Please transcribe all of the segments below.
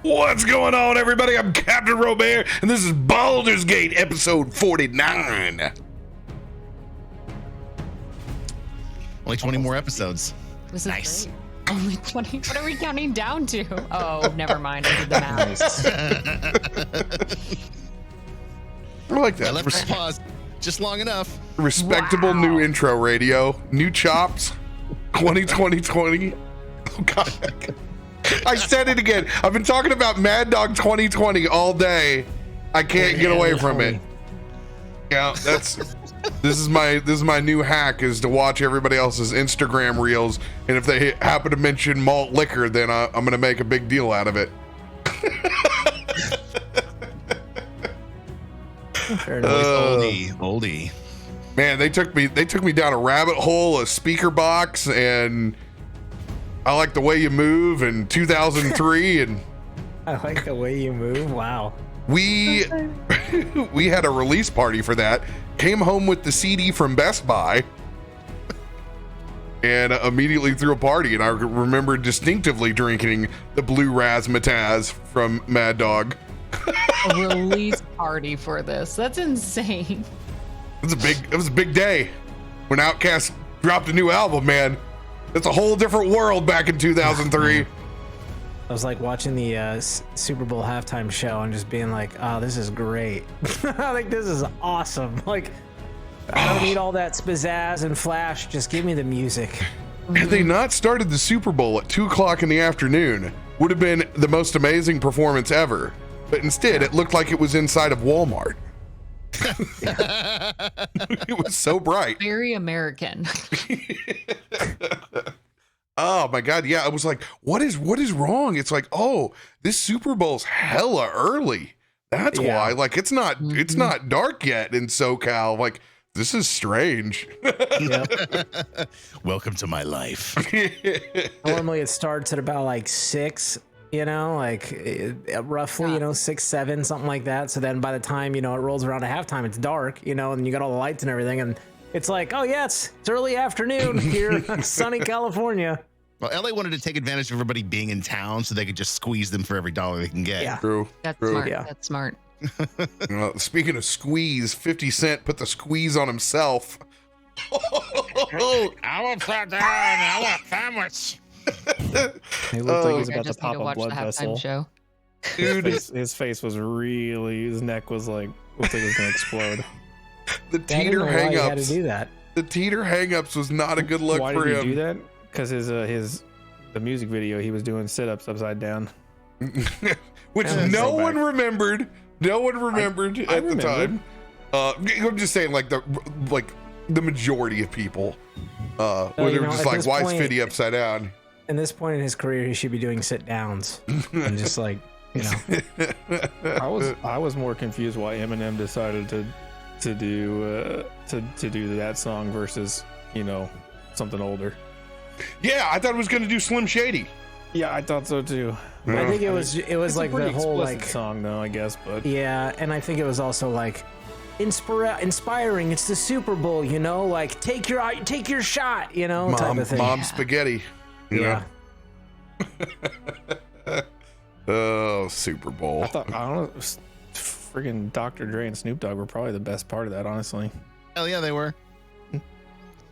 What's going on, everybody? I'm CaptainRoBear, and this is Baldur's Gate, episode 49. Only 20 more episodes. This is Nice. great. Only 20. What are we counting down to? Oh, never mind. I did the math. I like I that. left the pause just long enough. Respectable Wow. new intro radio. New chops. 2020. Oh, God. I said it again. I've been talking about Mad Dog 2020 all day. I can't get away from it. Yeah, this is my new hack, is to watch everybody else's Instagram reels, and if they happen to mention malt liquor, then I'm gonna make a big deal out of it. Oldie. Man, they took me down a rabbit hole, a speaker box, and I Like the Way You Move in 2003, and I Like the Way You Move. Wow. we had a release party for that. Came home with the CD from Best Buy and immediately threw a party. And I remember distinctively drinking the Blue Razzmatazz from Mad Dog. A release party for this. That's insane. It was a big day when Outkast dropped a new album, man. It's a whole different world back in 2003. I was like watching the Super Bowl halftime show and just being like, oh, this is great. Like, this is awesome. Like, I don't need all that pizzazz and flash. Just give me the music. Had they not started the Super Bowl at 2 o'clock in the afternoon, would have been the most amazing performance ever. But instead, it looked like it was inside of Walmart. It was so bright. Very American. Oh my God. Yeah. I was like, what is wrong? It's like, oh, this Super Bowl's hella early. That's why. Like, it's not dark yet in SoCal. Like, this is strange. Welcome to my life. Normally it starts at about like 6, you know, like roughly, you know, 6, 7, something like that. So then by the time, you know, it rolls around to halftime, it's dark, you know, and you got all the lights and everything. And it's like, oh yeah, it's early afternoon here in sunny California. Well, LA wanted to take advantage of everybody being in town so they could just squeeze them for every dollar they can get. Yeah. True. That's True. smart. Yeah. That's smart. Speaking of squeeze, 50 Cent put the squeeze on himself. I want flat down. I want sandwich. He looked like he was I about to just need pop to a watch the blood halftime vessel. show. Dude, His face was really, his neck was like, looked like it was gonna explode. the I didn't teeter know why he had to hang-ups. do that. The teeter hang-ups was not a good look Why for did him. he do that? Because the music video, he was doing sit-ups upside down. Which That was no so one remembered. No one remembered I at the remembered. time. I'm just saying, like the majority of people, when you they were know, just at like, this "Why point- is Fiddy upside down?" In this point in his career, he should be doing sit downs and just like, you know. I was more confused why Eminem decided to do that song versus, you know, something older. Yeah, I thought it was going to do Slim Shady. Yeah, I thought so too. I think it was It's like a pretty the whole explicit like song though, I guess, but yeah, and I think it was also like inspiring. It's the Super Bowl, you know, like take your shot, you know, type of thing. Mom spaghetti. You Yeah. know? Oh, Super Bowl. I don't know, friggin' Dr. Dre and Snoop Dogg were probably the best part of that, honestly. Hell yeah, they were.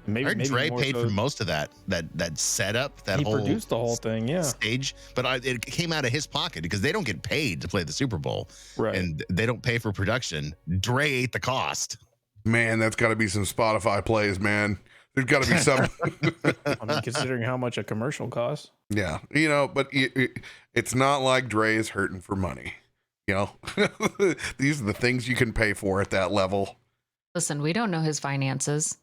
Maybe, I heard Dre more paid so- for most of that setup, that He whole produced the whole thing, yeah. stage, but it came out of his pocket because they don't get paid to play the Super Bowl, Right. and they don't pay for production. Dre ate the cost. Man, that's got to be some Spotify plays, man. There's got to be some. I mean, considering how much a commercial costs. Yeah, you know, but it's not like Dre is hurting for money. You know, these are the things you can pay for at that level. Listen, we don't know his finances.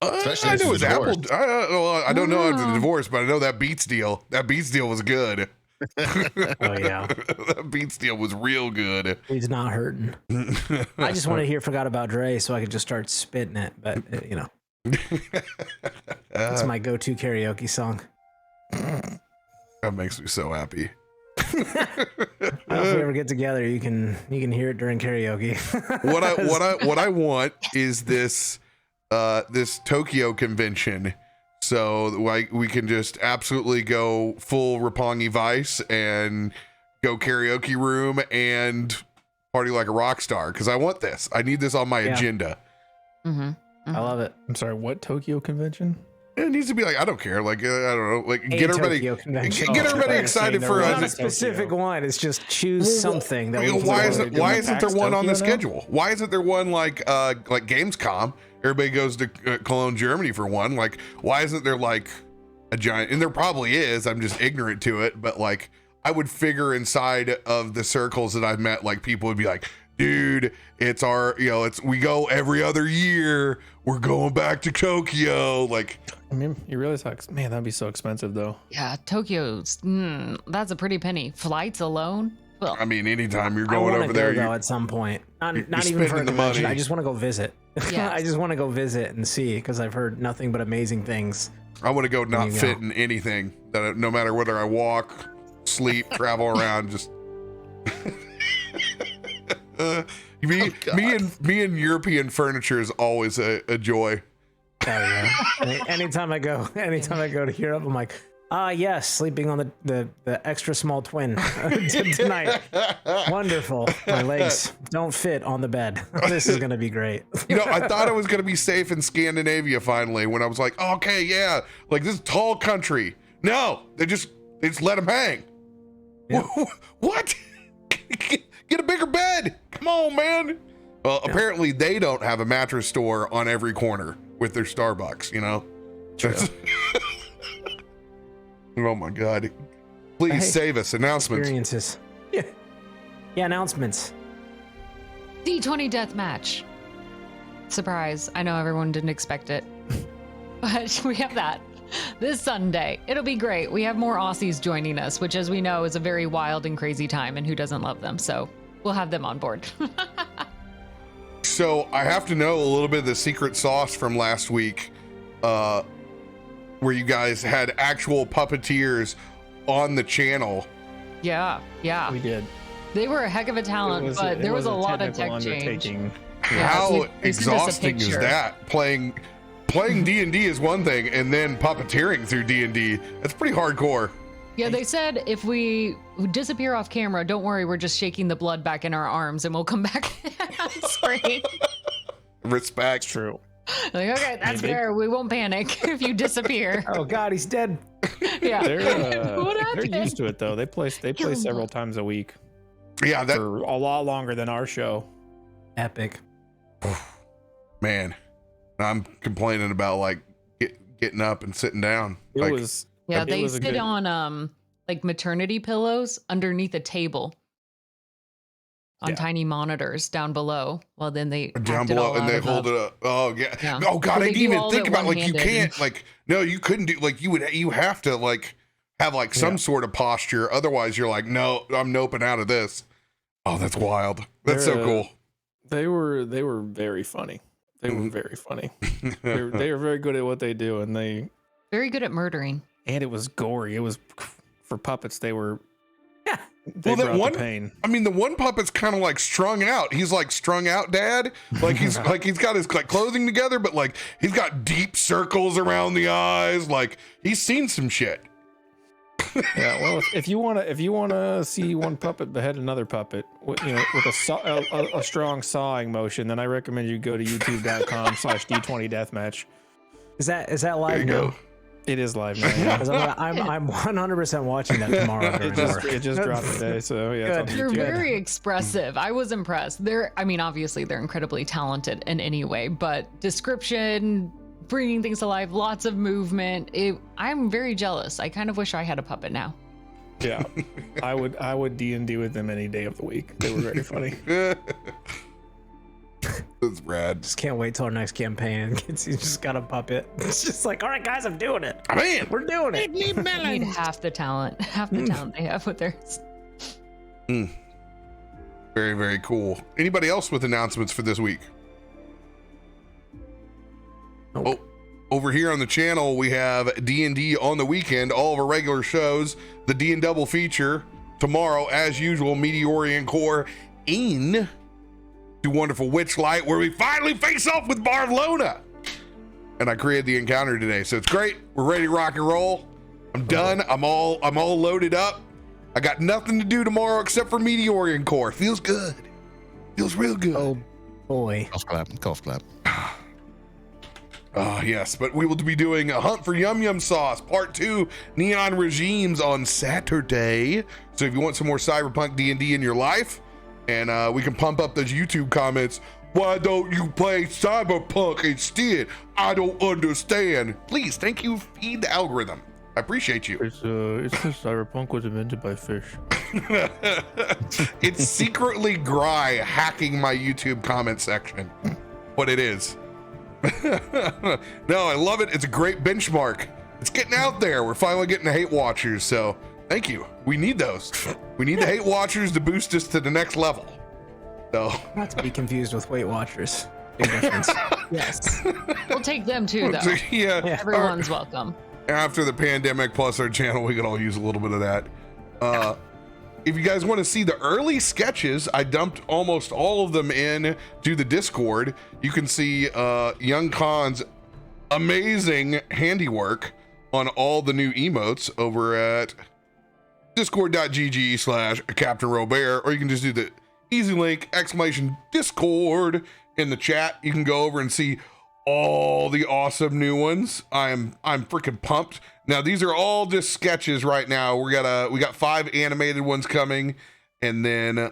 Especially I if know he's his Apple. divorced. I don't know if it's a Oh. divorce, but I know that Beats deal. That Beats deal was good. Oh yeah, That Beats deal was real good. he's not hurting. I just wanted to hear "Forgot About Dre" so I could just start spitting it, but you know, it's my go-to karaoke song. That makes me so happy. If we ever get together, you can hear it during karaoke. What I want is this Tokyo convention, so like we can just absolutely go full Roppongi Vice and go karaoke room and party like a rock star, because I want this. I need this on my agenda. I love it. I'm sorry, what Tokyo convention? It needs to be like, I don't care. Like, I don't know. Like, get everybody excited for not a a specific one. It's just choose something that. Why isn't there one on the schedule? Why isn't there one like Gamescom? Everybody goes to Cologne, Germany for one. Like, why isn't there like a giant? And there probably is. I'm just ignorant to it. But like, I would figure inside of the circles that I've met, like people would be like, dude, it's our, we go every other year. We're going back to Tokyo. Like, I mean, you realize man, that'd be so expensive though. Yeah, Tokyo's, that's a pretty penny. Flights alone. Ugh. I mean, anytime you're going over there, though, at some point, not even for a convention. I just want to go visit. Yes. I just want to go visit and see, because I've heard nothing but amazing things. I want to go not fit in anything, that no matter whether I walk, sleep, travel around, just me and European furniture is always a joy. Anytime I go to Europe, I'm like, yes, sleeping on the extra small twin tonight. Wonderful. My legs don't fit on the bed. This is gonna be great. I thought I was gonna be safe in Scandinavia finally, when I was like, okay, yeah, like this tall country. No, they just let them hang. Yeah. What? Get a bigger bed. Come on, man. Well, apparently they don't have a mattress store on every corner with their Starbucks, True. Oh my God. Please save us. Announcements. Experiences. Yeah, announcements. D20 deathmatch. Surprise. I know everyone didn't expect it. But we have that this Sunday. It'll be great. We have more Aussies joining us, which, as we know, is a very wild and crazy time, and who doesn't love them? So we'll have them on board. So I have to know a little bit of the secret sauce from last week, where you guys had actual puppeteers on the channel. Yeah. We did. They were a heck of a talent, but there was a lot of tech change. How exhausting is that? Playing D&D is one thing, and then puppeteering through D&D, that's pretty hardcore. Yeah, they said if we disappear off camera, don't worry, we're just shaking the blood back in our arms and we'll come back on screen. Respect. It's true. Like, okay, that's fair. We won't panic if you disappear. Oh God, he's dead. Yeah. They're used to it though. They play several times a week. Yeah, for a lot longer than our show. Epic. Man, I'm complaining about like getting up and sitting down. They sit on like maternity pillows underneath a table on tiny monitors down below. Well, then they down below and they hold it up. Oh yeah. Oh God, I didn't even think about like you can't like no, you couldn't do like you have to like have like some sort of posture. Otherwise, you're like, no, I'm noping out of this. Oh, that's wild. That's so cool. They were very funny. They were very funny. They were very good at what they do, and they very good at murdering. And it was gory. It was for puppets. They were. Yeah. They brought the pain. I mean, the one puppet's kind of like strung out. He's like strung out, Dad. Like he's like he's got his like clothing together, but like he's got deep circles around the eyes. Like he's seen some shit. Yeah, well, if you wanna see one puppet behead another puppet, with a strong sawing motion, then I recommend you go to youtube.com/d20deathmatch. Is that live now? It is live now. Yeah. I'm 100% watching that tomorrow. It just dropped today, so yeah. They're very expressive. I was impressed. Obviously they're incredibly talented in any way, but description, bringing things to life, lots of movement. I'm very jealous. I kind of wish I had a puppet now. Yeah, I would D&D with them any day of the week. They were very funny. That's rad. Just can't wait till our next campaign and Gitzi just got a puppet. It's just like, all right, guys, I'm doing it. Man, we're doing it. Need half the talent they have with theirs. Very, very cool. Anybody else with announcements for this week? Nope. Oh, over here on the channel, we have D&D on the weekend, all of our regular shows, the D and Double feature tomorrow, as usual, Meteorian Core in to wonderful Witchlight, where we finally face off with Barlona. And I created the encounter today, so it's great. We're ready to rock and roll. I'm done. I'm all loaded up. I got nothing to do tomorrow except for Meteorian Core. Feels good. Feels real good. Oh boy. Golf clap. Golf clap. Yes, but we will be doing a Hunt for Yum Yum Sauce, Part 2, Neon Regimes on Saturday. So if you want some more Cyberpunk D&D in your life, and we can pump up those YouTube comments, why don't you play Cyberpunk instead? I don't understand. Please, thank you, feed the algorithm. I appreciate you. It's because Cyberpunk was invented by fish. It's secretly Gry hacking my YouTube comment section. What it is. No, I love it. It's a great benchmark. It's getting out there. We're finally getting the hate watchers. So thank you. We need those. We need the hate watchers to boost us to the next level. So Not to be confused with Weight Watchers. Big difference. Yes. We'll take them too, though. yeah, Everyone's welcome. after the pandemic plus our channel, we could all use a little bit of that. If you guys want to see the early sketches, I dumped almost all of them in to the Discord. You can see Young Khan's amazing handiwork on all the new emotes over at discord.gg/CaptainRoBear, or you can just do the easy link !Discord in the chat. You can go over and see all the awesome new ones. I'm freaking pumped. Now these are all just sketches right now. We got 5 animated ones coming, and then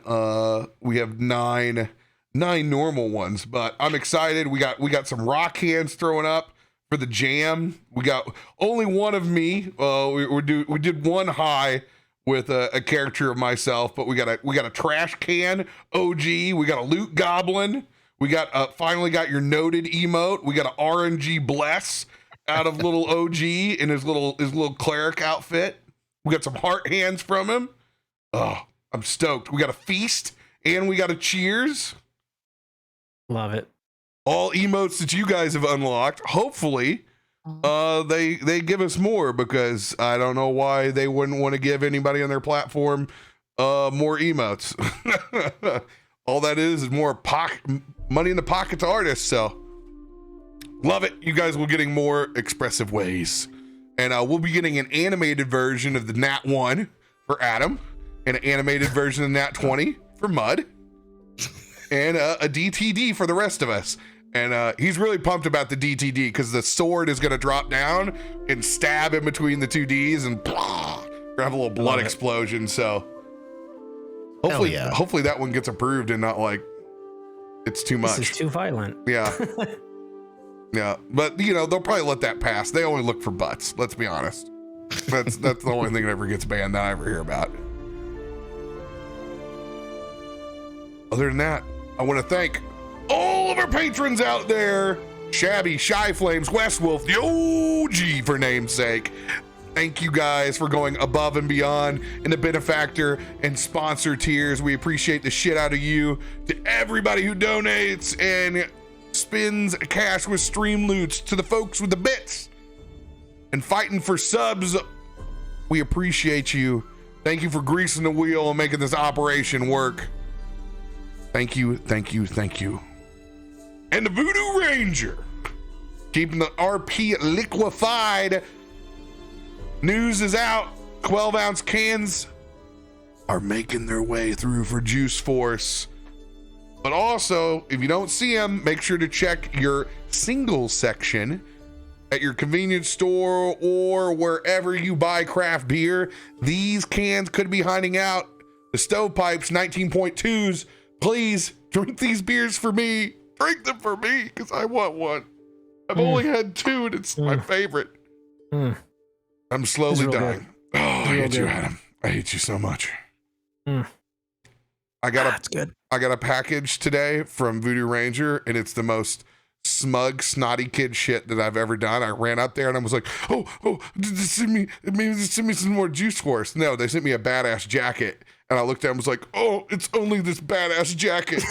we have nine normal ones. But I'm excited. We got some rock hands throwing up for the jam. We got only one of me. We did one high with a character of myself, but we got a trash can OG. We got a loot goblin. We got finally got your noted emote. We got an RNG bless out of little OG in his little cleric outfit. We got some heart hands from him. Oh, I'm stoked. We got a feast and we got a cheers. Love it. All emotes that you guys have unlocked. Hopefully, they give us more, because I don't know why they wouldn't want to give anybody on their platform more emotes. All that is more money in the pocket to artists. So love it. You guys will getting more expressive ways, and we'll be getting an animated version of the Nat 1 for Adam, and an animated version of Nat 20 for Mud, and a DTD for the rest of us. And he's really pumped about the DTD because the sword is going to drop down and stab in between the 2 Ds, and blah, have a little blood explosion. So hopefully that one gets approved and not like it's too much. This is too violent. Yeah. Yeah, but they'll probably let that pass. They only look for butts. Let's be honest. That's the only thing that ever gets banned that I ever hear about. Other than that, I want to thank all of our patrons out there: Shabby, Shy Flames, Westwolf, the OG for namesake. Thank you guys for going above and beyond in the benefactor and sponsor tiers. We appreciate the shit out of you. To everybody who donates and spends cash with stream loots, to the folks with the bits and fighting for subs, we appreciate you. Thank you for greasing the wheel and making this operation work. Thank you, thank you, thank you. And the Voodoo Ranger, keeping the RP liquefied. News is out. 12-ounce cans are making their way through for Juice Force. But also, if you don't see them, make sure to check your single section at your convenience store or wherever you buy craft beer. These cans could be hiding out. The Stovepipes 19.2s. Please drink these beers for me. Drink them for me, because I want one. I've only had 2, and it's my favorite. I'm slowly dying. Good. Oh, I hate you, Adam. I hate you so much. That's good. I got a package today from Voodoo Ranger, and it's the most smug, snotty kid shit that I've ever done. I ran up there and I was like, oh, maybe send me some more Juice Force. No, they sent me a badass jacket. And I looked at him and was like, oh, it's only this badass jacket.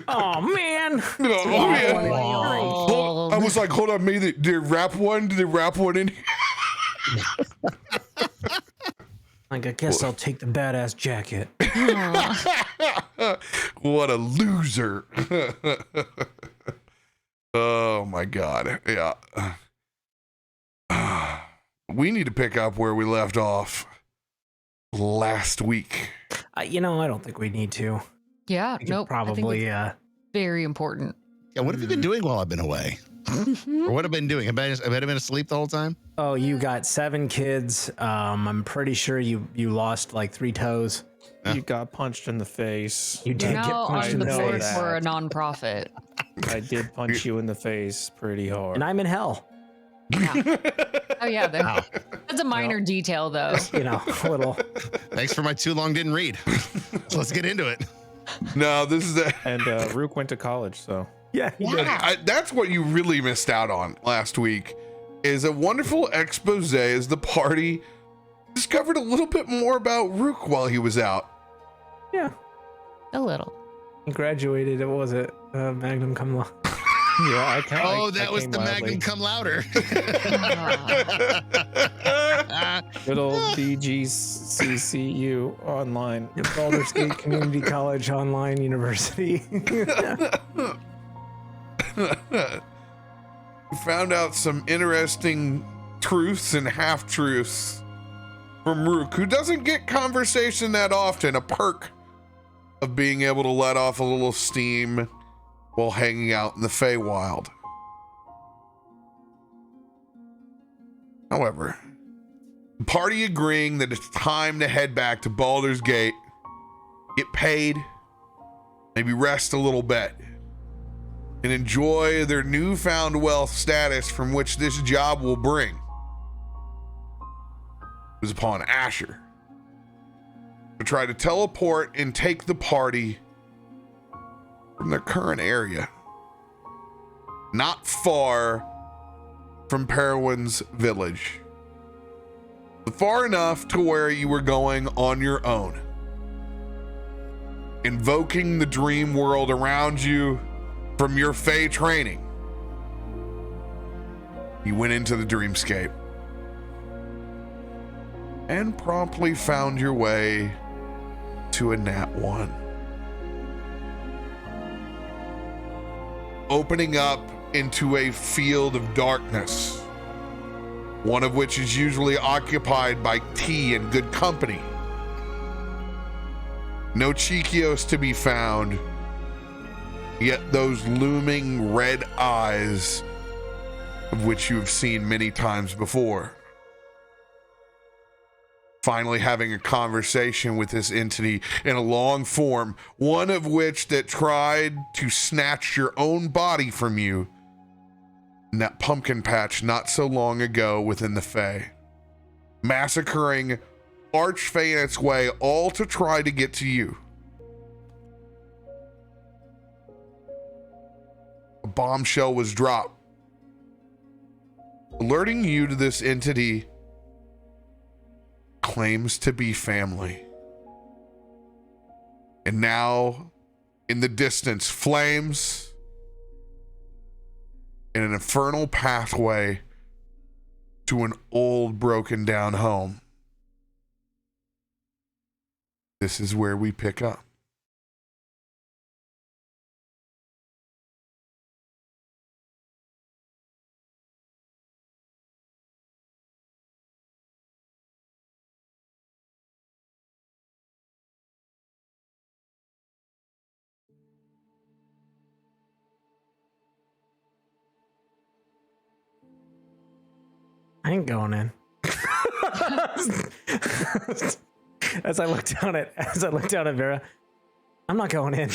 Oh, man. I was like, hold on, did they wrap one? Did they wrap one in here? Like, I guess I'll take the badass jacket. What a loser. Oh my God. Yeah. we need to pick up where we left off last week. I don't think we need to. Yeah, We could nope. I think probably. it's very important. Yeah, what have you been doing while I've been away? Or what have I been doing? Have I been asleep the whole time? Oh, you got 7 kids. I'm pretty sure you lost like 3 toes. You got punched in the face. You did Now get punched on in the the board face. for a nonprofit. I did punch you in the face pretty hard. And I'm in hell. Yeah. Oh yeah, that's a minor detail though. A little. Thanks for my too long didn't read. So let's get into it. No, this is And Rook went to college, so. Yeah. that's what you really missed out on last week, is a wonderful expose as the party discovered a little bit more about Rook while he was out. Yeah. A little. He graduated. What was it? Magnum cum laude. Yeah, I can't. Oh, that was the Magnum Cum Louder. Good old BGCCU online. Baldur State Community College Online University. We found out some interesting truths and half-truths from Rook, who doesn't get conversation that often, a perk of being able to let off a little steam while hanging out in the Feywild. However, the party agreeing that it's time to head back to Baldur's Gate, get paid, maybe rest a little bit, and enjoy their newfound wealth status from which this job will bring, was upon Asher to try to teleport and take the party from their current area, not far from Perwin's village, but far enough to where you were going on your own, invoking the dream world around you from your Fey training. You went into the dreamscape and promptly found your way to a Nat 1. Opening up into a field of darkness, one of which is usually occupied by tea and good company. No Chikios to be found, yet those looming red eyes of which you have seen many times before. Finally having a conversation with this entity in a long form, one of which that tried to snatch your own body from you in that pumpkin patch not so long ago within the Fae, massacring Archfey in its way, all to try to get to you. A bombshell was dropped, alerting you to this entity claims to be family. And now, in the distance, flames in an infernal pathway to an old, broken down home. This is where we pick up. I ain't going in. As I look down at Vera, I'm not going in.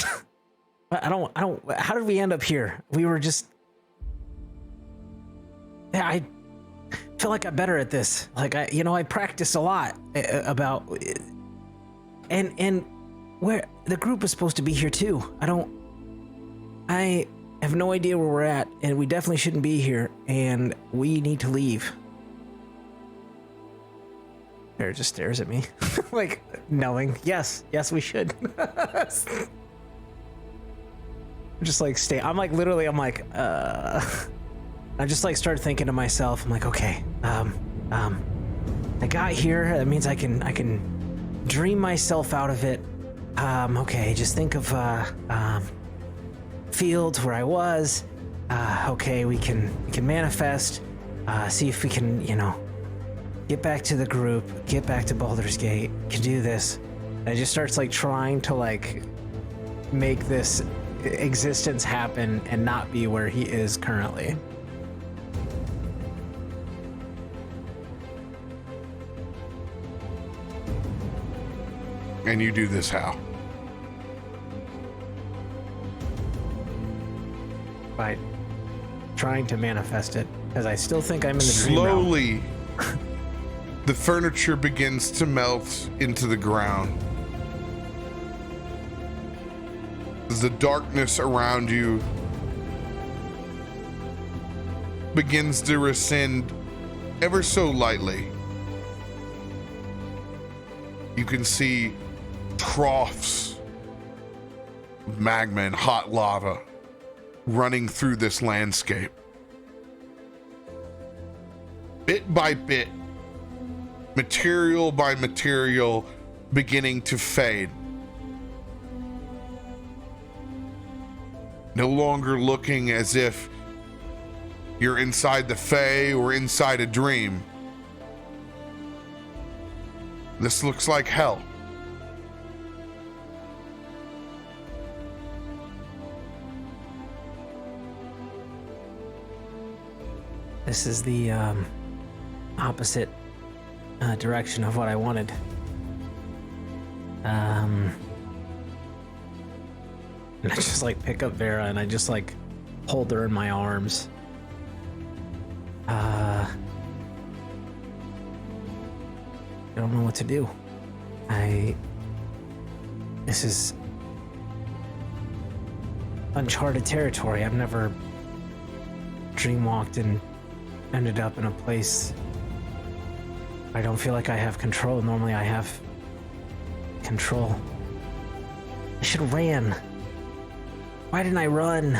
I don't. How did we end up here? We were just. Yeah, I feel like I'm better at this. Like I practice a lot about, and where the group is supposed to be here too. I have no idea where we're at, and we definitely shouldn't be here, and we need to leave. Vera just stares at me, like knowing, yes, we should. Just like stay. I'm like literally. I'm like, I just like start thinking to myself. I'm like, okay, I got here. That means I can dream myself out of it. Okay, just think of fields where I was. Okay, we can manifest. See if we can, get back to the group, get back to Baldur's Gate, you can do this. And it just starts like trying to like make this existence happen and not be where he is currently. And you do this how? By trying to manifest it, because I still think I'm in the dream realm. Slowly, the furniture begins to melt into the ground. As the darkness around you begins to rescind ever so lightly. You can see troughs of magma and hot lava running through this landscape. Bit by bit, material by material beginning to fade. No longer looking as if you're inside the Fae or inside a dream. This looks like hell. This is the opposite direction of what I wanted. And I just like pick up Vera and I just like hold her in my arms. I don't know what to do. This is uncharted territory. I've never dreamwalked and ended up in a place I don't feel like I have control. Normally I have control. I should have ran. Why didn't I run?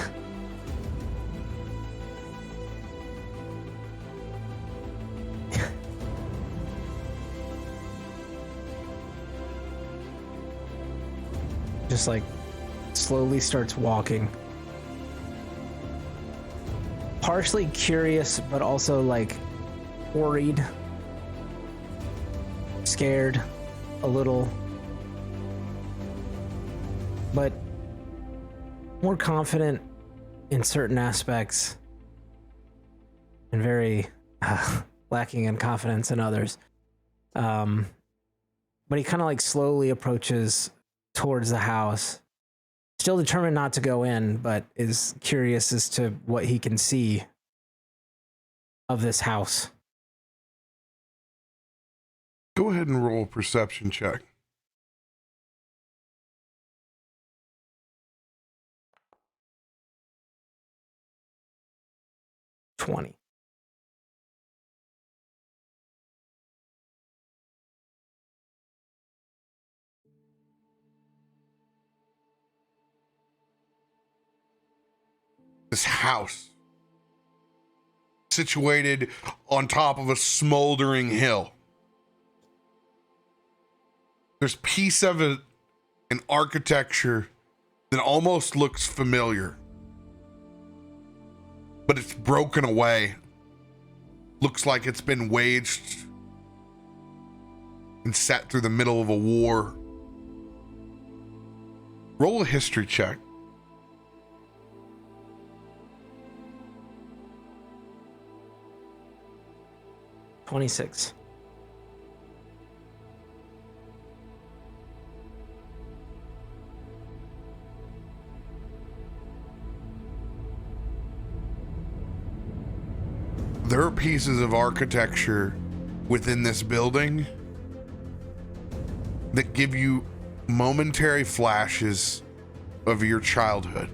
Just like slowly starts walking. Partially curious, but also like worried, scared a little, but more confident in certain aspects and very lacking in confidence in others. But he kind of like slowly approaches towards the house, still determined not to go in, but is curious as to what he can see of this house. Go ahead and roll a perception check. $20. This house, situated on top of a smoldering hill. There's a piece of it, an architecture that almost looks familiar, but it's broken away. Looks like it's been waged and set through the middle of a war. Roll a history check. 26. There are pieces of architecture within this building that give you momentary flashes of your childhood.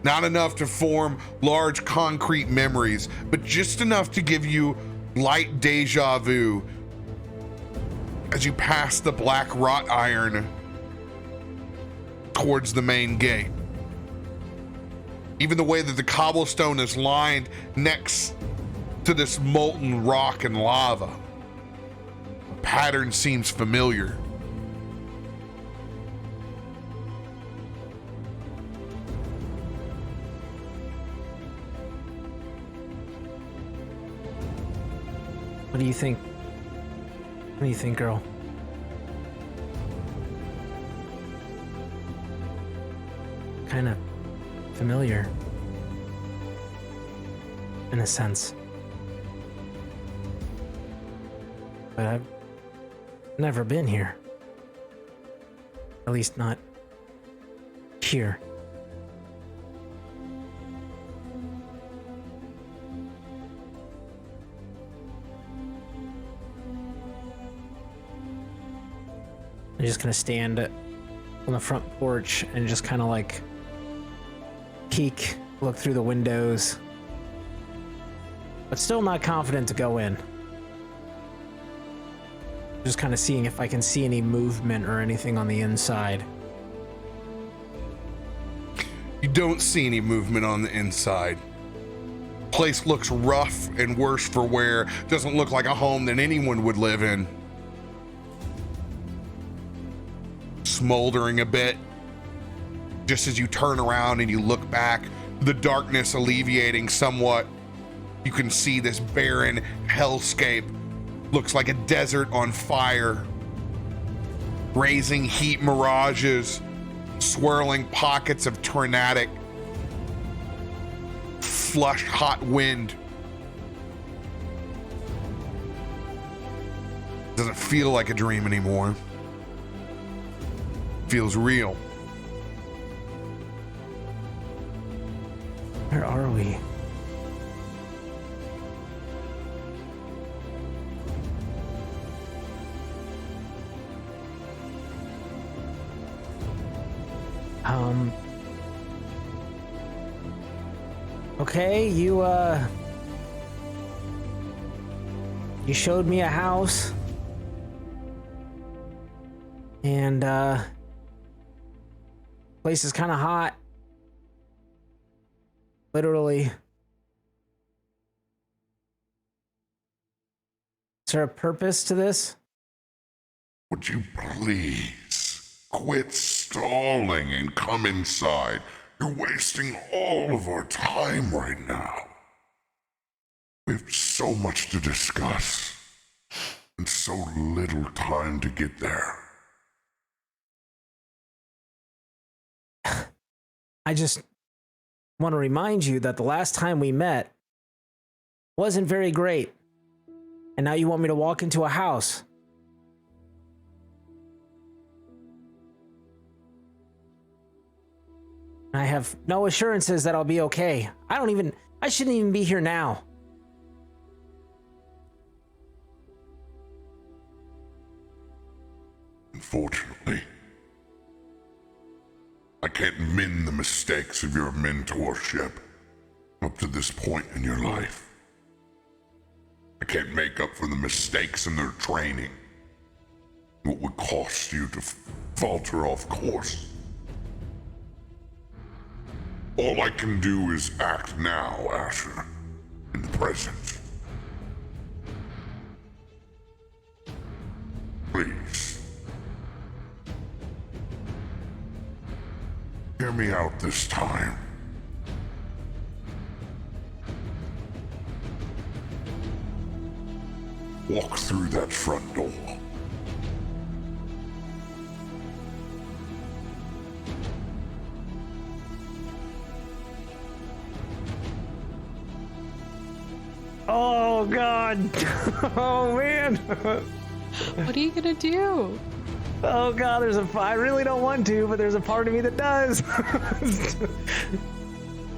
Not enough to form large concrete memories, but just enough to give you light deja vu as you pass the black wrought iron towards the main gate. Even the way that the cobblestone is lined next to this molten rock and lava. The pattern seems familiar. What do you think? What do you think, girl? Kind of familiar. In a sense. But I've never been here. At least not here. I'm just gonna stand on the front porch and just kind of like peek, look through the windows, but still not confident to go in. Just kind of seeing if I can see any movement or anything on the inside. You don't see any movement on the inside. Place looks rough and worse for wear. Doesn't look like a home that anyone would live in. Smoldering a bit. Just as you turn around and you look back, the darkness alleviating somewhat, you can see this barren hellscape. Looks like a desert on fire. Raising heat mirages, swirling pockets of tornadic, flush hot wind. Doesn't feel like a dream anymore. Feels real. Where are we? Okay, you showed me a house. And, place is kind of hot. Literally. Is there a purpose to this? Would you please quit stalling and come inside? You're wasting all of our time right now. We have so much to discuss and so little time to get there. I just want to remind you that the last time we met wasn't very great. And now you want me to walk into a house. I have no assurances that I'll be okay. I shouldn't even be here now. Unfortunately, I can't mend the mistakes of your mentorship up to this point in your life. I can't make up for the mistakes in their training. What would cost you to falter off course? All I can do is act now, Asher, in the present. Please. Hear me out this time. Walk through that front door. Oh, God. Oh, man. What are you gonna do? Oh, God, I really don't want to, but there's a part of me that does.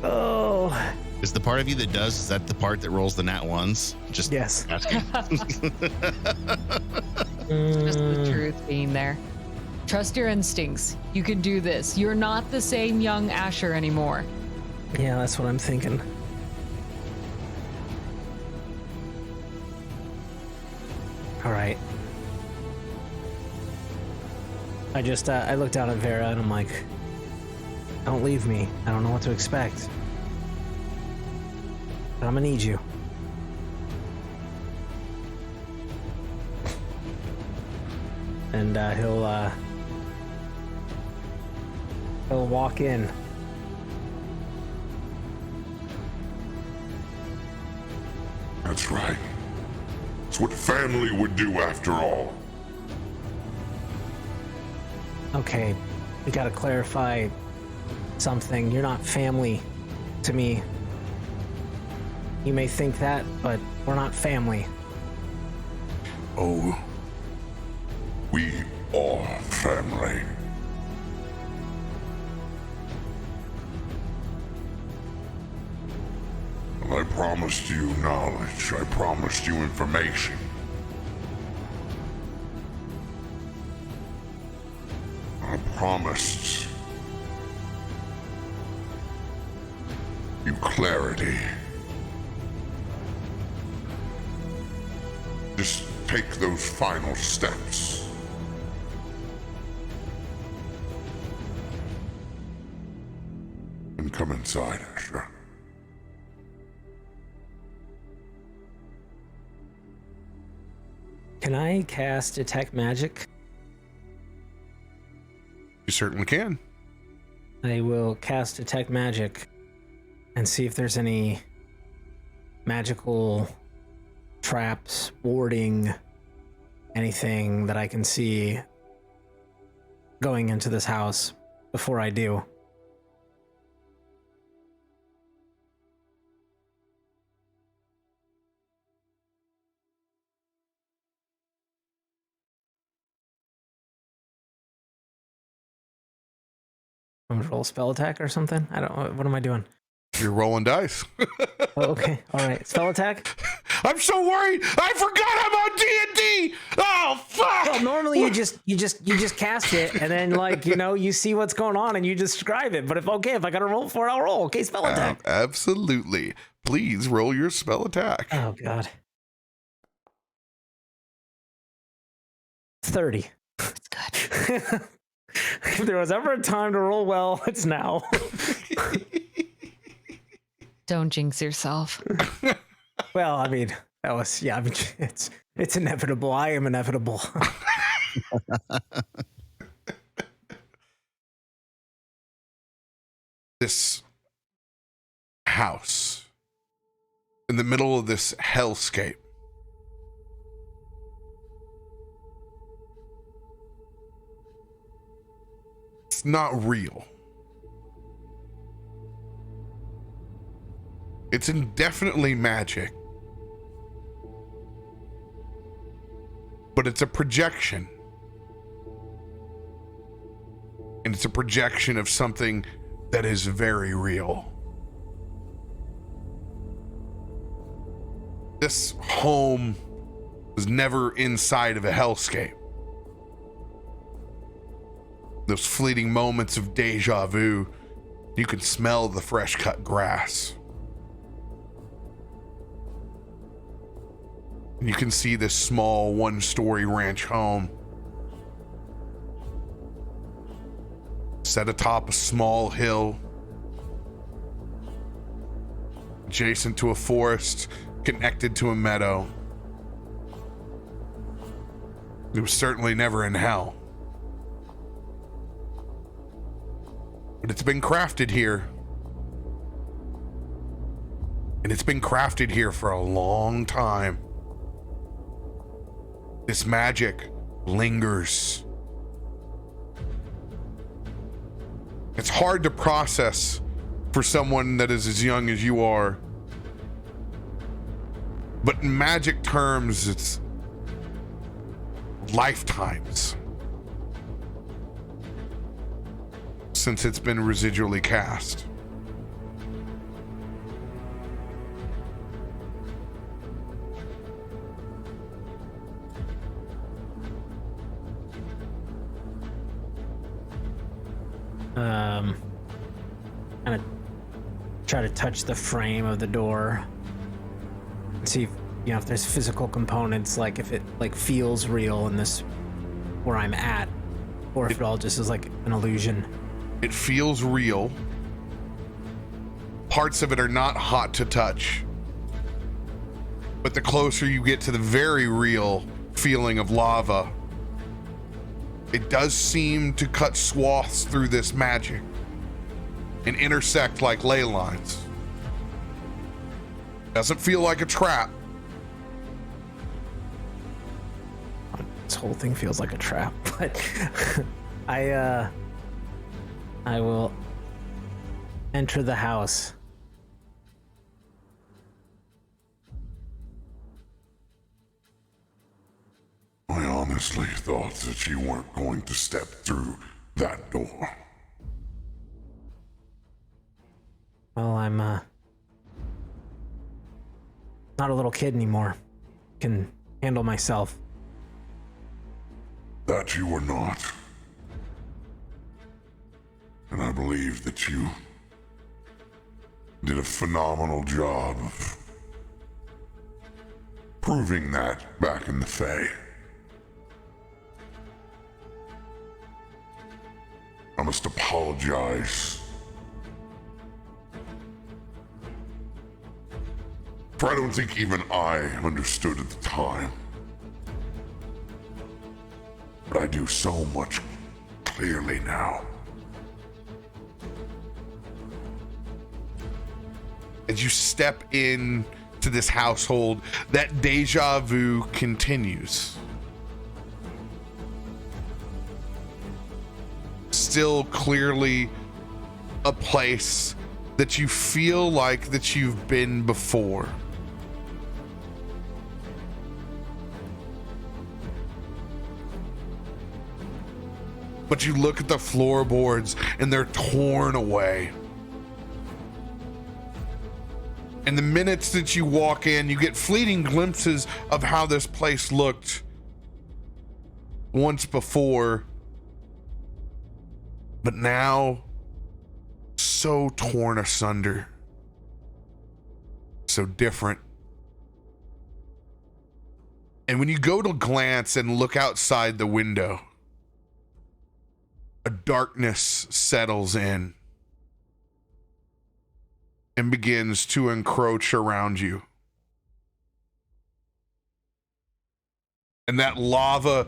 Oh. Is the part of you that does, is that the part that rolls the nat ones? Just yes. asking. Just the truth being there. Trust your instincts. You can do this. You're not the same young Asher anymore. Yeah, that's what I'm thinking. All right. I looked down at Vera and I'm like, don't leave me. I don't know what to expect. But I'm gonna need you. And he'll walk in. That's right. That's what family would do after all. Okay, we gotta clarify something. You're not family to me. You may think that, but we're not family. Oh, we are family. I promised you knowledge. I promised you information. I promised you clarity. Just take those final steps. And come inside, Asher. Can I cast Detect Magic? You certainly can. I will cast Detect Magic and see if there's any magical traps, warding, anything that I can see going into this house before I do. I'm gonna roll a spell attack or something? I don't. What am I doing? You're rolling dice. Oh, okay. All right. Spell attack. I'm so worried. I forgot I'm on D&D. Oh fuck. Well, normally you just cast it and then you see what's going on and you describe it. But if I gotta roll for it, I'll roll. Okay, spell attack. Absolutely. Please roll your spell attack. Oh god. 30. It's good. If there was ever a time to roll well, it's now. Don't jinx yourself. Well, I mean, that was it's inevitable. I am inevitable. This house in the middle of this hellscape. It's not real. It's indefinitely magic. But it's a projection. And it's a projection of something that is very real. This home was never inside of a hellscape. Those fleeting moments of deja vu, you can smell the fresh cut grass. And you can see this small one-story ranch home set atop a small hill adjacent to a forest connected to a meadow. It was certainly never in hell. But it's been crafted here. And it's been crafted here for a long time. This magic lingers. It's hard to process for someone that is as young as you are. But in magic terms, it's lifetimes since it's been residually cast. Kind of try to touch the frame of the door and see if there's physical components, like if it feels real in this where I'm at, or if it all just is like an illusion. It feels real. Parts of it are not hot to touch. But the closer you get to the very real feeling of lava, it does seem to cut swaths through this magic and intersect like ley lines. Doesn't feel like a trap. whole thing feels like a trap, but I will enter the house. I honestly thought that you weren't going to step through that door. Well, I'm not a little kid anymore. Can handle myself. That you were not. And I believe that you did a phenomenal job of proving that back in the Fae. I must apologize for I don't think even I understood at the time. But I do so much clearly now. As you step in to this household, that deja vu continues. Still clearly a place that you feel like that you've been before. But you look at the floorboards and they're torn away. And the minutes that you walk in, you get fleeting glimpses of how this place looked once before. But now, so torn asunder. So different. And when you go to glance and look outside the window, a darkness settles in and begins to encroach around you. And that lava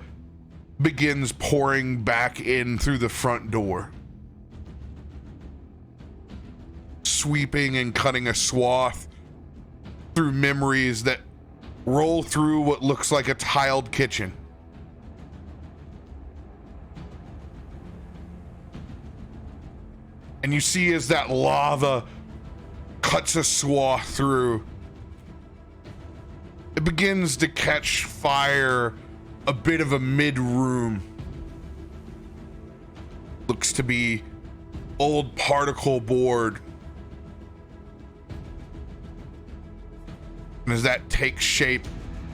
begins pouring back in through the front door, sweeping and cutting a swath through memories that roll through what looks like a tiled kitchen. And you see as that lava cuts a swath through, it begins to catch fire a bit of a mid-room. Looks to be old particle board. And as that takes shape,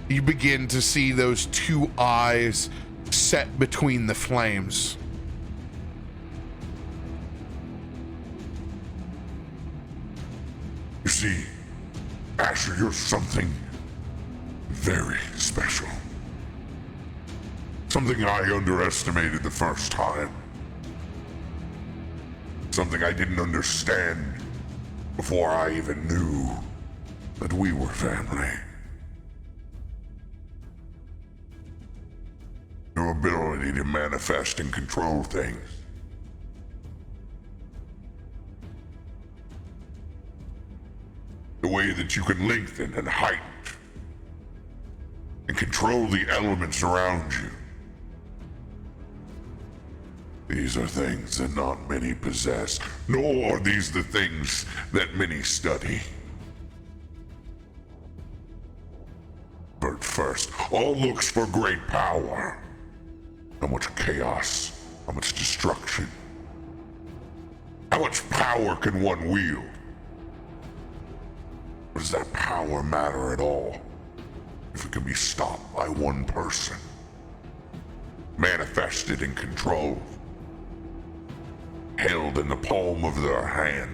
you begin to see those two eyes set between the flames. You see, Asher, you're something very special. Something I underestimated the first time. Something I didn't understand before I even knew that we were family. Your ability to manifest and control things. The way that you can lengthen and heighten and control the elements around you. These are things that not many possess, nor are these the things that many study. But first, all looks for great power. How much chaos, how much destruction. How much power can one wield? Or does that power matter at all if it can be stopped by one person? Manifested and controlled. Held in the palm of their hand.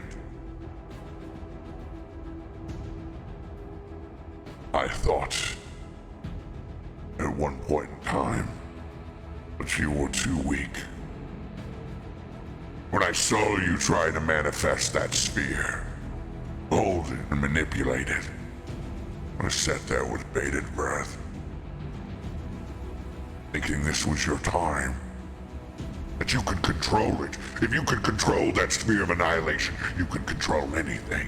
I thought at one point in time that you were too weak. When I saw you try to manifest that sphere, hold it and manipulate it, I sat there with bated breath, thinking this was your time. That you could control it. If you could control that sphere of annihilation, you could control anything.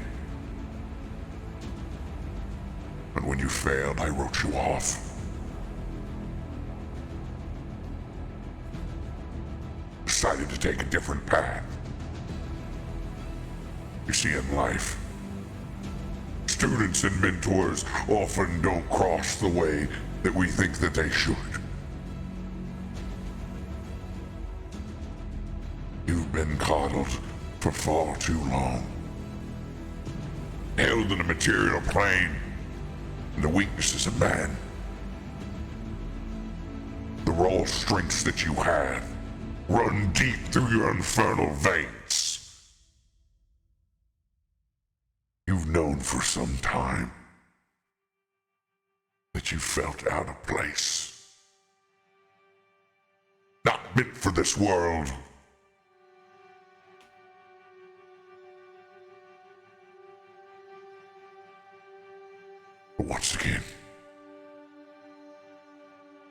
But when you failed, I wrote you off. to take a different path. You see, in life, students and mentors often don't cross the way that we think that they should. You've been coddled for far too long. Held in a material plane and the weaknesses of man. The raw strengths that you have run deep through your infernal veins. You've known for some time that you felt out of place. Not meant for this world. But once again,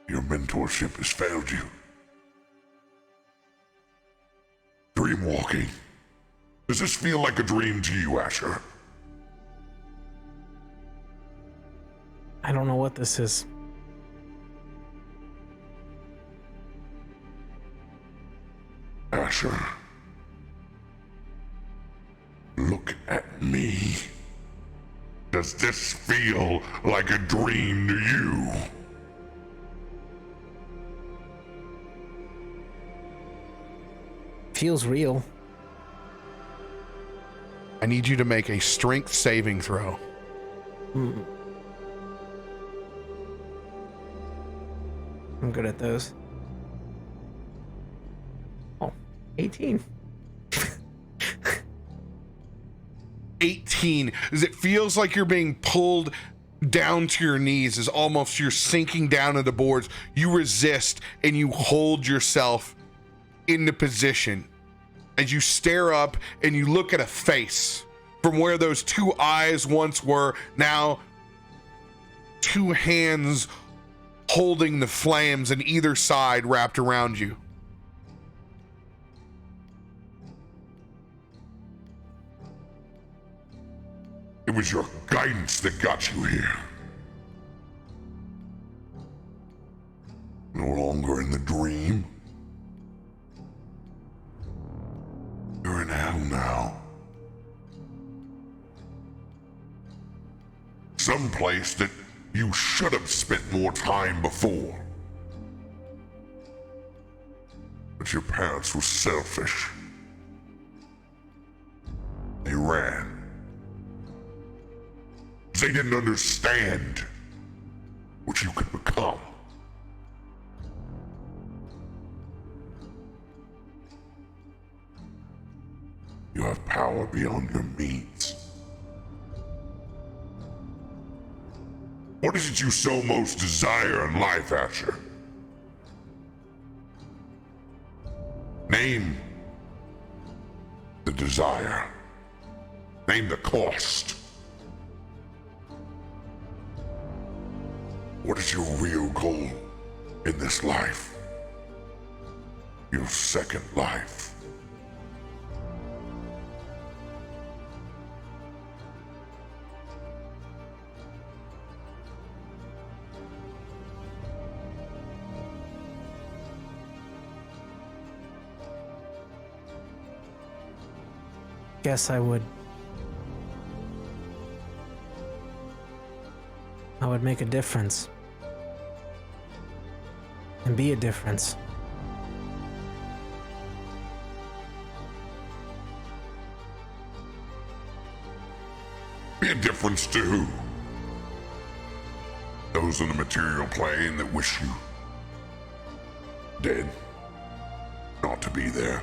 your mentorship has failed you. Dreamwalking. Does this feel like a dream to you, Asher? I don't know what this is. Asher, look at me. Does this feel like a dream to you? Feels real. I need you to make a strength saving throw. I'm good at those. Oh, 18. 18, as it feels like you're being pulled down to your knees, as almost you're sinking down to the boards. You resist and you hold yourself into position as you stare up and you look at a face from where those two eyes once were, now two hands holding the flames on either side wrapped around you. It was your guidance that got you here. No longer in the dream. You're in hell now. Someplace that you should have spent more time before. But your parents were selfish. They ran. They didn't understand what you could become. You have power beyond your means. What is it you so most desire in life, Asher? Name the desire. Name the cost. What is your real goal in this life? Your second life. Guess I would make a difference. And be a difference. Be a difference to who? Those on the material plane that wish you dead, not to be there.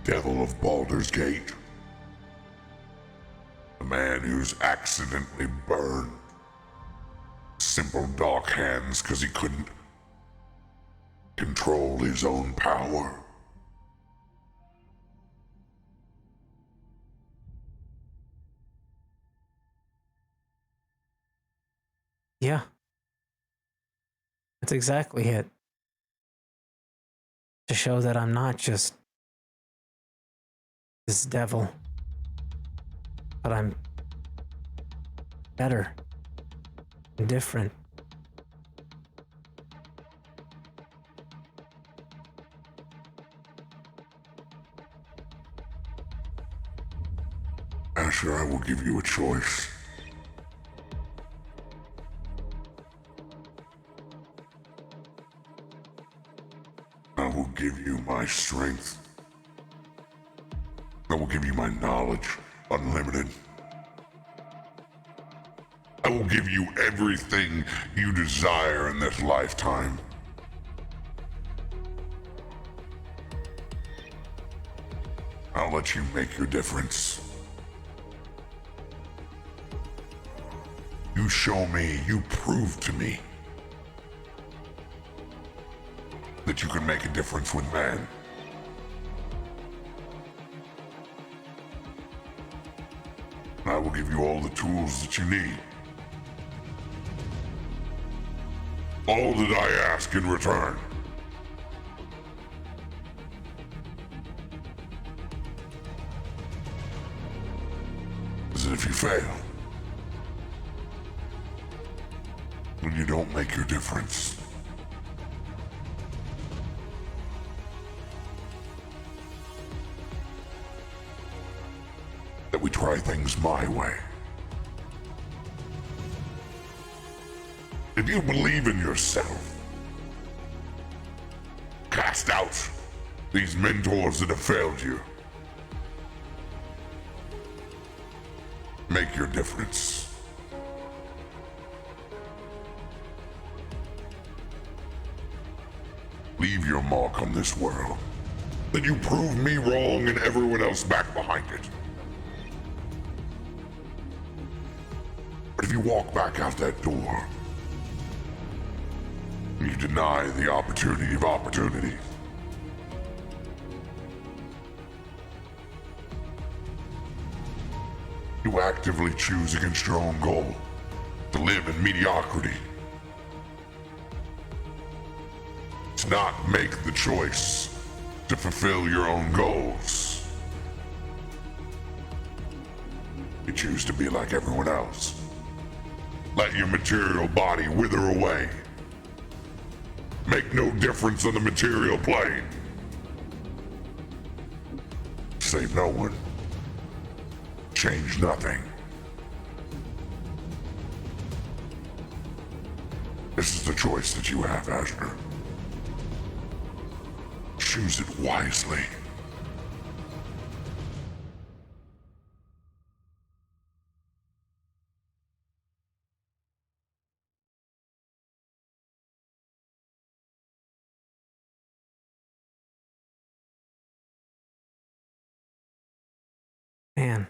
The devil of Baldur's Gate. The man who's accidentally burned simple dark hands because he couldn't control his own power. Yeah. That's exactly it. To show that I'm not just this devil, but I'm better and different. future, I will give you a choice. I will give you my strength. I will give you my knowledge, unlimited. I will give you everything you desire in this lifetime. I'll let you make your difference. You show me, you prove to me that you can make a difference with man. I will give you all the tools that you need. All that I ask in return. Is that if you fail, when you don't make your difference, that we try things my way. If you believe in yourself, cast out these mentors that have failed you. Make your difference. Leave your mark on this world. Then you prove me wrong and everyone else back behind it. But if you walk back out that door, and you deny the opportunity of opportunities, you actively choose against your own goal, to live in mediocrity. To not make the choice to fulfill your own goals. You choose to be like everyone else. Let your material body wither away. Make no difference on the material plane. Save no one. Change nothing. This is the choice that you have, Asher. Choose it wisely. Man.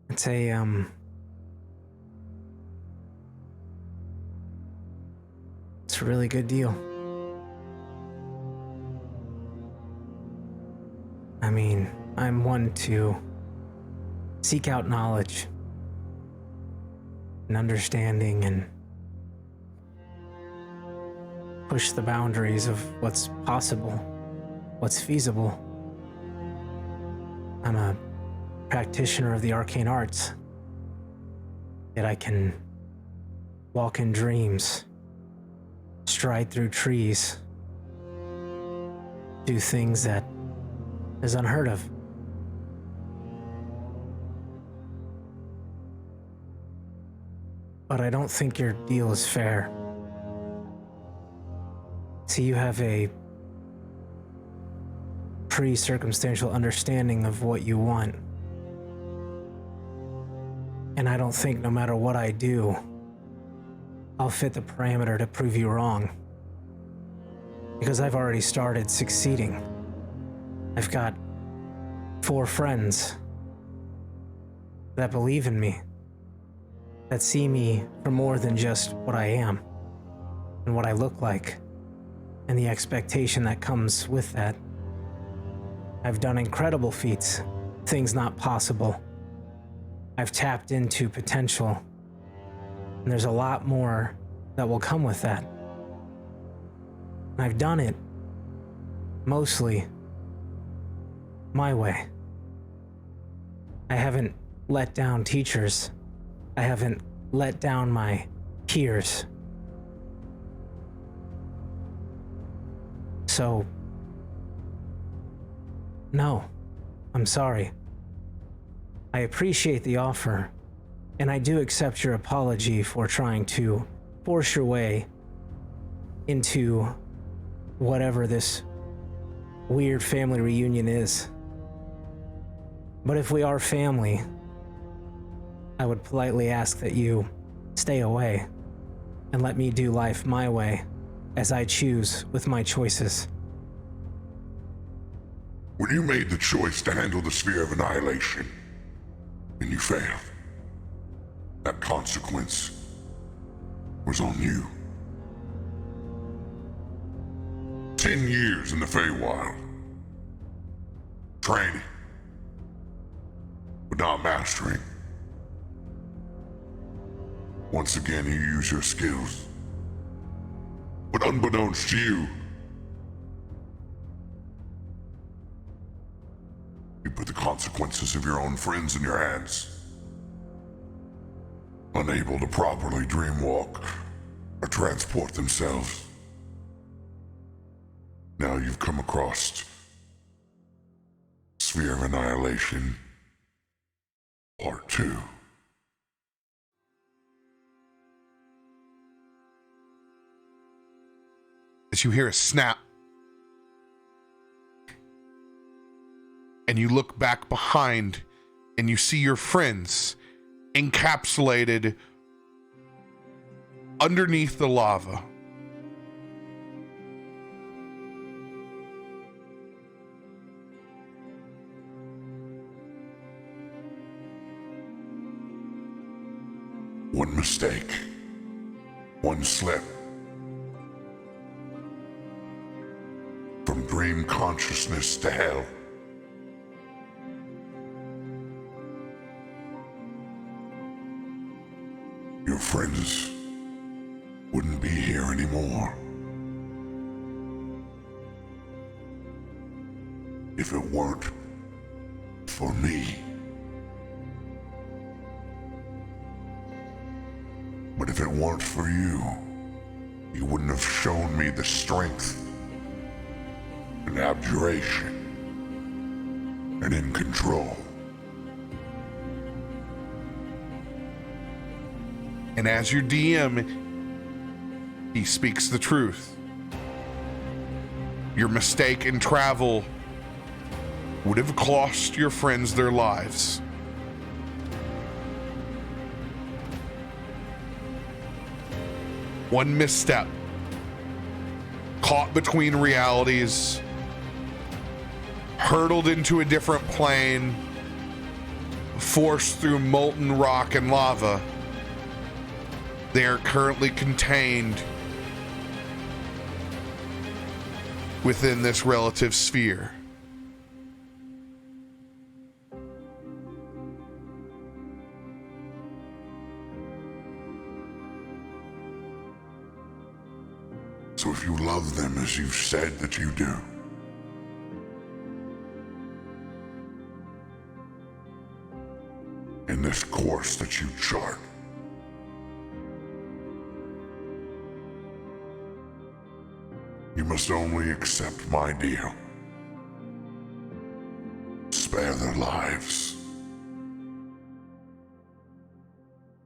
It's it's a really good deal. I mean, I'm one to seek out knowledge and understanding and push the boundaries of what's possible, what's feasible. I'm a practitioner of the arcane arts, yet I can walk in dreams, stride through trees, do things that is unheard of. But I don't think your deal is fair. See, you have a pre-circumstantial understanding of what you want. And I don't think no matter what I do, I'll fit the parameter to prove you wrong. Because I've already started succeeding. I've got 4 friends that believe in me, that see me for more than just what I am and what I look like, and the expectation that comes with that. I've done incredible feats, things not possible. I've tapped into potential, and there's a lot more that will come with that. And I've done it mostly my way. I haven't let down teachers. I haven't let down my peers. So, no, I'm sorry. I appreciate the offer, and I do accept your apology for trying to force your way into whatever this weird family reunion is. But if we are family, I would politely ask that you stay away and let me do life my way as I choose with my choices. When you made the choice to handle the Sphere of Annihilation, and you failed, that consequence was on you. 10 years in the Feywild. Training, but not mastering. Once again, you use your skills. But unbeknownst to you, you put the consequences of your own friends in your hands. Unable to properly dreamwalk or transport themselves. Now you've come across Sphere of Annihilation Part 2. As you hear a snap, and you look back behind, and you see your friends encapsulated underneath the lava. One mistake, one slip. From dream consciousness to hell. Your friends wouldn't be here anymore. If it weren't for me. But if it weren't for you, you wouldn't have shown me the strength and abjuration and in control. And as your DM, he speaks the truth. Your mistake in travel would have cost your friends their lives. One misstep, caught between realities, hurtled into a different plane, forced through molten rock and lava. They are currently contained within this relative sphere. So if you love them as you've said that you do, in this course that you chart, you must only accept my deal. Spare their lives.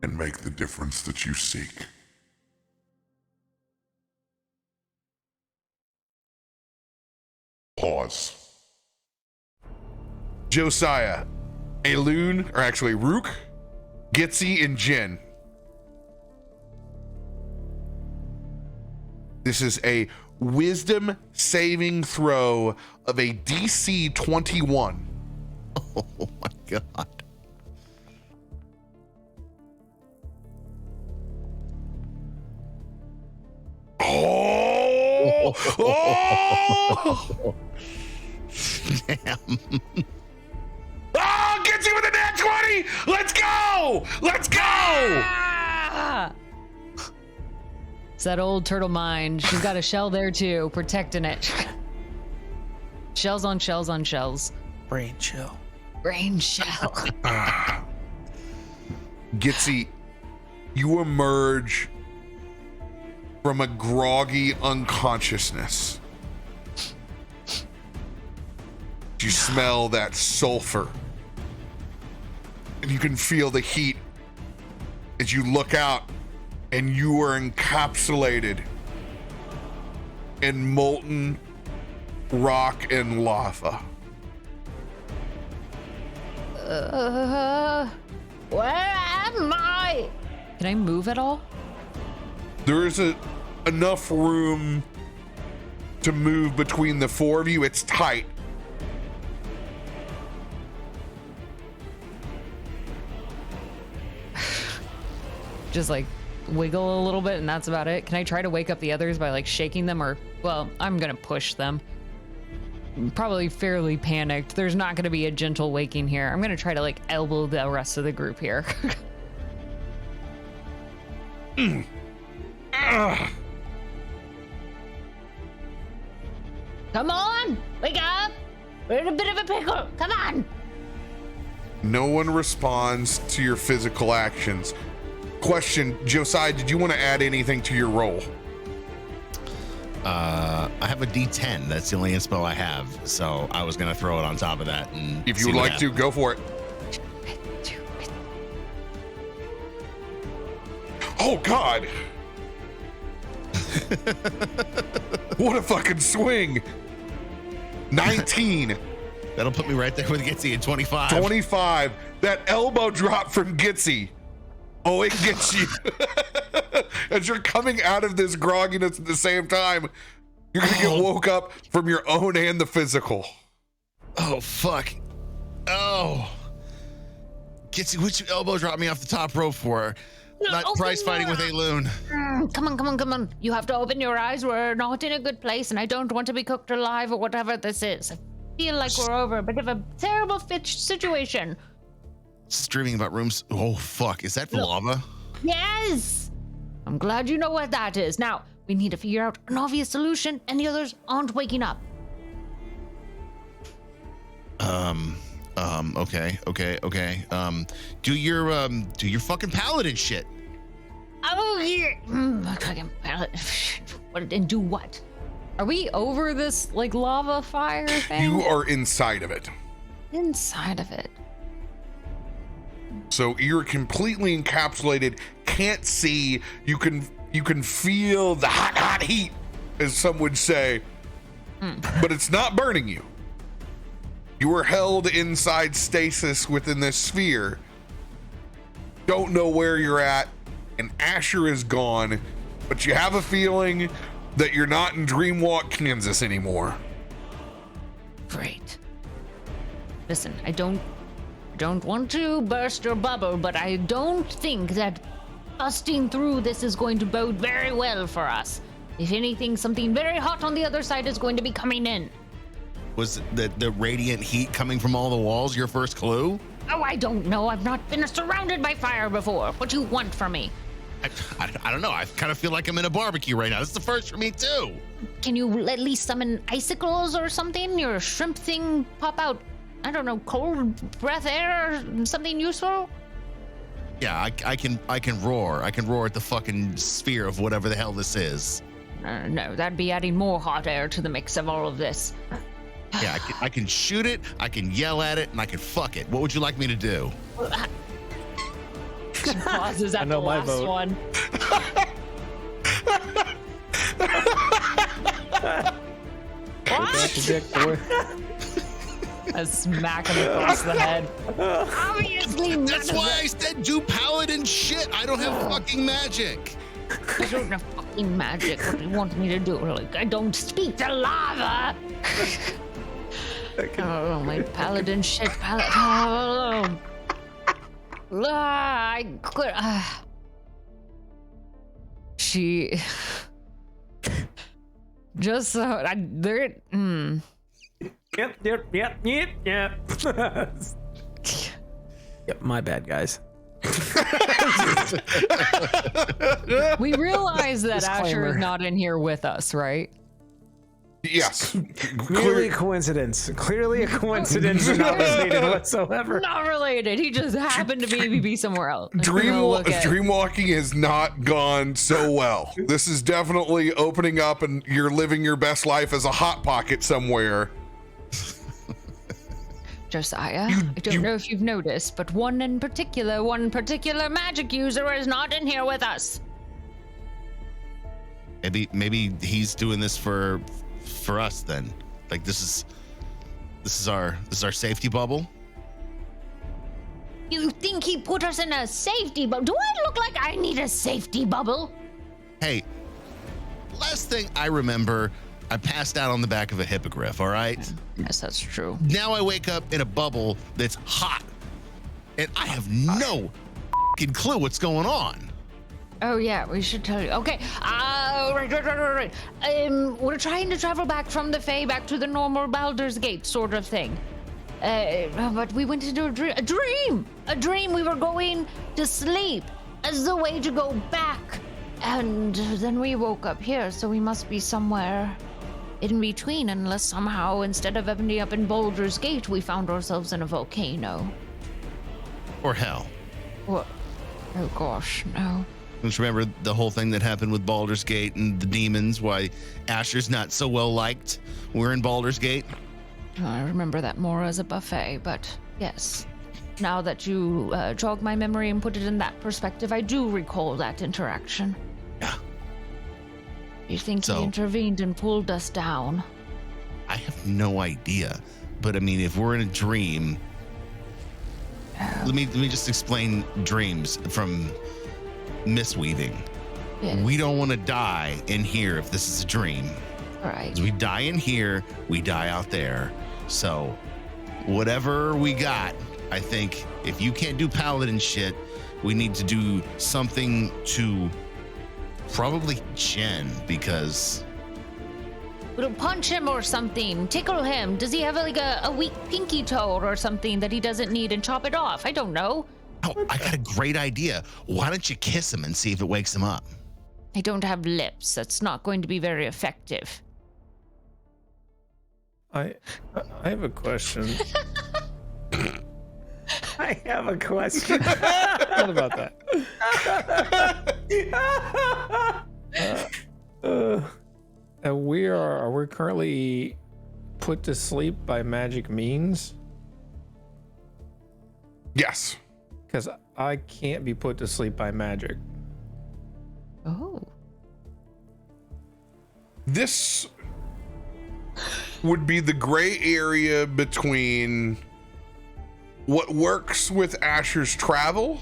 And make the difference that you seek. Pause. Josiah, Aelun, or actually Rook, Gitzi, and Jin. This is a wisdom saving throw of a DC 21. Oh my god. Oh! Oh! Damn. Oh, Gitzi with a nat 20! Let's go! Let's go! Ah! It's that old turtle mind. She's got a shell there too, protecting it. Shells on shells on shells. Brain chill. Brain shell. Gitzi, you emerge from a groggy unconsciousness. You you smell that sulfur. And you can feel the heat as you look out, and you are encapsulated in molten rock and lava. Where am I? Can I move at all? There isn't enough room to move between the four of you. It's tight. Just like wiggle a little bit and that's about it. Can I try to wake up the others by like shaking them, or, well, I'm gonna push them. I'm probably fairly panicked. There's not gonna be a gentle waking here. I'm gonna try to like elbow the rest of the group here. Come on, wake up. We're in a bit of a pickle. Come on. No one responds to your physical actions. Question, Josiah, did you want to add anything to your roll? I have a D10. That's the only spell I have. So I was going to throw it on top of that. And If you would like to, go for it. Oh, God. What a fucking swing. 19. That'll put me right there with Gitzi at 25. 25. That elbow drop from Gitzi. Oh, it gets you. As you're coming out of this grogginess at the same time, you're going to get woke up from your own and the physical. Oh, fuck. Oh. Gitzi, what'd you elbow drop me off the top rope for? Not prize fighting with Aelun. Come on. You have to open your eyes. We're not in a good place, and I don't want to be cooked alive or whatever this is. I feel like we're over a bit of a terrible situation. Just dreaming about rooms. Oh, fuck. Is that lava? Yes! I'm glad you know what that is. Now, we need to figure out an obvious solution, and the others aren't waking up. Okay. Do your fucking paladin shit. Oh, yeah. Fucking pallet. What, and do what? Are we over this, like, lava fire thing? You are inside of it. Inside of it. So you're completely encapsulated, can't see, you can feel the hot heat, as some would say, but it's not burning you. You are held inside stasis within this sphere. Don't know where you're at, and Asher is gone, but you have a feeling that you're not in Dreamwalk, Kansas anymore. Great. Listen, I don't want to burst your bubble, but I don't think that busting through this is going to bode very well for us. If anything, something very hot on the other side is going to be coming in. Was the radiant heat coming from all the walls your first clue? Oh, I don't know. I've not been surrounded by fire before. What do you want from me? I don't know. I kind of feel like I'm in a barbecue right now. This is the first for me, too. Can you at least summon icicles or something? Your shrimp thing pop out, I don't know, cold breath air or something useful? Yeah, I can roar. I can roar at the fucking sphere of whatever the hell this is. No, that'd be adding more hot air to the mix of all of this. Yeah, I can shoot it, I can yell at it, and I can fuck it. What would you like me to do? She pauses at the last vote. one. That's the dick, boy. A smack him across the head. Obviously, That's why I said do paladin shit. I don't have fucking magic. I don't have fucking magic. What do you want me to do? Like, I don't speak to lava. Oh, my paladin shit. She just so there. Yep. Yep, my bad, guys. We realize that Asher Disclaimer. is not in here with us, right? Yes. Clearly a coincidence. Clearly a coincidence and not related whatsoever. Not related. He just happened to maybe be somewhere else. Like, we're gonna look at- Dreamwalking has not gone so well. This is definitely opening up and you're living your best life as a hot pocket somewhere. Josiah, I don't know if you've noticed, but one particular magic user is not in here with us. Maybe he's doing this for us then. Like this is our safety bubble. You think he put us in a safety bubble? Do I look like I need a safety bubble? Hey, last thing I remember, I passed out on the back of a hippogriff, all right? Yes, that's true. Now I wake up in a bubble that's hot, and I have no fucking clue what's going on. Oh, yeah, we should tell you. Okay, right. We're trying to travel back from the Fae back to the normal Baldur's Gate sort of thing. But we went into a dream. We were going to sleep as the way to go back. And then we woke up here, so we must be somewhere in between, unless somehow, instead of ending up in Baldur's Gate, we found ourselves in a volcano. Or hell. What? Oh gosh, no. Just remember the whole thing that happened with Baldur's Gate and the demons, why Asher's not so well liked. We're in Baldur's Gate. I remember that more as a buffet, but yes. Now that you jog my memory and put it in that perspective, I do recall that interaction. Yeah. You think he intervened and pulled us down? I have no idea. But I mean, if we're in a dream, let me just explain dreams from misweaving. Yes. We don't want to die in here if this is a dream. All right. We die in here, we die out there. So whatever we got, I think if you can't do paladin shit, we need to do something to probably Jen, because We'll punch him or something, tickle him. Does he have like a weak pinky toe or something that he doesn't need, and chop it off? I don't know. oh, I got a great idea. Why don't you kiss him and see if it wakes him up? I don't have lips. That's not going to be very effective. I have a question. I have a question. What about that? Are we currently put to sleep by magic means? Yes. Because I can't be put to sleep by magic. Oh. This would be the gray area between what works with Asher's travel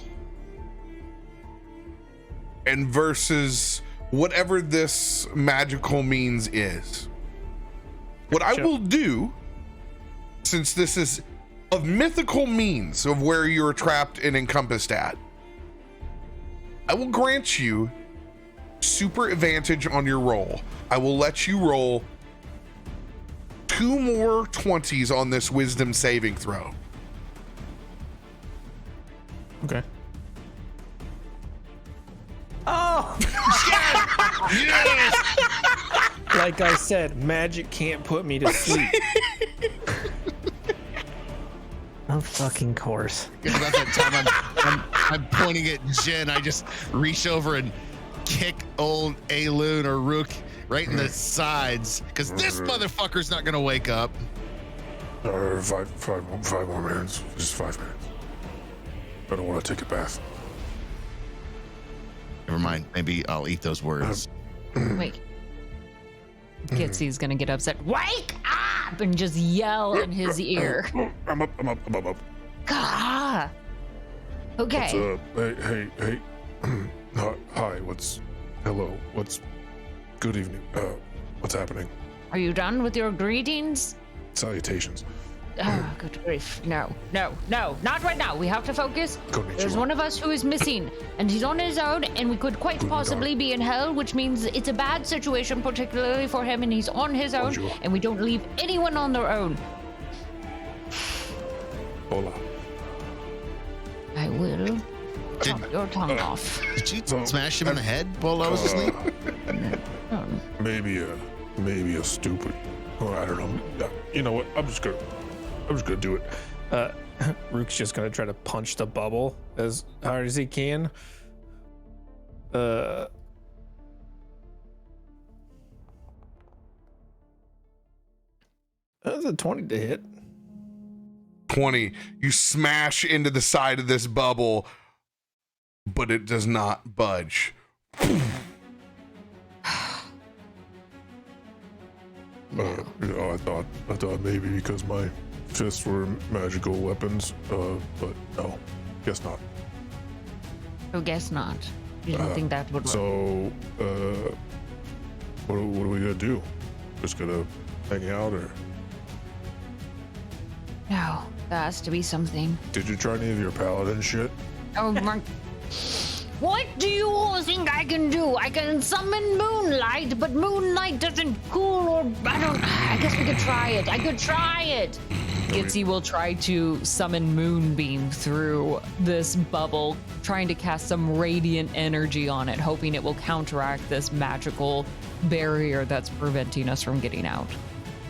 and versus whatever this magical means is. What I will do, since this is of mythical means of where you're trapped and encompassed at, I will grant you super advantage on your roll. I will let you roll 2 more 20s on this wisdom saving throw. Okay. Oh! Like I said, magic can't put me to sleep. Of fucking course. About that time I'm pointing at Jen. I just reach over and kick old Aelun or Rook right in the sides, because this motherfucker's not gonna wake up. 5 more minutes. Just 5 minutes. I don't want to take a bath. Never mind. Maybe I'll eat those words. Wait. Gitzi's gonna get upset. Wake up! And just yell in his ear. I'm up. Gah! Okay. What's hey. Hi, hello, good evening. What's happening? Are you done with your greetings? Salutations. Oh, good grief. No, not right now. We have to focus. Konnichiwa. There's one of us who is missing, and he's on his own, and we could quite possibly be in hell, which means it's a bad situation, particularly for him, and he's on his own, Bonjour. and we don't leave anyone on their own. Hola. I will chop your tongue off. Did you smash him in the head while I was asleep? Maybe a stupid. Oh, I don't know. You know what? I'm just gonna do it. Rook's just gonna try to punch the bubble as hard as he can. That's a 20 to hit. 20. You smash into the side of this bubble, but it does not budge. I thought maybe because my fists were magical weapons, but no, guess not. Oh, guess not. You don't think that would work? So, what are we gonna do? Just gonna hang out, or No, there has to be something. did you try any of your paladin shit? Oh, Mark. What do you all think I can do? I can summon moonlight, but moonlight doesn't cool or I guess we could try it. I could try it. Gitzi will try to summon moonbeam through this bubble, trying to cast some radiant energy on it, hoping it will counteract this magical barrier that's preventing us from getting out.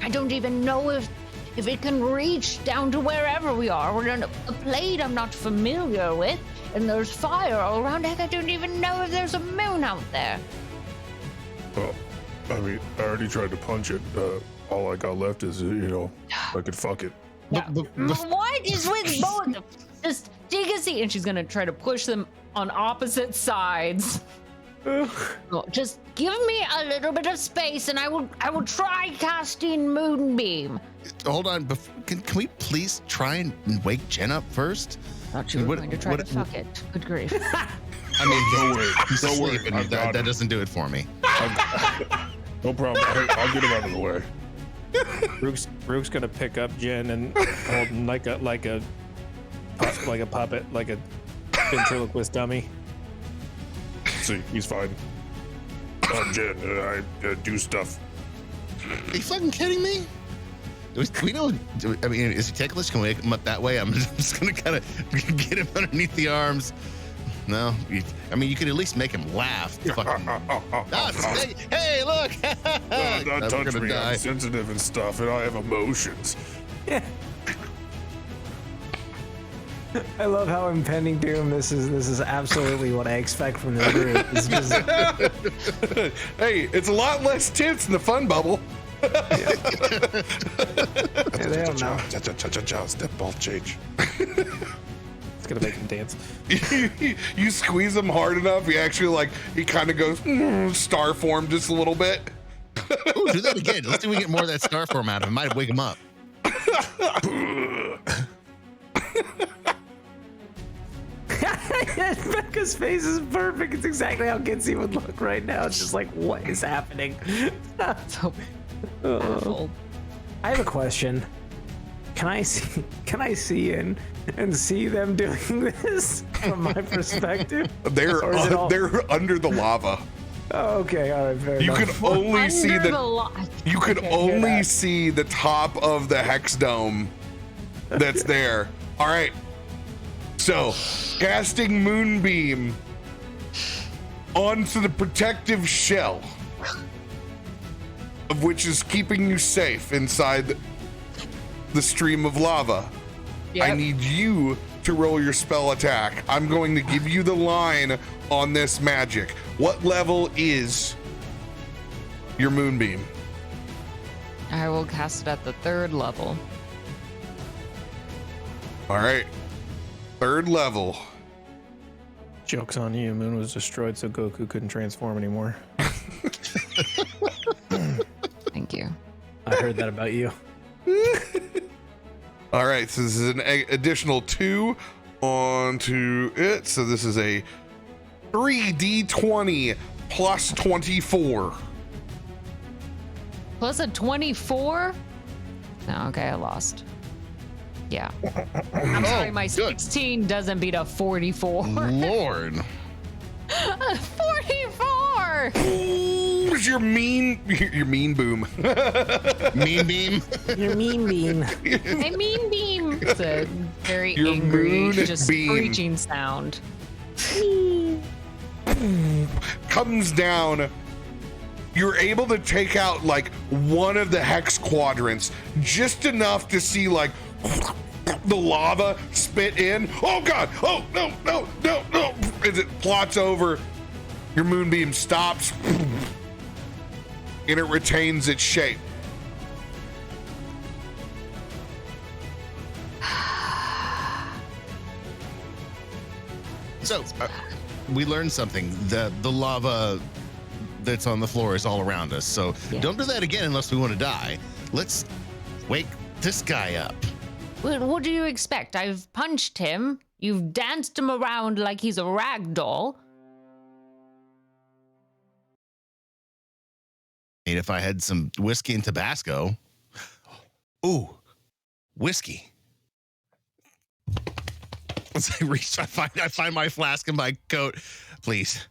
I don't even know if it can reach down to wherever we are. We're on a plane I'm not familiar with, and there's fire all around. Heck, I don't even know if there's a moon out there. Well, I mean, I already tried to punch it. All I got left is, I could fuck it. What is with both? Just take a seat, and she's gonna try to push them on opposite sides. Just give me a little bit of space, and I will try casting moonbeam. Hold on, can we please try and wake Jen up first? Thought you were going to try to fuck it. Good grief. I mean, Don't worry. That doesn't do it for me. No problem. I'll get him out of the way. Rook's gonna pick up Jen and hold him like a puppet, like a ventriloquist dummy. See, he's fine. Jen, I do stuff. Are you fucking kidding me? We know. I mean, is he ticklish? Can we wake him up that way? I'm just gonna kind of get him underneath the arms. No, I mean, you could at least make him laugh. Fucking, hey, look! Don't touch me. Die. I'm sensitive and stuff, and I have emotions. Yeah. I love how impending doom. This is absolutely what I expect from this group. It's just, Hey, it's a lot less tits in the fun bubble. yeah, they don't know. Step ball change. It's gonna make him dance. You squeeze him hard enough, he kind of goes star form just a little bit. Ooh, do that again. Let's see if we get more of that star form out of him. Might wake him up. Becca's face is perfect. It's exactly how Gitzi would look right now. It's just like, what is happening? So baffled. I have a question. Can I see in and see them doing this from my perspective? They're under the lava. Oh, okay, all right, fair You enough. can only see you can Okay, only see the top of the hex dome that's there. All right. So, casting moonbeam onto the protective shell, of which is keeping you safe inside the stream of lava. Yep. I need you to roll your spell attack. I'm going to give you the line on this magic. What level is your moonbeam? I will cast it at the 3rd level. All right. 3rd level. Joke's on you. Moon was destroyed, so Goku couldn't transform anymore. Thank you. I heard that about you. All right, so this is an additional 2 onto it. So this is a 3d20 plus 24. Plus a 24? No, okay, I lost. Yeah. I'm sorry, my 16 doesn't beat a 44. Lord. 44! Where's your mean boom? Mean beam. You're mean bean. I mean beam. It's a very Your angry, moon just beam. screeching sound. Comes down. You're able to take out like one of the hex quadrants, just enough to see like the lava spit in. Oh God! Oh no! As it plots over, your moonbeam stops, and it retains its shape. So we learned something. The lava that's on the floor is all around us. So don't do that again unless we want to die. Let's wake this guy up. Well, what do you expect? I've punched him. You've danced him around like he's a rag doll. And if I had some whiskey and Tabasco. Ooh, whiskey. As I reach, I find my flask in my coat. Please,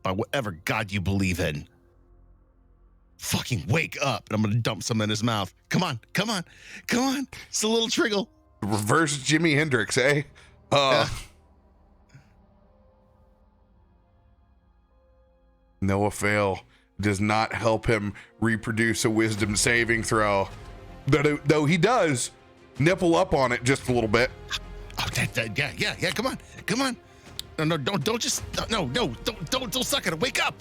by whatever God you believe in, fucking wake up. And I'm going to dump some in his mouth. Come on. It's a little triggle. Reverse Jimi Hendrix, eh? Noah fail does not help him reproduce a wisdom saving throw. Though he does nipple up on it just a little bit. Oh, yeah. Come on. No, don't suck at it. Wake up.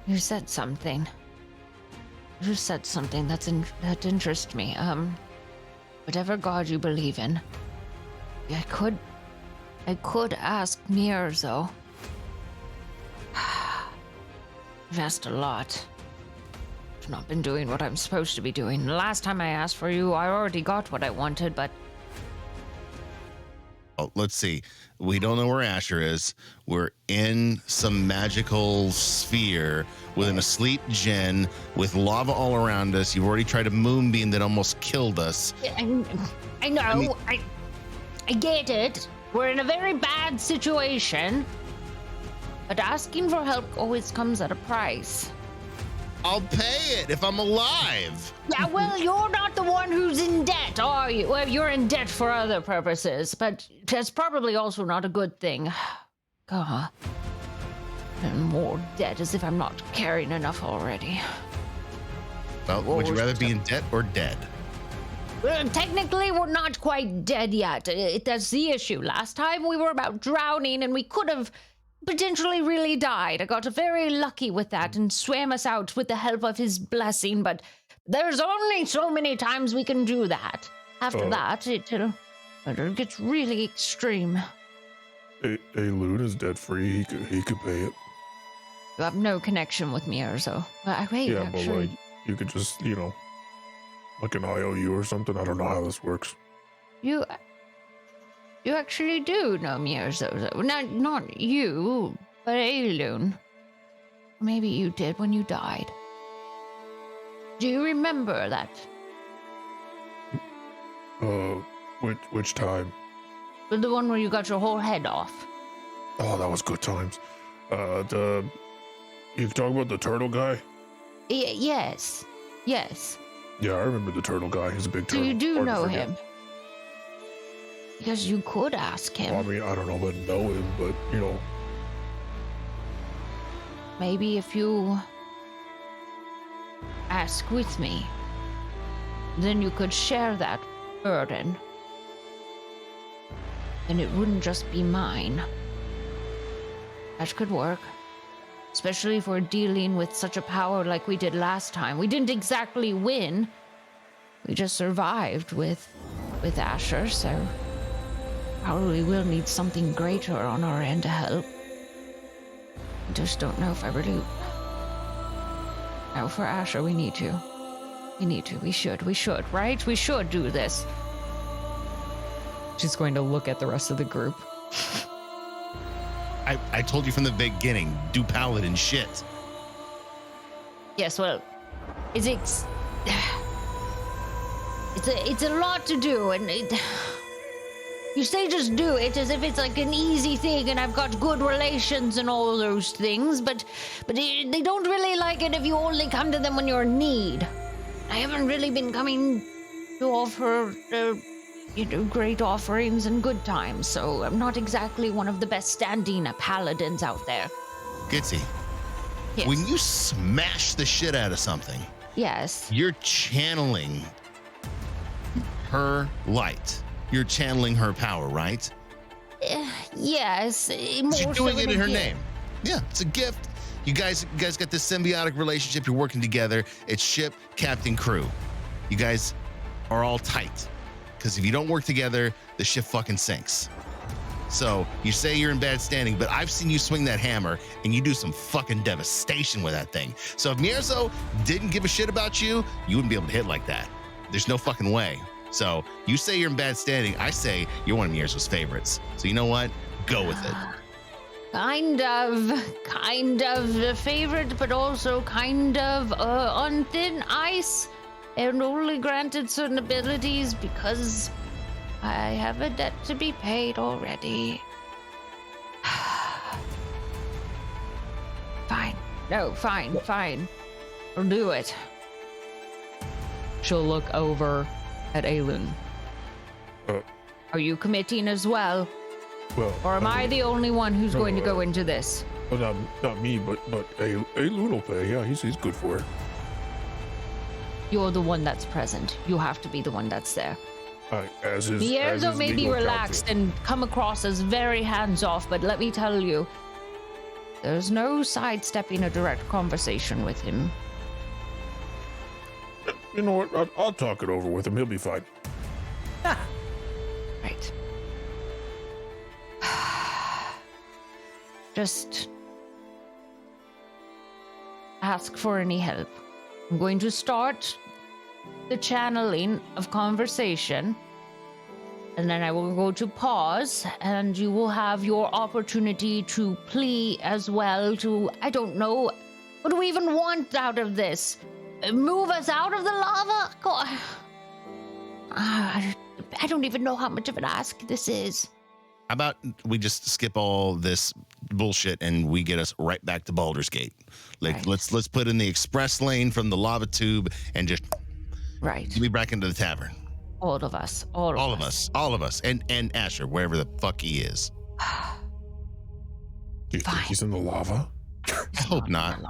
You said something. That interests me. Whatever God you believe in, I could ask Mirzo. I've asked a lot. I've not been doing what I'm supposed to be doing. The last time I asked for you, I already got what I wanted, but... Oh, let's see. We don't know where Asher is. We're in some magical sphere with an asleep Jinn with lava all around us. You've already tried a moonbeam that almost killed us. I know. I get it. We're in a very bad situation. But asking for help always comes at a price. I'll pay it if I'm alive. Yeah, well, you're not the one who's in debt, are you? Well, you're in debt for other purposes, but that's probably also not a good thing. God. And more debt as if I'm not carrying enough already. Well, would you rather be in debt or dead? Well, technically, we're not quite dead yet. That's the issue. Last time we were about drowning, and we could have potentially really died. I got very lucky with that and swam us out with the help of his blessing, but there's only so many times we can do that. After that, it gets really extreme. Aelun is debt free. He could pay it. You have no connection with me, Urzo. Wait, Yeah, actually, but like you could just, like an IOU or something. I don't know how this works. You actually do know me, Urzo. Not you, but Aelun. Maybe you did when you died. Do you remember that? Which time? The one where you got your whole head off. Oh, that was good times. You talk about the turtle guy? Yes. Yeah, I remember the turtle guy. He's a big So turtle. you do Hard to know forget. him? Because you could ask him. Well, I mean, I don't know about know him, but Maybe if you ask with me, then you could share that burden. And it wouldn't just be mine. That could work. Especially if we're dealing with such a power like we did last time. We didn't exactly win. We just survived with Asher, so probably will need something greater on our end to help. I just don't know if I really... No, for Asher, we need to. We should, right? We should do this. She's going to look at the rest of the group. I told you from the beginning, do paladin shit. Yes, well, it's a lot to do, and you say just do it as if it's like an easy thing, and I've got good relations and all those things, but they don't really like it if you only come to them when you're in need. I haven't really been coming to offer great offerings and good times, so I'm not exactly one of the best standing paladins out there. Gitzi, Yes. when you smash the shit out of something, Yes. you're channeling her light. You're channeling her power, right? Yes. You're doing it in her name. Yeah, it's a gift. You guys got this symbiotic relationship. You're working together. It's ship, captain, crew. You guys are all tight. Because if you don't work together, the ship fucking sinks. So you say you're in bad standing, but I've seen you swing that hammer and you do some fucking devastation with that thing. So if Mierzo didn't give a shit about you, you wouldn't be able to hit like that. There's no fucking way. So you say you're in bad standing. I say you're one of Mierzo's favorites. So you know what? Go with it. Kind of a favorite, but also kind of on thin ice, and only granted certain abilities because I have a debt to be paid already. Fine. No, fine. I'll do it. She'll look over at Aelun. Are you committing as well? Well, Or am I the only one who's going to go into this? well, not me, but Aelun will pay. Yeah, he's good for it. You're the one that's present. You have to be the one that's there. As is. Mierzo may be relaxed and come across as very hands-off, but let me tell you, there's no sidestepping a direct conversation with him. You know what? I'll talk it over with him. He'll be fine. Right. Just ask for any help. I'm going to start the channeling of conversation, and then I will go to pause, and you will have your opportunity to plea as well to, I don't know, what do we even want out of this? Move us out of the lava? God. I don't even know how much of an ask this is. How about we just skip all this bullshit and we get us right back to Baldur's Gate? Like, Right. let's put in the express lane from the lava tube and just Right. be back into the tavern. All of us. All of us. And Asher, wherever the fuck he is. Do you think Fine. he's in the lava? I hope not.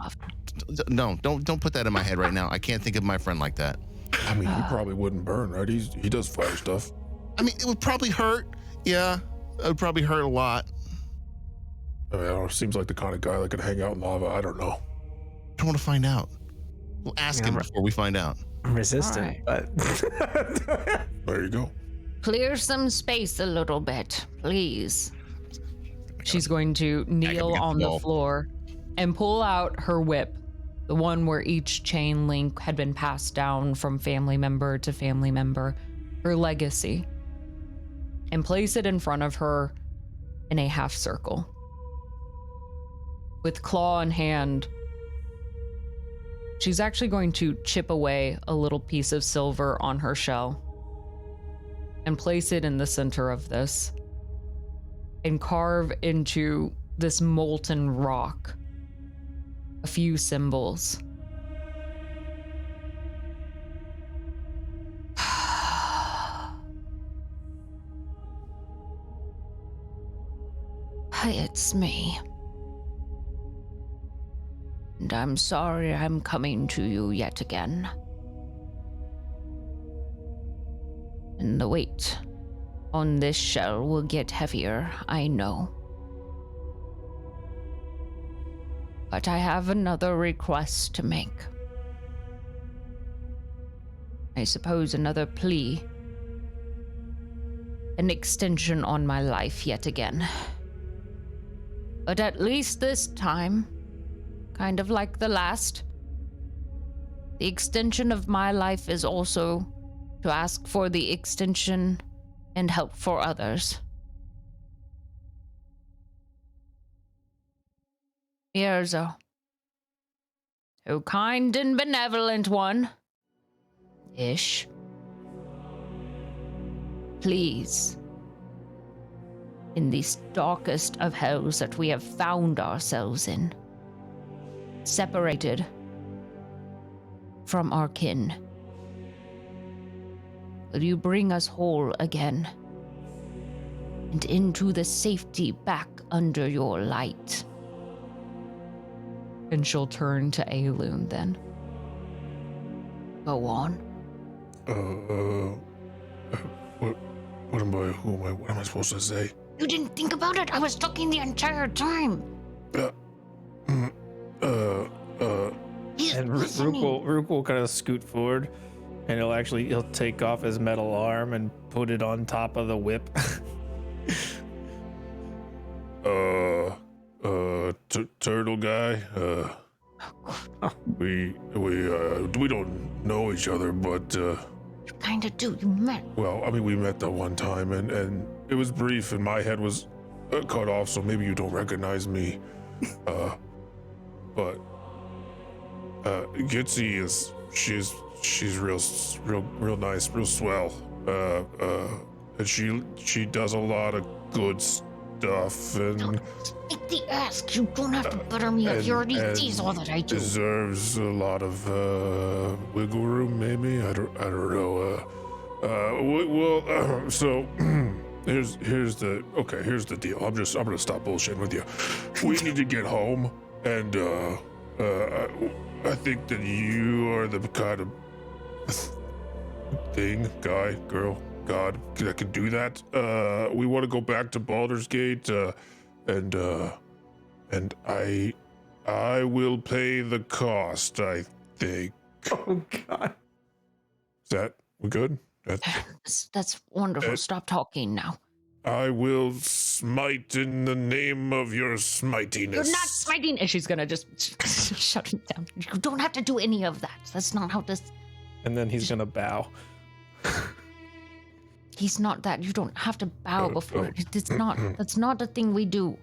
No, don't put that in my head right now. I can't think of my friend like that. I mean, he probably wouldn't burn, right? He does fire stuff. I mean, it would probably hurt. Yeah, it would probably hurt a lot. I mean, I don't know, seems like the kind of guy that could hang out in lava. I don't know. I want to find out. We'll ask Yeah, him right. before we find out. I'm resistant, but There you go. Clear some space a little bit, please. She's going to kneel against on the the wall. floor and pull out her whip, the one where each chain link had been passed down from family member to family member, her legacy, and place it in front of her in a half circle. With claw in hand, she's actually going to chip away a little piece of silver on her shell and place it in the center of this and carve into this molten rock a few symbols. It's me. And I'm sorry I'm coming to you yet again. And the weight on this shell will get heavier, I know. But I have another request to make. I suppose another plea. An extension on my life yet again. But at least this time, kind of like the last, the extension of my life is also to ask for the extension and help for others. Mierzo, O kind and benevolent one, ish, please, in this darkest of hells that we have found ourselves in, separated from our kin, will you bring us whole again and into the safety back under your light? And she'll turn to Aelun then. Go on. What am I supposed to say? You didn't think about it? I was talking the entire time. And Rook will kind of scoot forward. and he'll take off his metal arm and put it on top of the whip. Turtle guy. We don't know each other, but You kind of do. You met. well, I mean, we met that one time, and it was brief, and my head was cut off, so maybe you don't recognize me. But Gitzi she's real nice, real swell. And she does a lot of good stuff, and Take the ask. You don't have to butter me up. You already sees all that I do. deserves a lot of wiggle room, maybe. I don't know. So here's the deal. I'm gonna stop bullshitting with you. We need to get home, and I think that you are the kind of thing, guy, girl, god that can do that. We want to go back to Baldur's Gate, and I will pay the cost, I think. Oh God. Is that we good? That's wonderful. Stop talking now. I will smite in the name of your smitiness. You're not smiting. And she's gonna just shut him down. You don't have to do any of that. That's not how this. And then he's gonna bow. He's not that. You don't have to bow before. It's not. That's not the thing we do.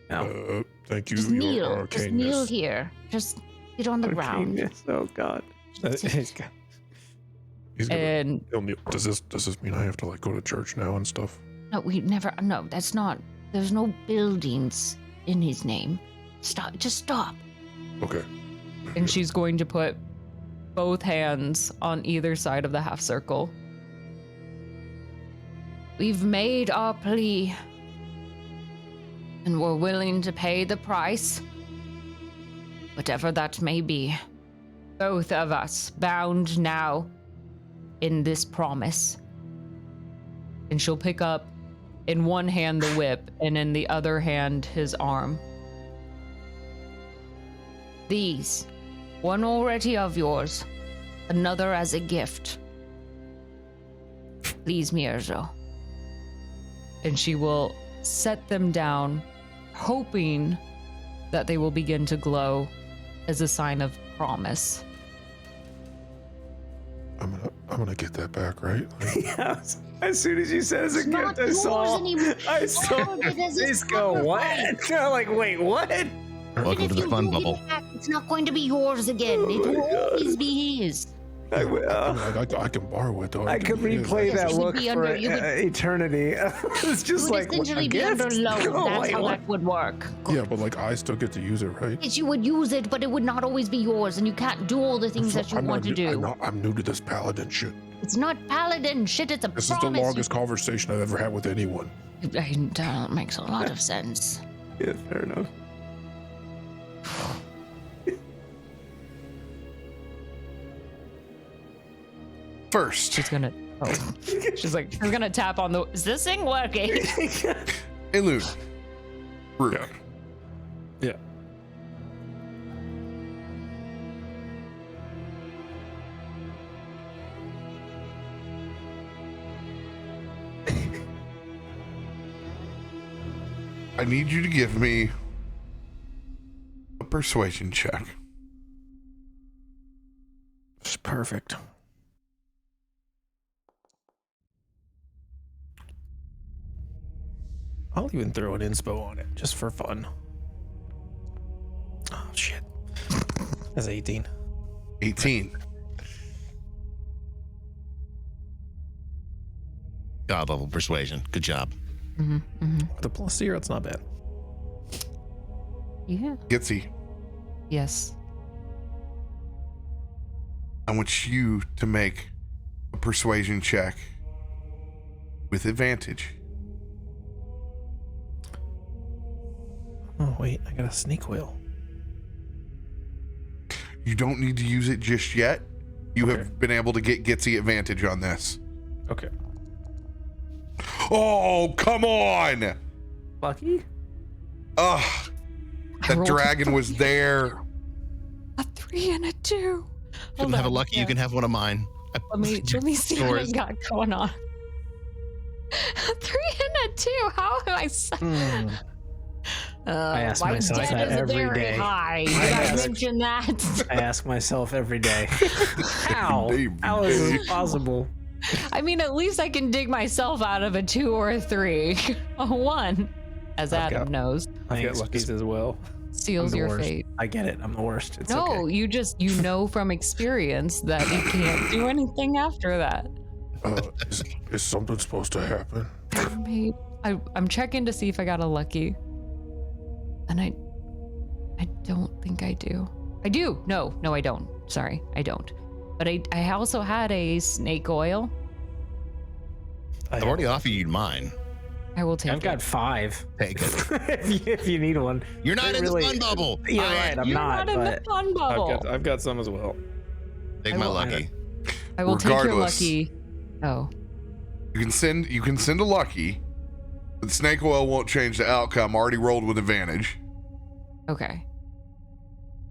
Thank you, Just your kneel. Just kneel arcaneness. here. Just get on the ground. Arcaneness, oh God. He's got- He's gonna, And he'll kneel. Does this mean I have to like go to church now and stuff? No, we never. No, that's not. There's no buildings in his name. Stop. Just stop. Okay. and she's going to put both hands on either side of the half circle. We've made our plea, and we're willing to pay the price, whatever that may be. Both of us bound now in this promise. And she'll pick up in one hand the whip, and in the other hand his arm. These, one already of yours, another as a gift. Please, Mirzo. And she will set them down, hoping that they will begin to glow as a sign of promise. I'm gonna get that back, right? Like, Yeah, as soon as you said it's a Not gift, I saw. yours anymore. I saw It is a this go. What? I'm like, wait, what? Welcome to the fun bubble. It's not going to be yours again. It will always be his. I can borrow it though. I could replay Yes, that you would look be for under- you would- eternity. It's just You would like what, essentially a be gift? under loan. Oh, That's wait, how what? that would work. Yeah, but like I still get to use it, right? Yes, you would use it, but it would not always be yours, and you can't do all the things that you want to do. I'm new to this paladin shit. It's not paladin shit. It's a This is the promise. longest conversation I've ever had with anyone. That makes a lot of sense. Yeah, fair enough. First, She's gonna. Oh. She's gonna tap on the. Is this thing working? Aelun. Rook. Yeah. Yeah. I need you to give me a persuasion check. It's perfect. I'll even throw an inspo on it just for fun. Oh shit. That's 18. 18. God level persuasion. Good job. With a plus 0, it's not bad. Yeah. Gitzi, Yes. I want you to make a persuasion check with advantage. Oh wait, I got a sneak wheel. You don't need to use it just yet. You have been able to get Gitzi advantage on this. Okay. Oh, come on! Lucky? Ugh. That rolled dragon was there. A 3 and a 2. If you don't have a lucky, you can have one of mine. Let me see what I got going on. 3 and a 2. How am I? I ask my myself debt that is every very day. high. You gotta mention that. I ask myself every day. How? Every How is day. this possible? I mean, at least I can dig myself out of a 2 or a 3. A 1, as Adam knows, I get luckies as well. seals I'm the your worst. fate. I get it. I'm the worst. It's No, okay. you know from experience that you can't do anything after that. Is something supposed to happen? Maybe. I'm checking to see if I got a lucky, and I don't think I do. I do. No, I don't. Sorry, I don't. But I also had a snake oil. I've already offered you mine. I will take I've it. got 5. Take it. if you need one. You're not in Really- the fun bubble. You're right. I'm You're not. in the But fun bubble. I've got some as well. Take I my will- lucky. I will take your Regardless. lucky. Oh, You can send a lucky. But snake oil won't change the outcome. Already rolled with advantage. okay.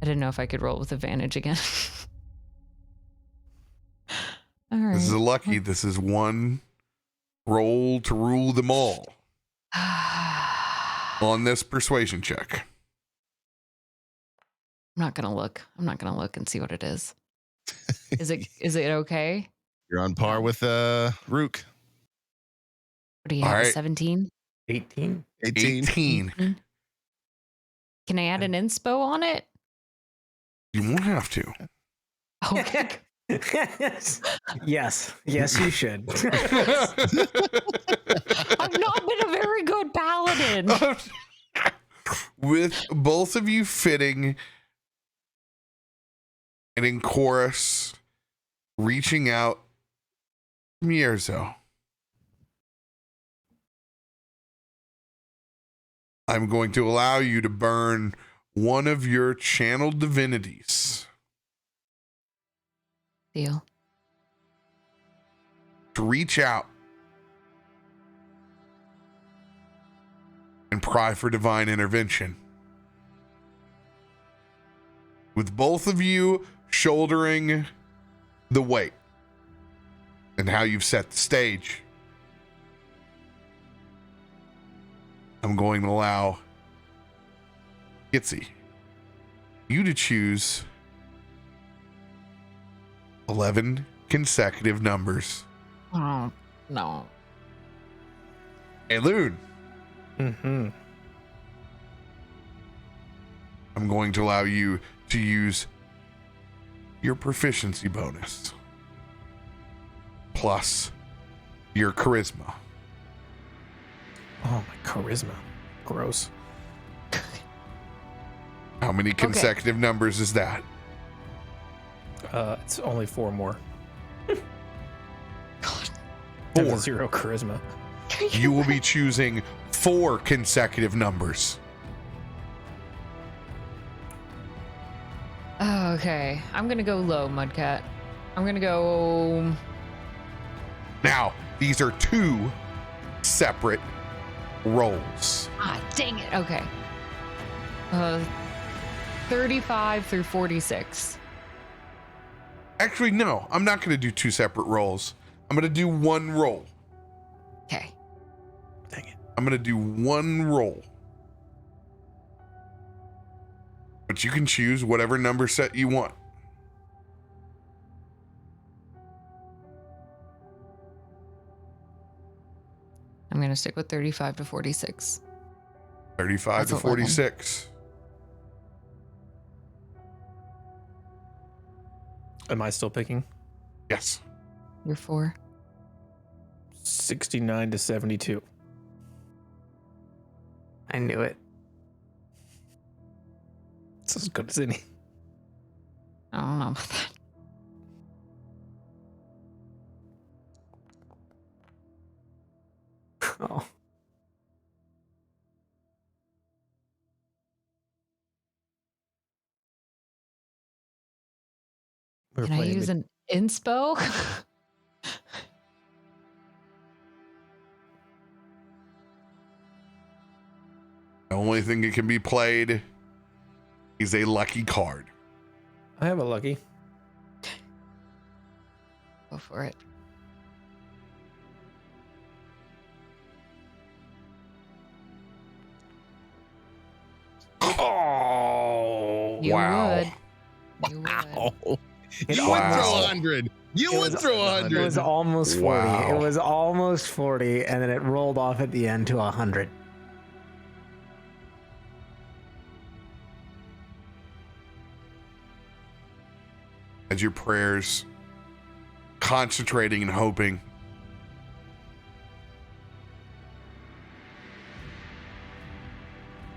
I didn't know if I could roll with advantage again. All right. This is a lucky. This is one roll to rule them all on this persuasion check. I'm not gonna look. I'm not gonna look and see what it is. Is it okay? You're on par with Rook. What do you All have? right. 17? 18. 18. Can I add an inspo on it? You won't have to. Okay. Yes, you should. I've not been a very good paladin. With both of you fitting and in chorus, reaching out, Mierzo, I'm going to allow you to burn one of your channeled divinities Deal. to reach out and pry for divine intervention. With both of you shouldering the weight and how you've set the stage, I'm going to allow Gitzi you to choose 11 consecutive numbers. Oh, no. Aelun, Mm-hmm. I'm going to allow you to use your proficiency bonus plus your charisma. Oh, my charisma. Gross. How many consecutive numbers is that? It's only 4 more. God. I have a 4. 0 charisma. You will be choosing 4 consecutive numbers. Oh, okay. I'm going to go low, Mudcat. I'm going to go... Now, these are 2 separate rolls. Ah, dang it. Okay. 35 through 46. Actually, no, I'm not going to do 2 separate rolls. I'm going to do 1 roll. Okay. Dang it. I'm going to do 1 roll. But you can choose whatever number set you want. I'm going to stick with 35 to 46. 35 That's to 11. 46. Am I still picking? Yes. You're 4. 69 to 72. I knew it. It's as good as any. I don't know about that. Oh. We were Can I playing use the- an inspo? The only thing that can be played is a lucky card. I have a lucky. Go for it. Oh, You wow. would. You would. Oh, It you would throw Wow. 100. You It would was- throw It 100. was almost 40. Wow. It was almost 40, and then it rolled off at the end to 100. As your prayers, concentrating and hoping,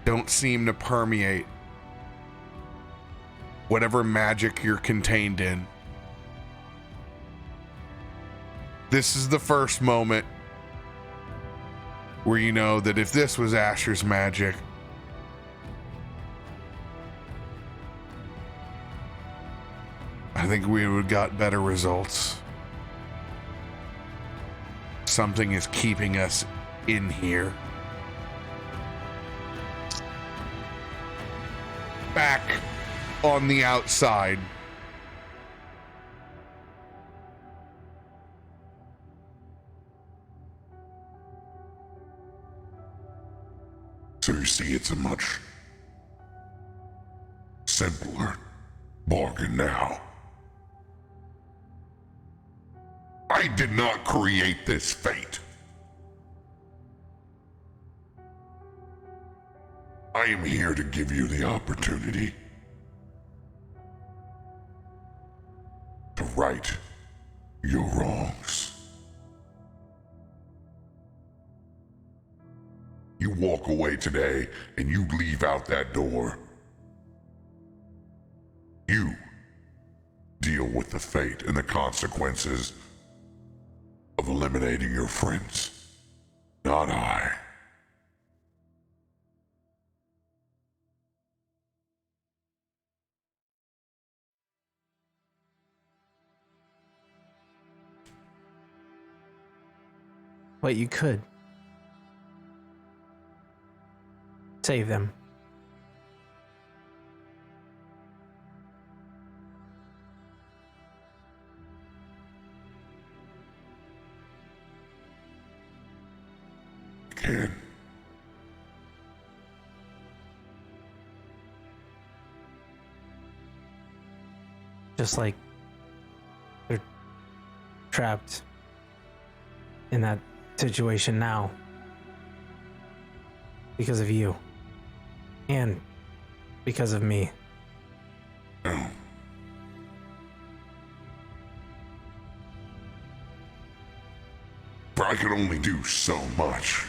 don't seem to permeate whatever magic you're contained in. This is the first moment where you know that if this was Asher's magic, I think we would have got better results. Something is keeping us in here. Back on the outside. So you see, it's a much simpler bargain now. I did not create this fate. I am here to give you the opportunity to right your wrongs. You walk away today and you leave out that door. You deal with the fate and the consequences of eliminating your friends, not I. But you could save them. Can. Just like they're trapped in that situation now because of you and because of me. No. For I could only do so much.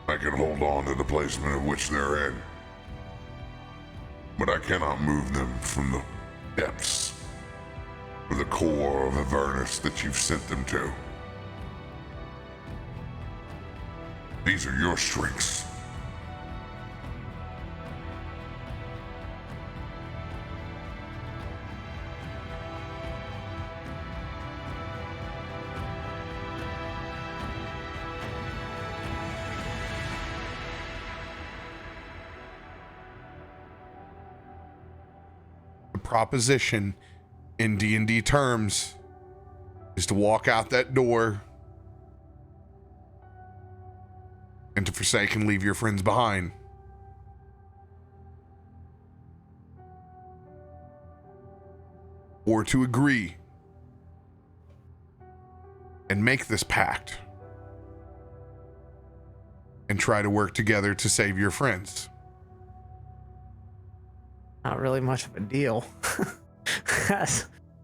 I can hold on to the placement of which they're in, but I cannot move them from the depths or the core of Avernus that you've sent them to. These are your strengths. The proposition in D&D terms is to walk out that door and to forsake and leave your friends behind. Or to agree and make this pact and try to work together to save your friends. Not really much of a deal.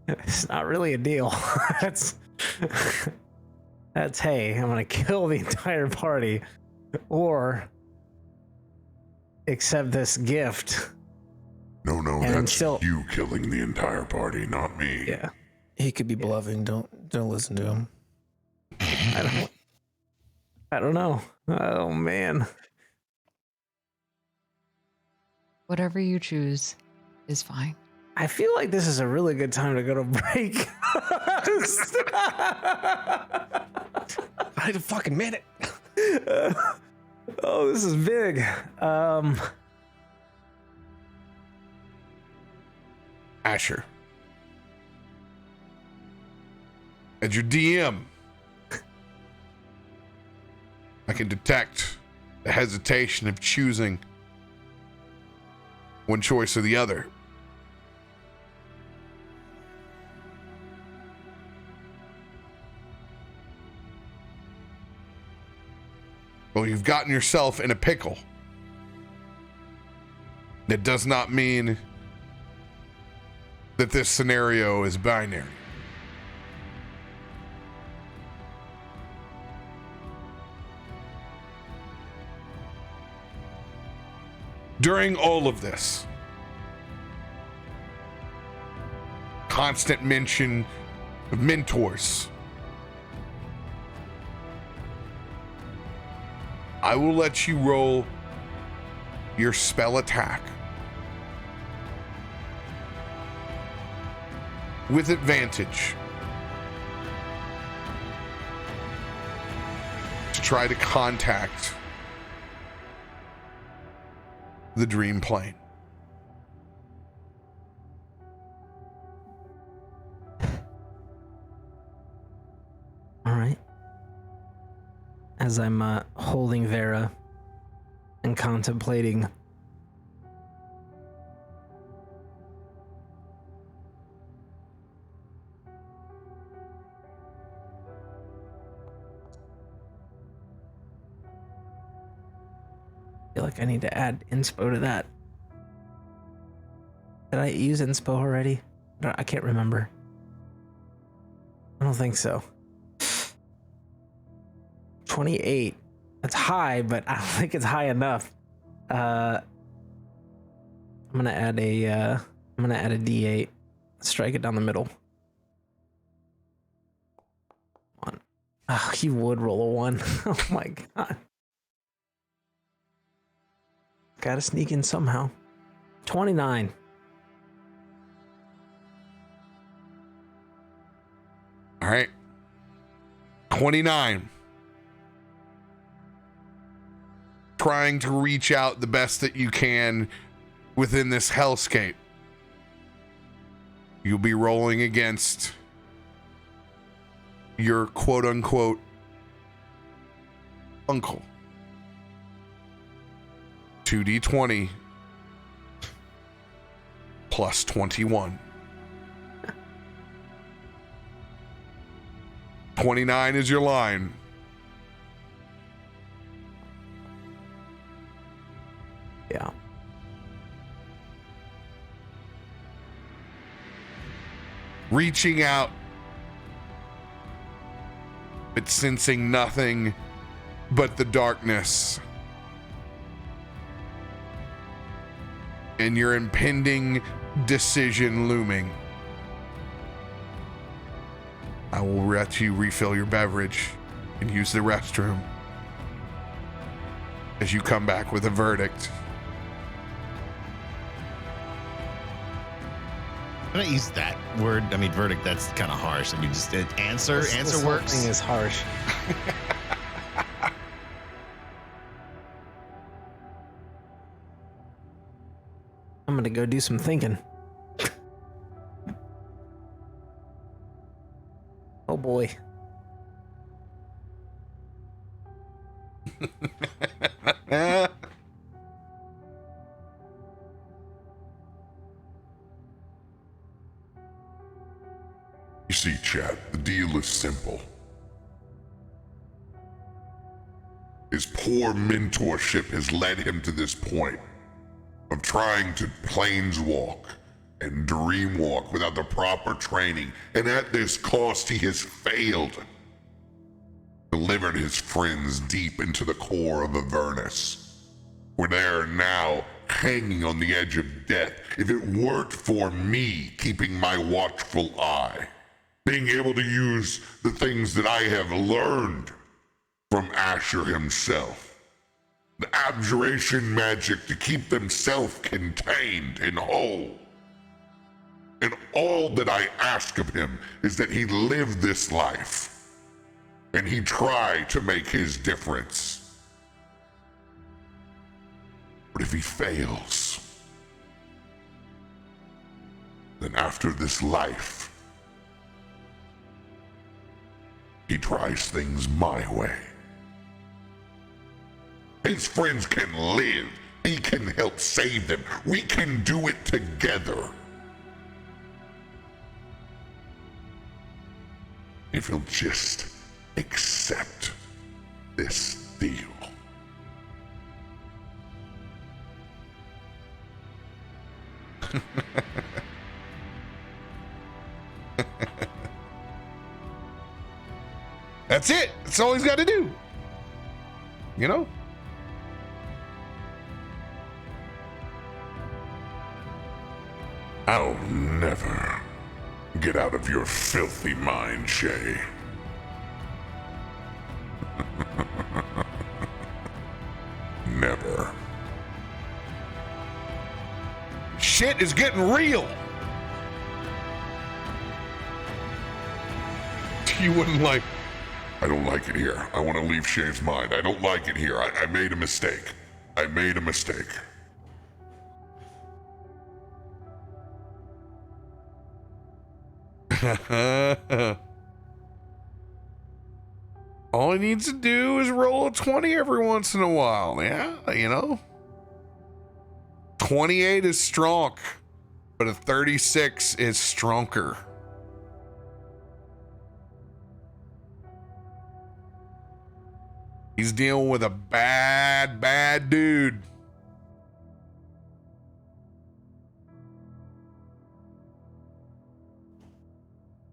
It's not really a deal. That's hey, I'm gonna kill the entire party or accept this gift. No, And that's still- you killing the entire party, not me. Yeah. He could be bluffing. Don't listen to him. I don't know. Oh man. Whatever you choose is fine. I feel like this is a really good time to go to break. I had a fucking minute. Oh, this is big. Asher, as your DM, I can detect the hesitation of choosing one choice or the other. Well, you've gotten yourself in a pickle. That does not mean that this scenario is binary. During all of this, constant mention of mentors, I will let you roll your spell attack with advantage to try to contact the dream plane. All right. As I'm holding Vera and contemplating I feel like I need to add inspo to that. Did I use inspo already? I can't remember. I don't think so. 28. That's high, but I don't think it's high enough. I'm gonna add a D8. Strike it down the middle. One. Oh, he would roll a 1. Oh my god. Gotta sneak in somehow. 29. All right. 29. Trying to reach out the best that you can within this hellscape. You'll be rolling against your quote unquote uncle. 2d20 plus 21. 29 is your line. Yeah. Reaching out, but sensing nothing but the darkness. And your impending decision looming. I will let you refill your beverage and use the restroom as you come back with a verdict. I'm gonna use that word. I mean, verdict. That's kind of harsh. I mean, just answer. This Answer whole works. thing is harsh. I'm gonna go do some thinking. Oh boy. You see, chat, the deal is simple. His poor mentorship has led him to this point of trying to planeswalk and dreamwalk without the proper training, and at this cost he has failed. Delivered his friends deep into the core of Avernus, where they are now hanging on the edge of death. If it weren't for me keeping my watchful eye, being able to use the things that I have learned from Asher himself, the abjuration magic to keep them self-contained and whole. And all that I ask of him is that he live this life, and he try to make his difference. But if he fails, then after this life, he tries things my way. His friends can live. He can help save them. We can do it together. If he'll just accept this deal. That's it. That's all he's got to do. You know? I'll never get out of your filthy mind, Shay. Never. Shit is getting real. You wouldn't like. I don't like it here. I want to leave Shay's mind. I don't like it here. I made a mistake. I made a mistake. All he needs to do is roll a 20 every once in a while. Yeah, you know. 28 is strong, but a 36 is stronger. He's dealing with a bad dude.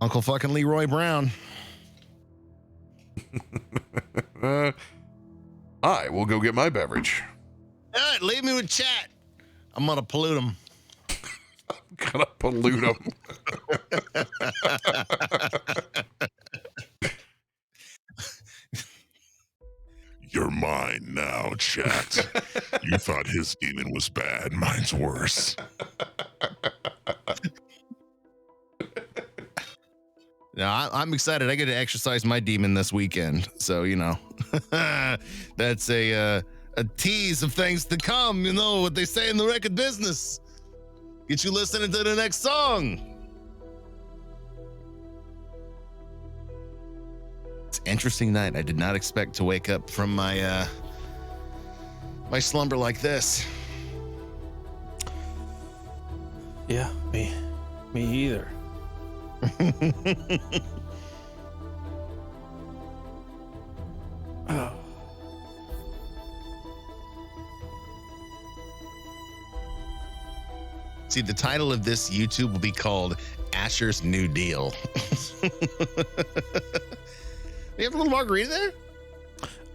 Uncle fucking Leroy Brown. I will go get my beverage. All right, leave me with chat. I'm gonna pollute him. Gonna pollute him. You're mine now, chat. You thought his demon was bad. Mine's worse. Now, I'm excited. I get to exercise my demon this weekend. So, you know, that's a tease of things to come. You know what they say in the record business. Get you listening to the next song. It's an interesting night. I did not expect to wake up from my my slumber like this. Yeah, me either. Oh. See, the title of this YouTube will be called Asher's New Deal. You have a little margarita there?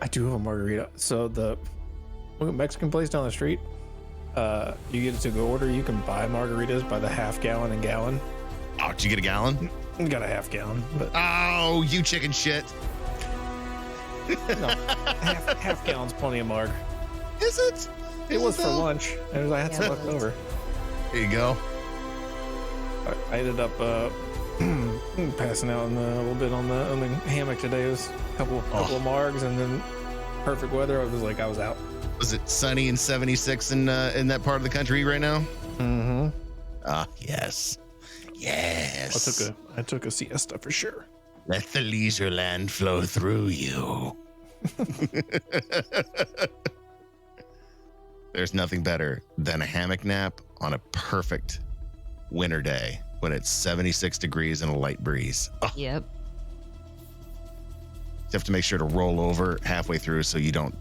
I do have a margarita. So the Mexican place down the street, you get it to go order. You can buy margaritas by the half gallon and gallon. Oh, did you get a gallon? Got a half gallon, but Oh, you chicken shit. no, half gallon's plenty of marg. Is it? It was for lunch. I had some left over. There you go. I ended up passing out a little bit on the hammock today. It was a couple of margs, and then perfect weather. I was out. Was it sunny and 76 in that part of the country right now? Mm-hmm. Ah, yes. Yes. I took a siesta for sure. Let the leisure land flow through you. There's nothing better than a hammock nap on a perfect winter day when it's 76 degrees and a light breeze. Oh, Yep. you have to make sure to roll over halfway through so you don't,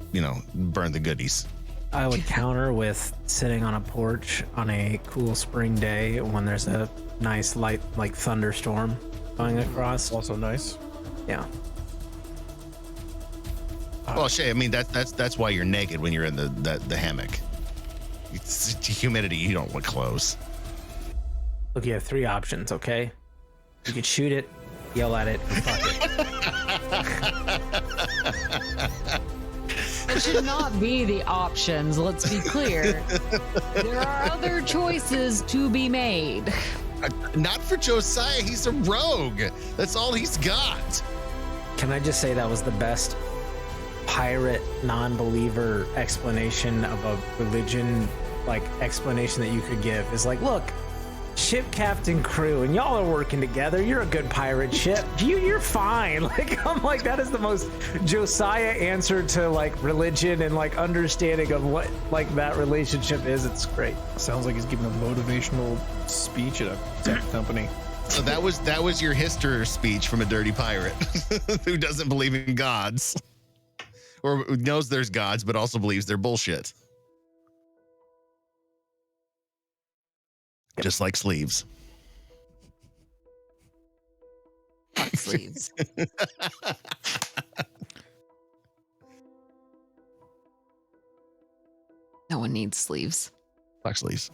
burn the goodies. I would counter with sitting on a porch on a cool spring day when there's a nice light, like thunderstorm going across. Also nice. Yeah. Well, Shay, I mean that's why you're naked when you're in the hammock. It's humidity. You don't want clothes. Look, you have three options, okay? You could shoot it, yell at it, or fuck it. That should not be the options, let's be clear. There are other choices to be made. Not for Josiah. He's a rogue. That's all he's got. Can I just say that was the best pirate non-believer explanation of a religion, like explanation that you could give? Is like, look, ship captain crew, and y'all are working together. You're a good pirate ship. You're fine. Like, I'm like, that is the most Josiah answer to like religion and like understanding of what like that relationship is. It's great. Sounds like he's giving a motivational speech at a tech company. So that was your history speech from a dirty pirate who doesn't believe in gods, or knows there's gods but also believes they're bullshit. Just like sleeves. Fuck sleeves. No one needs sleeves. Fuck sleeves.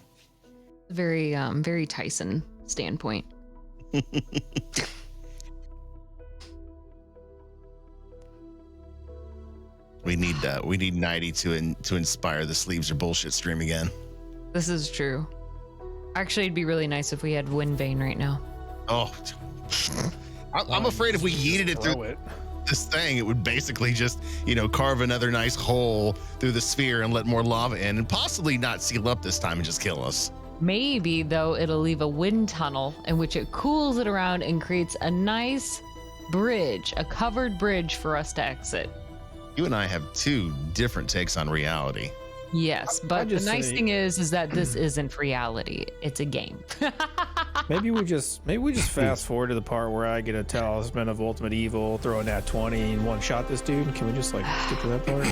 Very very Tyson standpoint. We need 90 to inspire the sleeves or bullshit stream again. This is true. Actually, it'd be really nice if we had wind vein right now. Oh, I'm afraid if we yeeted it through this thing, it would basically just, carve another nice hole through the sphere and let more lava in, and possibly not seal up this time and just kill us. Maybe, though, it'll leave a wind tunnel in which it cools it around and creates a nice bridge, a covered bridge for us to exit. You and I have two different takes on reality. Yes, but the nice thing is that this isn't reality. It's a game. Maybe we just fast forward to the part where I get a talisman of ultimate evil, throw a nat 20 and one shot this dude. Can we just like skip to that part?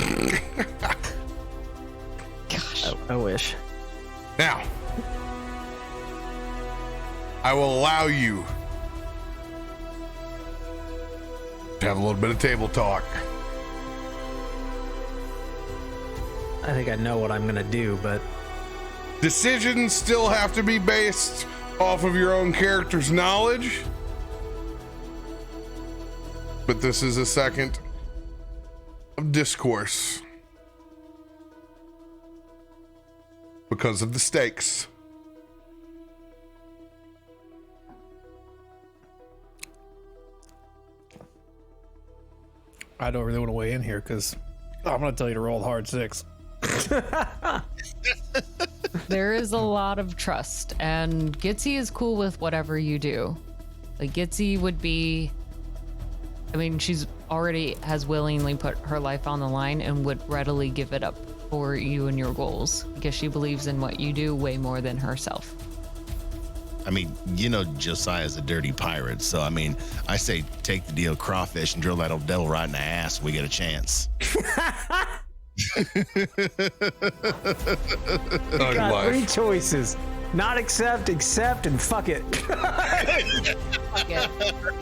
Gosh. I wish. Now, I will allow you to have a little bit of table talk. I think I know what I'm gonna do, but Decisions still have to be based off of your own character's knowledge. But this is a second of discourse because of the stakes. I don't really want to weigh in here because I'm going to tell you to roll the hard 6. There is a lot of trust, and Gitzi is cool with whatever you do. Like, Gitzi would be, she's already has willingly put her life on the line and would readily give it up for you and your goals because she believes in what you do way more than herself. Josiah's a dirty pirate, so I say take the deal crawfish and drill that old devil right in the ass when we get a chance. got 3 choices: not accept, accept, and fuck it. Fuck it.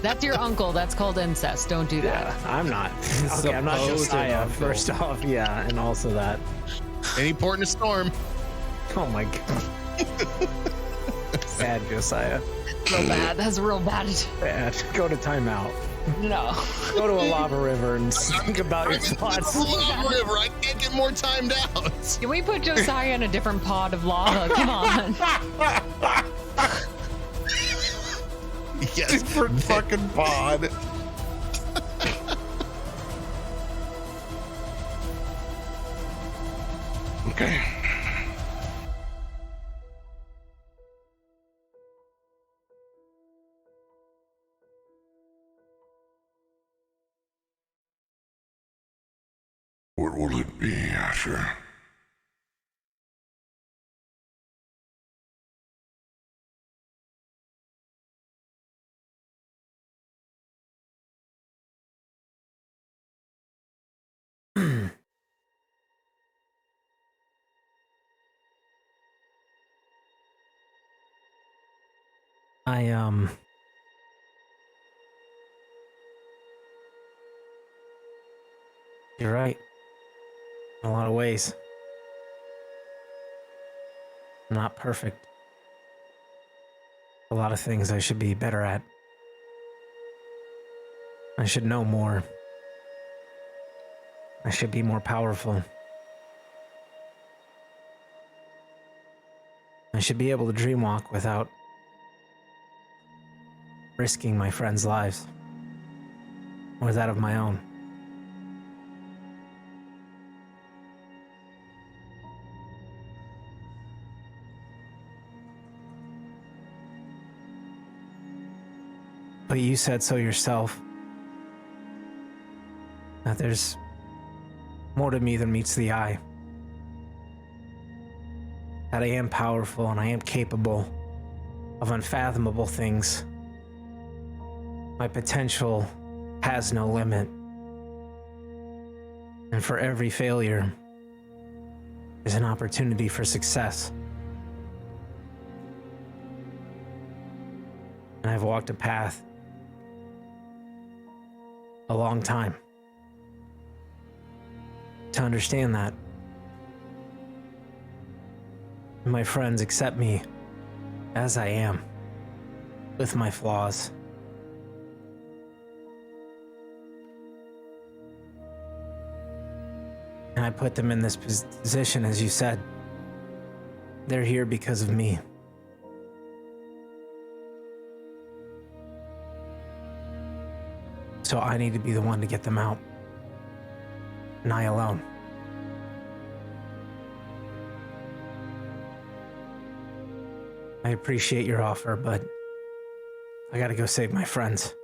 That's your uncle. That's called incest. Don't do that. I'm not. Okay, I'm not Josiah. First off, yeah, and also that. Any port in a storm. Oh my god. Bad Josiah. Real bad. That's real bad. Bad. Go to timeout. No. Go to a lava river and think about your thoughts. Lava river. I can't get more timed out. Can we put Josiah in a different pod of lava? Come on. Yes. Different fucking pod. Okay. What will it be, Asher? You're right. In a lot of ways. I'm not perfect. A lot of things I should be better at. I should know more. I should be more powerful. I should be able to dreamwalk without risking my friends' lives. Or that of my own. But you said so yourself. That there's more to me than meets the eye. That I am powerful and I am capable of unfathomable things. My potential has no limit. And for every failure is an opportunity for success. And I've walked a path a long time to understand that. My friends accept me as I am, with my flaws. And I put them in this position, as you said. They're here because of me. So I need to be the one to get them out. And I alone. I appreciate your offer, but I gotta go save my friends.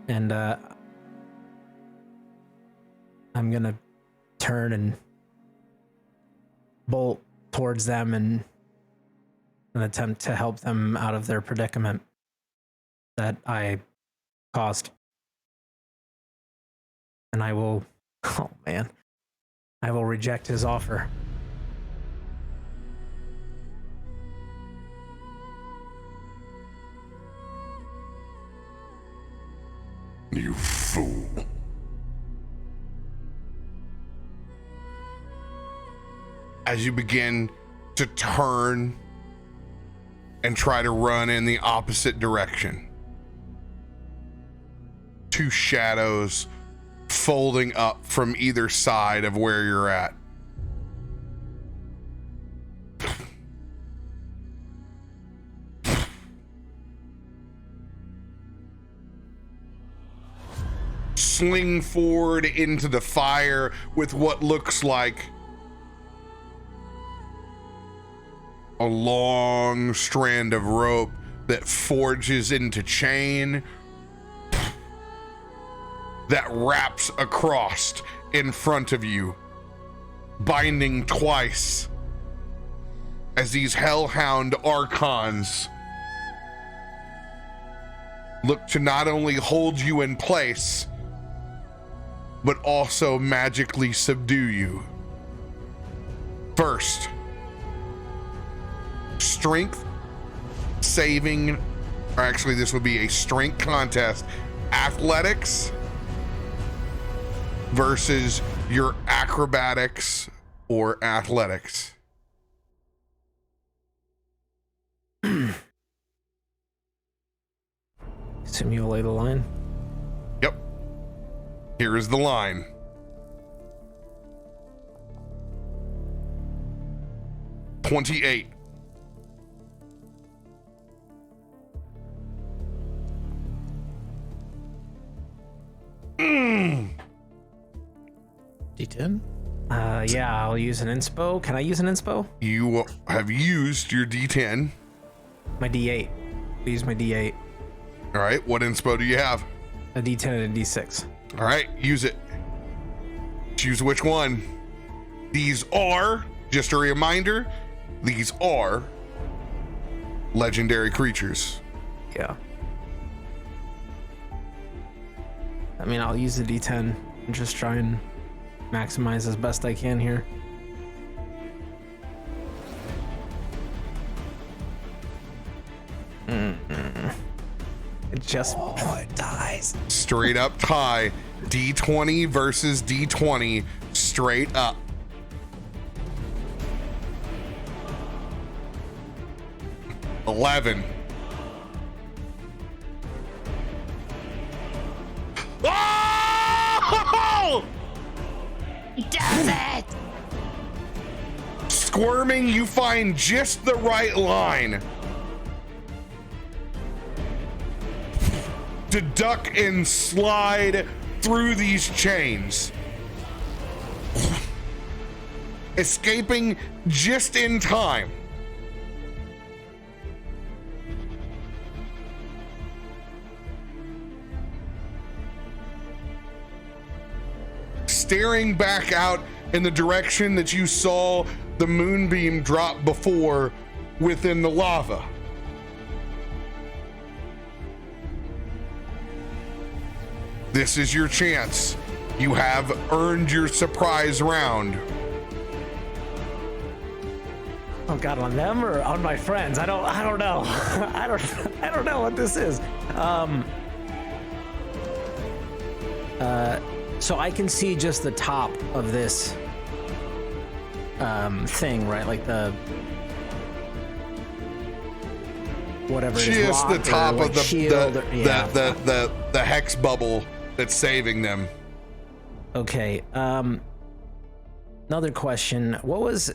And I'm gonna turn and bolt towards them in an attempt to help them out of their predicament that I caused. And I will, oh man, I will reject his offer. You fool. As you begin to turn and try to run in the opposite direction, two shadows folding up from either side of where you're at. Sling forward into the fire with what looks like a long strand of rope that forges into chain that wraps across in front of you, binding twice as these hellhound archons look to not only hold you in place, but also magically subdue you. First, strength saving, or actually this would be a strength contest, athletics versus your acrobatics or athletics. Simulate a line. Yep. Here is the line. $28. D10? Yeah, I'll use an inspo. Can I use an inspo? You have used your D10. My D8. I'll use my D8. All right, what inspo do you have? A D10 and a D6. All right, use it. Choose which one. These are, just a reminder, these are legendary creatures. Yeah. I mean, I'll use the D10 and just try and maximize as best I can here. It just dies. Straight up tie. D20 versus D20. Straight up. $11. Oh! He does it! Squirming, you find just the right line to duck and slide through these chains, escaping just in time staring back out in the direction that you saw the moonbeam drop before within the lava. This is your chance. You have earned your surprise round. Oh God, on them or on my friends? I don't know. I don't know what this is. So I can see just the top of this thing, right? Like the whatever it is, Just the rock or, top like, of the shield the hex bubble that's saving them. Okay. Another question. What was?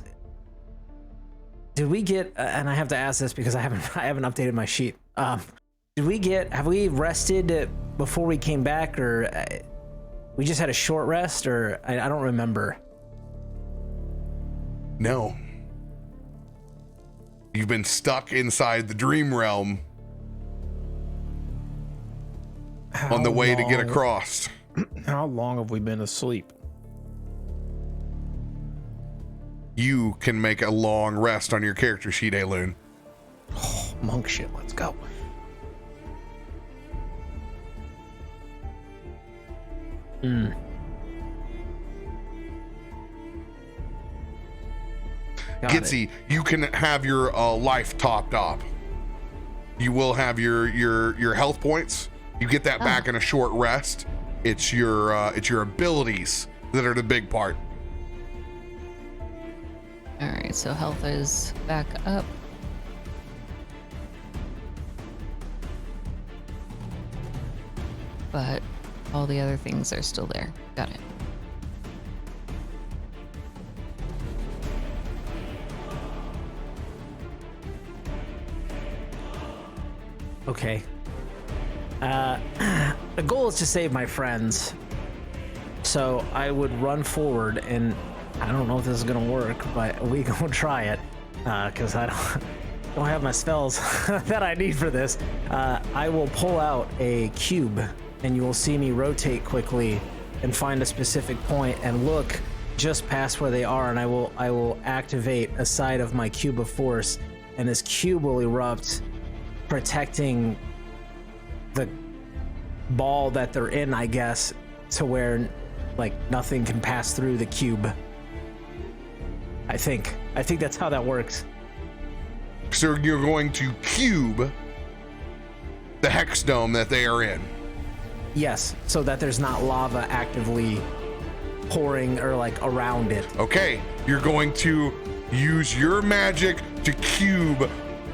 Did we get? And I have to ask this because I haven't updated my sheet. Have we rested before we came back, or we just had a short rest, or I don't remember. No. You've been stuck inside the dream realm on the way to get across. How long have we been asleep? You can make a long rest on your character sheet, Aelun. Oh, monk shit, let's go. Gitzi, you can have your life topped up. You will have your health points. You get that back in a short rest. It's your abilities that are the big part. All right, so health is back up. But all the other things are still there. Got it. Okay. The goal is to save my friends. So I would run forward, and I don't know if this is gonna work, but we gonna try it. Cause I don't have my spells that I need for this. I will pull out a cube, and you will see me rotate quickly and find a specific point and look just past where they are, and I will activate a side of my cube of force, and this cube will erupt, protecting the ball that they're in, I guess, to where like nothing can pass through the cube. I think that's how that works. So you're going to cube the hex dome that they are in. Yes, so that there's not lava actively pouring or like around it. Okay, you're going to use your magic to cube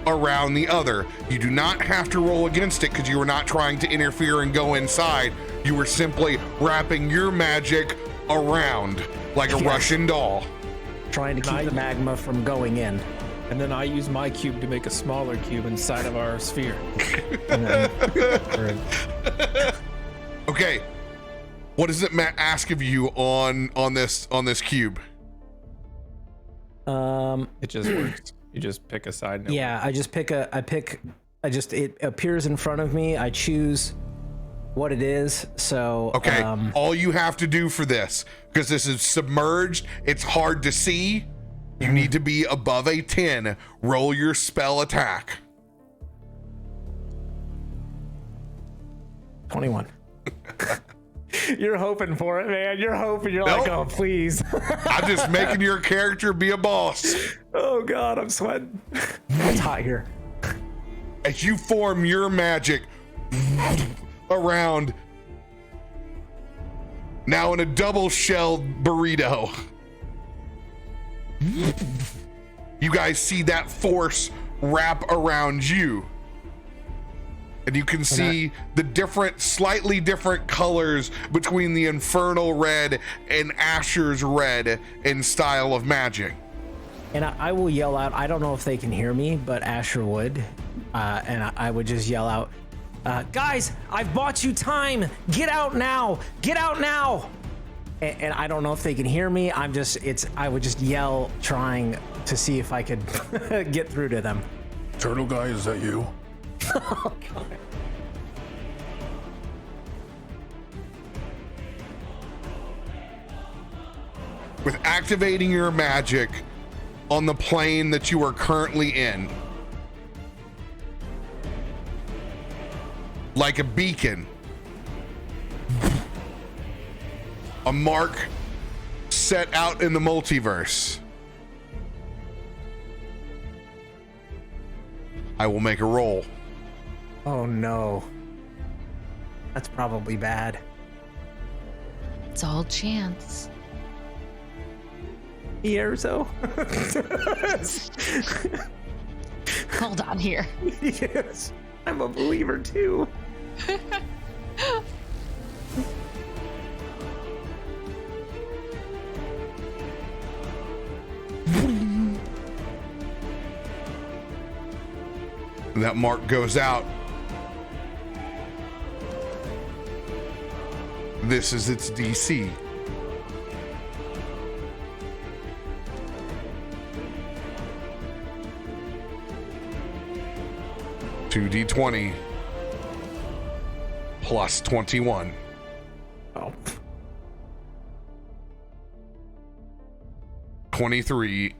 around the other. You do not have to roll against it because you were not trying to interfere and go inside. You were simply wrapping your magic around like a Russian doll. Trying to keep the magma from going in. And then I use my cube to make a smaller cube inside of our sphere. Okay, what does it ask of you on this cube? It just works. You just pick a side. And Yeah, it appears in front of me. I choose what it is. So okay, all you have to do for this, because this is submerged, it's hard to see. You need to be above a 10. Roll your spell attack. 21. You're hoping for it, man. You're hoping. You're like, oh, please. I'm just making your character be a boss. Oh God, I'm sweating. It's hot here. As you form your magic around, now in a double-shelled burrito, you guys see that force wrap around you. And you can see the slightly different colors between the infernal red and Asher's red in style of magic. And I will yell out. I don't know if they can hear me, but Asher would. And I would just yell out, guys, I've bought you time. Get out now. Get out now. And I don't know if they can hear me. I would just yell, trying to see if I could get through to them. Turtle guy, is that you? Oh, God. with activating your magic on the plane that you are currently in. Like a beacon. A mark set out in the multiverse. I will make a roll. Oh no. That's probably bad. It's all chance. Erzo. Hold on here. Yes. I'm a believer too. And that mark goes out. This is its DC. $2d20 plus 21. Oh. 23.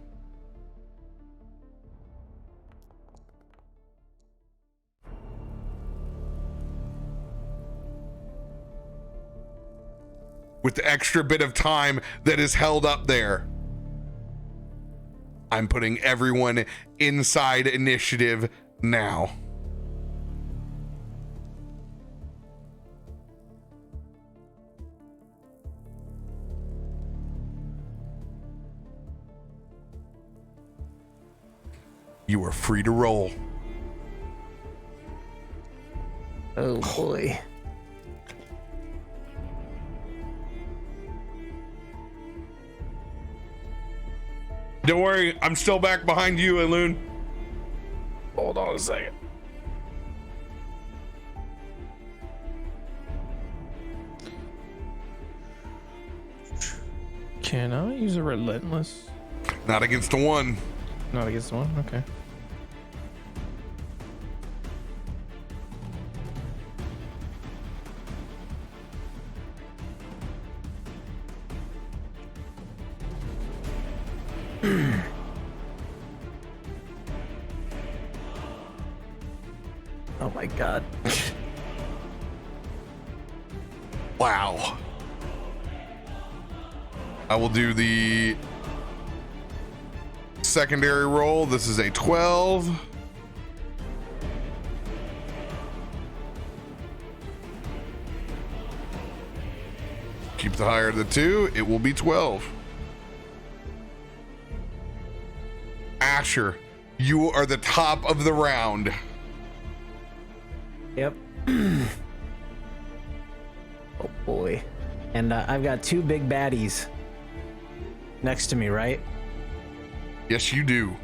With the extra bit of time that is held up there, I'm putting everyone inside initiative now. You are free to roll. Oh boy. Don't worry, I'm still back behind you, Aelun. Hold on a second. Can I use a relentless? Not against a one. Not against one? Okay. Oh my god. Wow. I will do the secondary roll. This is a 12. Keep the higher of the two. It will be 12. Asher, you are the top of the round. Yep. Oh boy. And I've got two big baddies next to me, right? Yes, you do.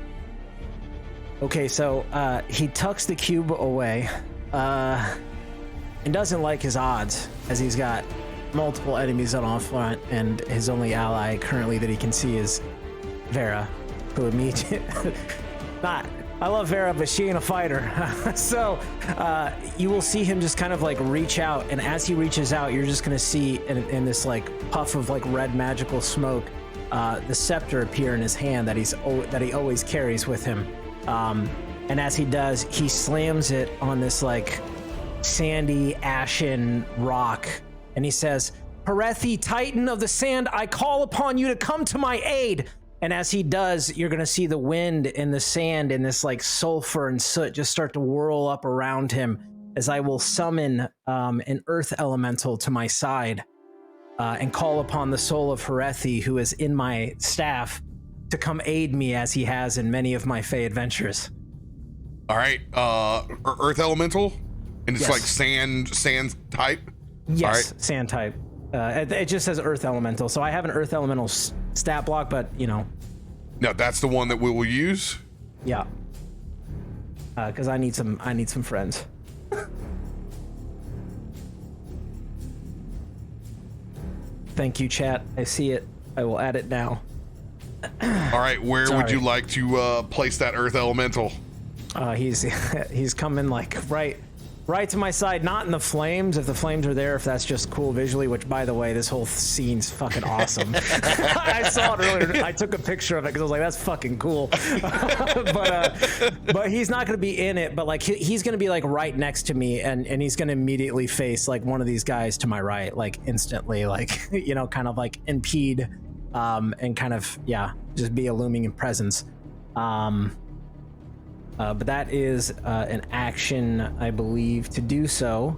Okay, so he tucks the cube away and doesn't like his odds, as he's got multiple enemies on all front, and his only ally currently that he can see is Vera, who immediately... I love Vera, but she ain't a fighter. So you will see him just kind of like reach out, and as he reaches out, you're just gonna see in this like puff of like red magical smoke, the scepter appear in his hand that he always carries with him. And as he does, he slams it on this like sandy, ashen rock, and he says, "Perethi, Titan of the Sand, I call upon you to come to my aid." And as he does, you're going to see the wind and the sand and this like sulfur and soot just start to whirl up around him, as I will summon an earth elemental to my side and call upon the soul of Perethi, who is in my staff, to come aid me as he has in many of my Fey adventures. All right, earth elemental, and it's Yes. like sand type. Yes, All right. sand type. It just says earth elemental, so I have an earth elemental stat block, but you know. No, that's the one that we will use. Yeah. Because I need some friends. Thank you, chat. I see it. I will add it now. All right, where would Sorry. you like to place that earth elemental? He's coming like right right to my side, not in the flames. If the flames are there, if that's just cool visually, which by the way, this whole scene's fucking awesome. I saw it earlier. I took a picture of it because I was like, that's fucking cool. but he's not going to be in it, but like he's going to be like right next to me and he's going to immediately face like one of these guys to my right, like instantly, like, you know, kind of like impede and kind of, yeah, just be a looming presence. But that is an action, I believe, to do so.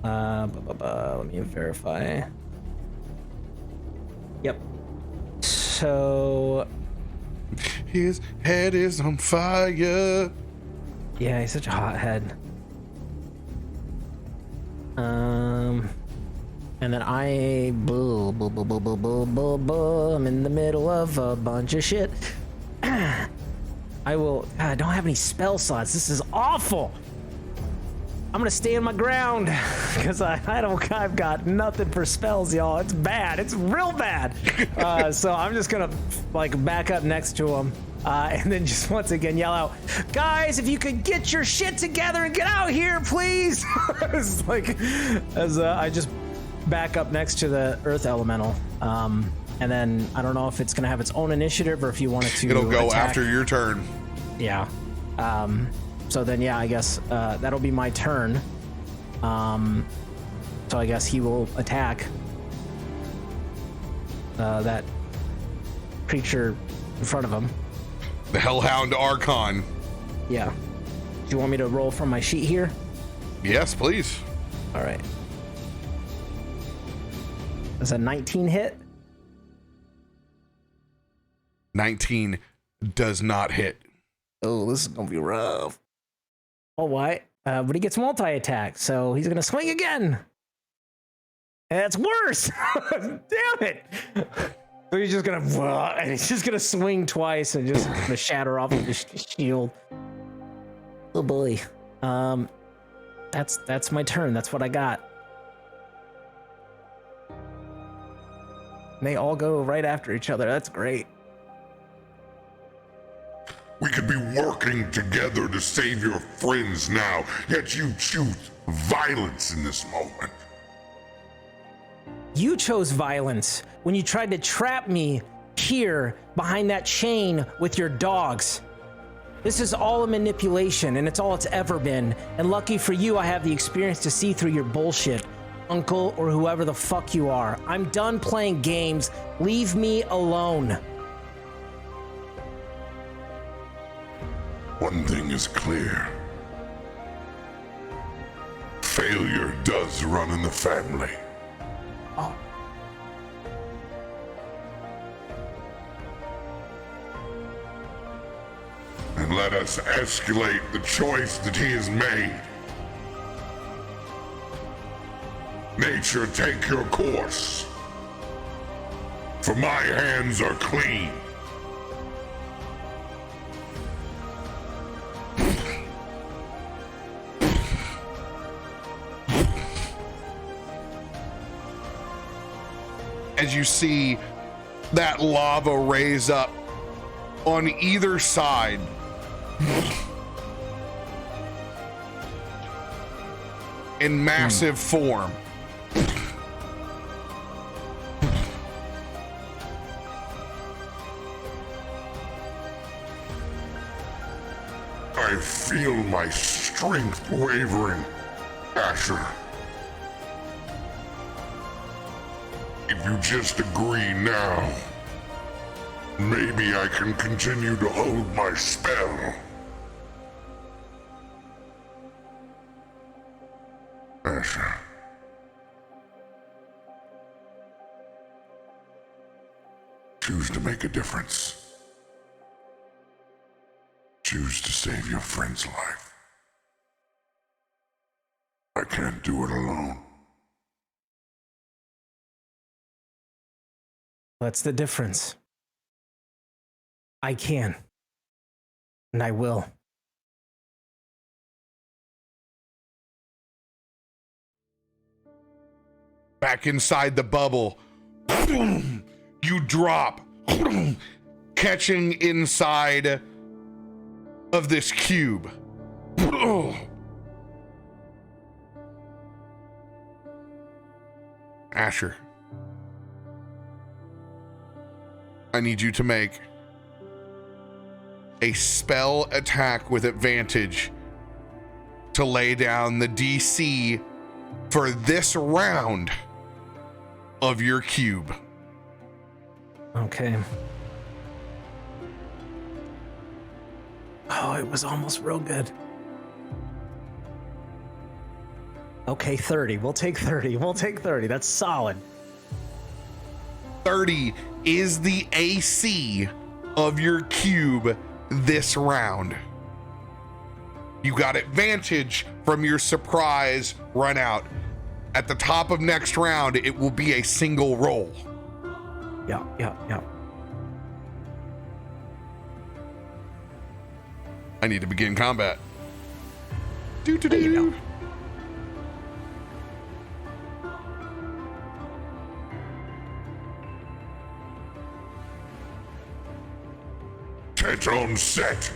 Let me verify. Yep. So... His head is on fire. Yeah, he's such a hothead. And then I'm in the middle of a bunch of shit. I don't have any spell slots. This is awful. I'm gonna stand my ground because I've got nothing for spells, y'all. It's bad. It's real bad. So I'm just gonna like back up next to him and then just once again yell out, guys, if you could get your shit together and get out here, please. It's like as I just back up next to the earth elemental. And then I don't know if it's gonna have its own initiative or if you want it to. It'll go attack. after your turn. Yeah. So then, yeah, I guess that'll be my turn. So I guess he will attack that creature in front of him. The Hellhound Archon. Yeah. Do you want me to roll from my sheet here? Yes, please. All right. That's a 19 hit. 19 does not hit. Oh, this is gonna be rough. Oh, why? But he gets multi-attack, so he's gonna swing again. And that's worse. Damn it. So he's just gonna swing twice and just gonna shatter off of his shield. Oh boy. That's my turn. That's what I got. And they all go right after each other. That's great. We could be working together to save your friends now, yet you choose violence in this moment. You chose violence when you tried to trap me here behind that chain with your dogs. This is all a manipulation, and it's all it's ever been. And lucky for you, I have the experience to see through your bullshit, uncle or whoever the fuck you are. I'm done playing games. Leave me alone. One thing is clear. Failure does run in the family. Oh. And let us escalate the choice that he has made. Nature, take your course. For my hands are clean. As you see that lava raise up on either side. In massive form. I feel my strength wavering, Asher. If you just agree now, maybe I can continue to hold my spell. Asher. Choose to make a difference. Choose to save your friend's life. I can't do it alone. That's the difference. I can. And I will. Back inside the bubble. You drop. Catching inside of this cube. Asher, I need you to make a spell attack with advantage to lay down the DC for this round of your cube. Okay. Oh, it was almost real good. Okay, 30. We'll take 30. We'll take 30. That's solid. 30 is the AC of your cube this round. You got advantage from your surprise run out. At the top of next round, it will be a single roll. Yeah. I need to begin combat. There you go. Tet on set.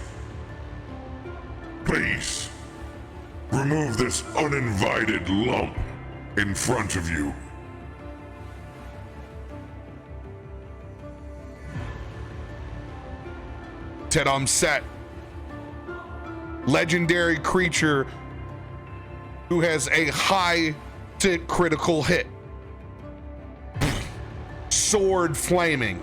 Please, remove this uninvited lump in front of you. Tet on set. Legendary creature who has a high to critical hit. Sword flaming.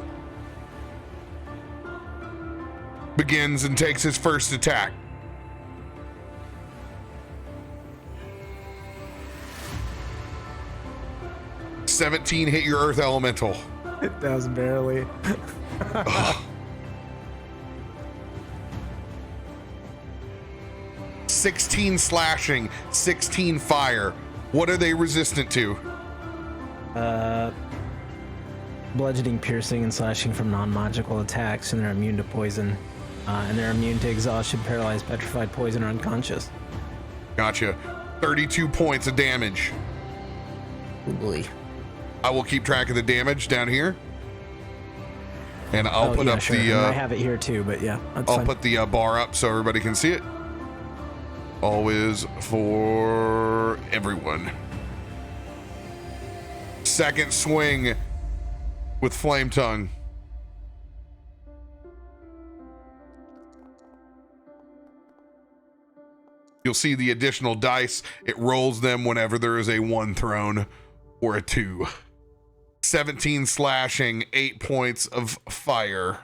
Begins and takes his first attack. $17 hit your earth elemental. It does barely. 16 slashing, 16 fire. What are they resistant to? Bludgeoning, piercing, and slashing from non-magical attacks, and they're immune to poison. And they're immune to exhaustion, paralyzed, petrified, poison, or unconscious. Gotcha. 32 points of damage. Oogly. I will keep track of the damage down here. And I'll put up sure. the... I have it here too, but yeah. That's I'll fine. put the bar up so everybody can see it. Always for everyone. Second swing with Flame Tongue. You'll see the additional dice. It rolls them whenever there is a 1 thrown or a 2. 17 slashing, 8 points of fire.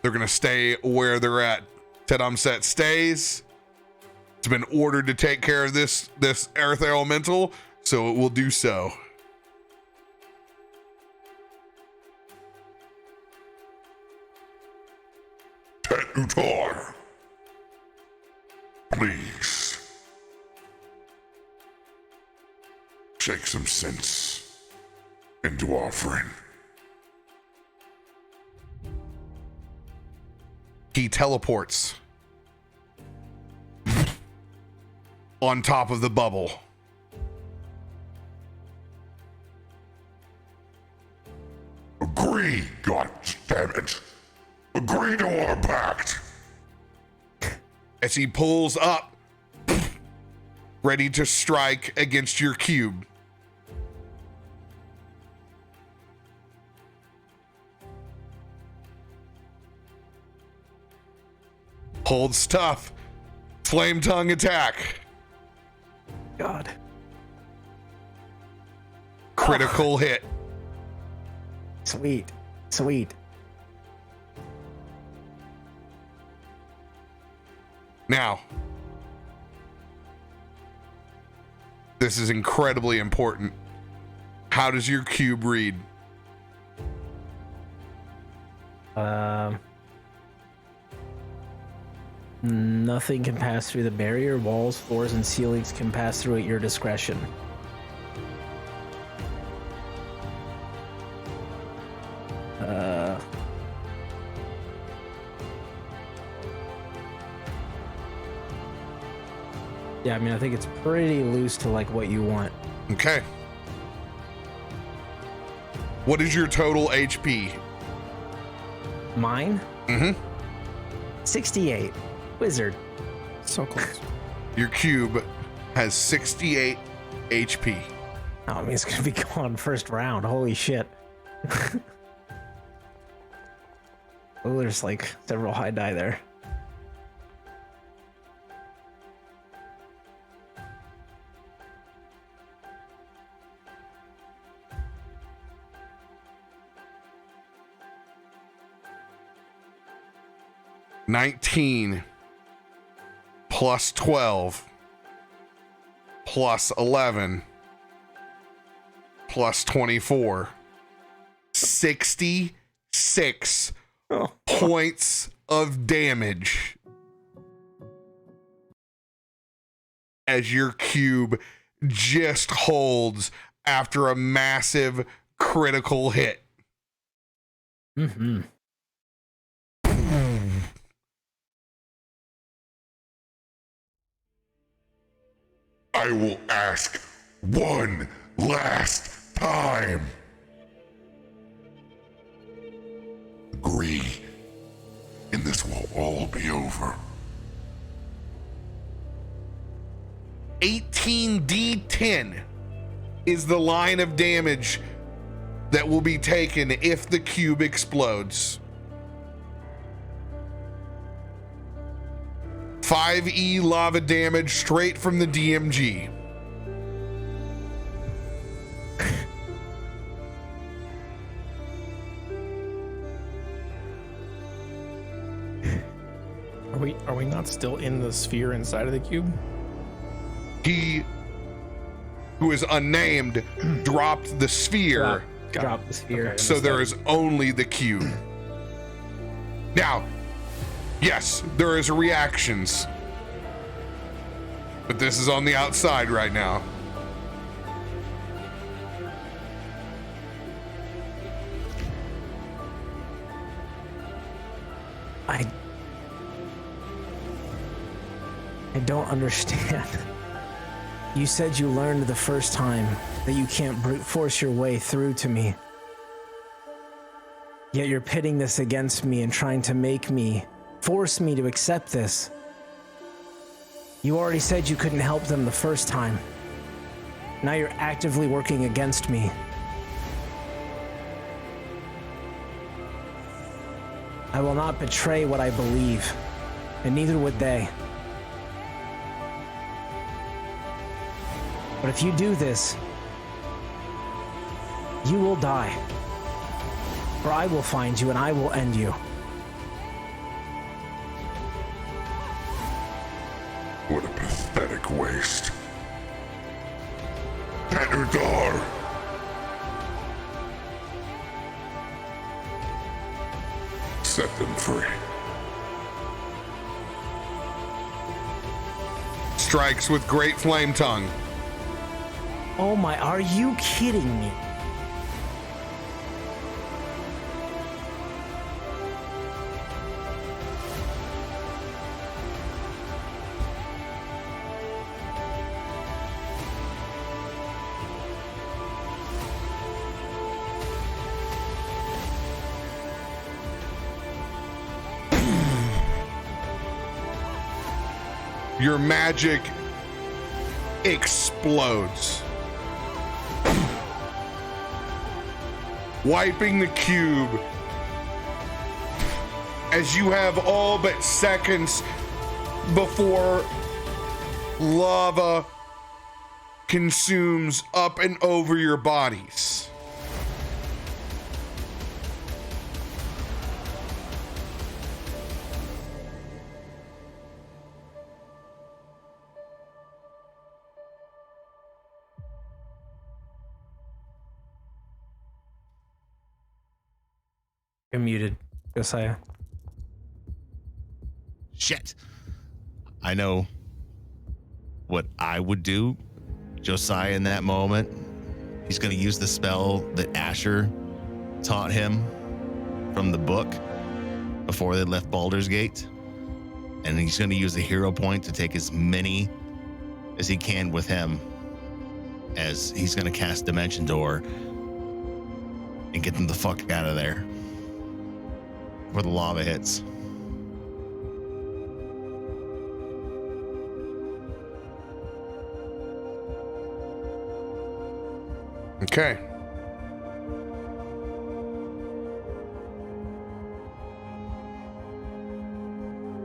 They're going to stay where they're at. Tet Set stays. It's been ordered to take care of this earth elemental, so it will do so. Tet Utar. Please. Shake some sense into our friend. He teleports on top of the bubble. Agree, goddammit. Agree to our pact. As he pulls up, ready to strike against your cube. Holds tough. Flame Tongue attack. God. Critical hit. Sweet. Now, this is incredibly important. How does your cube read? Nothing can pass through the barrier. Walls, floors, and ceilings can pass through at your discretion. Yeah, I mean, I think it's pretty loose to like what you want. Okay. What is your total HP? Mine? Mm-hmm. 68. Wizard. So close. Your cube has 68 HP. Oh, I mean, it's gonna be gone first round. Holy shit. Oh, there's like several high die there. $19 plus 12 plus 11 plus 24. 66 points of damage as your cube just holds after a massive critical hit. Mm-hmm. I will ask one last time. Agree, and this will all be over. 18d10 is the line of damage that will be taken if the cube explodes. 5e lava damage straight from the DMG. Are we not still in the sphere inside of the cube? He, who is unnamed, dropped the sphere, Drop the sphere. Okay. so there is only the cube. Now, yes, there is reactions, but this is on the outside right now. I don't understand. You said you learned the first time that you can't brute force your way through to me. Yet you're pitting this against me and trying to force me to accept this. You already said you couldn't help them the first time. Now you're actively working against me. I will not betray what I believe, and neither would they. But if you do this, you will die. Or I will find you and I will end you. What a pathetic waste. Dar. Set them free. Strikes with great flame tongue. Oh my, are you kidding me? Your magic explodes, wiping the cube as you have all but seconds before lava consumes up and over your bodies. You're muted, Josiah. Shit. I know what I would do, Josiah, in that moment. He's going to use the spell that Asher taught him from the book before they left Baldur's Gate. And he's going to use the hero point to take as many as he can with him, as he's going to cast Dimension Door and get them the fuck out of there where the lava hits. Okay.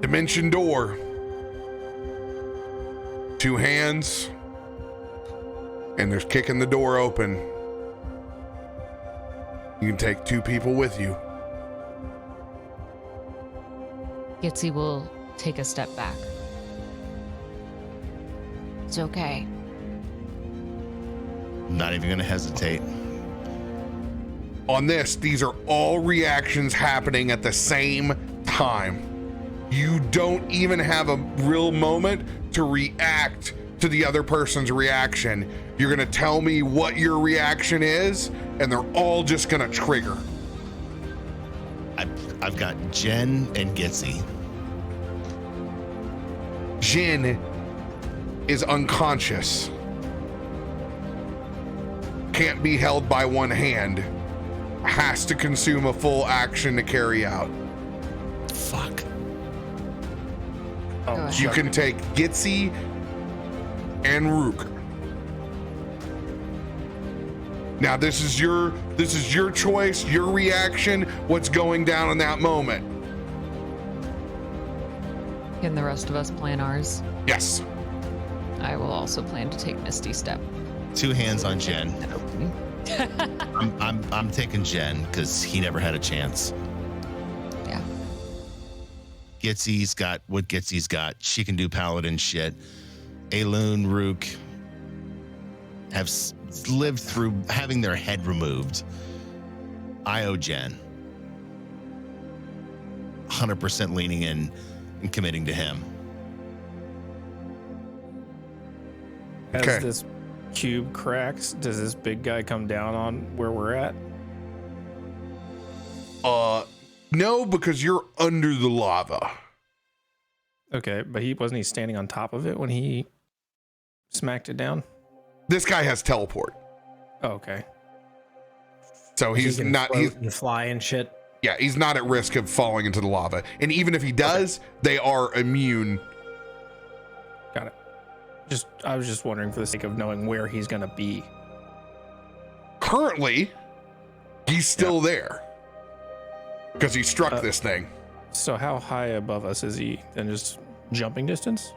Dimension door. 2 hands. And there's kicking the door open. You can take 2 people with you. Gitzi will take a step back. It's okay. I'm not even gonna hesitate. On this, these are all reactions happening at the same time. You don't even have a real moment to react to the other person's reaction. You're gonna tell me what your reaction is, and they're all just gonna trigger. I've got Jen and Gitzi. Jin is unconscious. Can't be held by one hand. Has to consume a full action to carry out. Fuck. Oh, Go ahead. You can take Gitzi and Rook. Now this is your choice, your reaction, what's going down in that moment. Can the rest of us plan ours? Yes. I will also plan to take Misty Step. 2 hands on Jen. And open. I'm taking Jen because he never had a chance. Yeah. Gitzi's got what Gitzi's got. She can do paladin shit. Aelun, Rook have lived through having their head removed. I owe Jen. 100% leaning in and committing to him. As Okay. this cube cracks, does this big guy come down on where we're at? No, because you're under the lava. Okay, but wasn't he standing on top of it when he smacked it down? This guy has teleport. Oh, okay. So He he's can not float and fly and shit. yeah, he's not at risk of falling into the lava. And even if he does, they are immune. Got it. I was just wondering for the sake of knowing where he's gonna be. Currently, he's still there. Because he struck this thing. So how high above us is he? Then just jumping distance?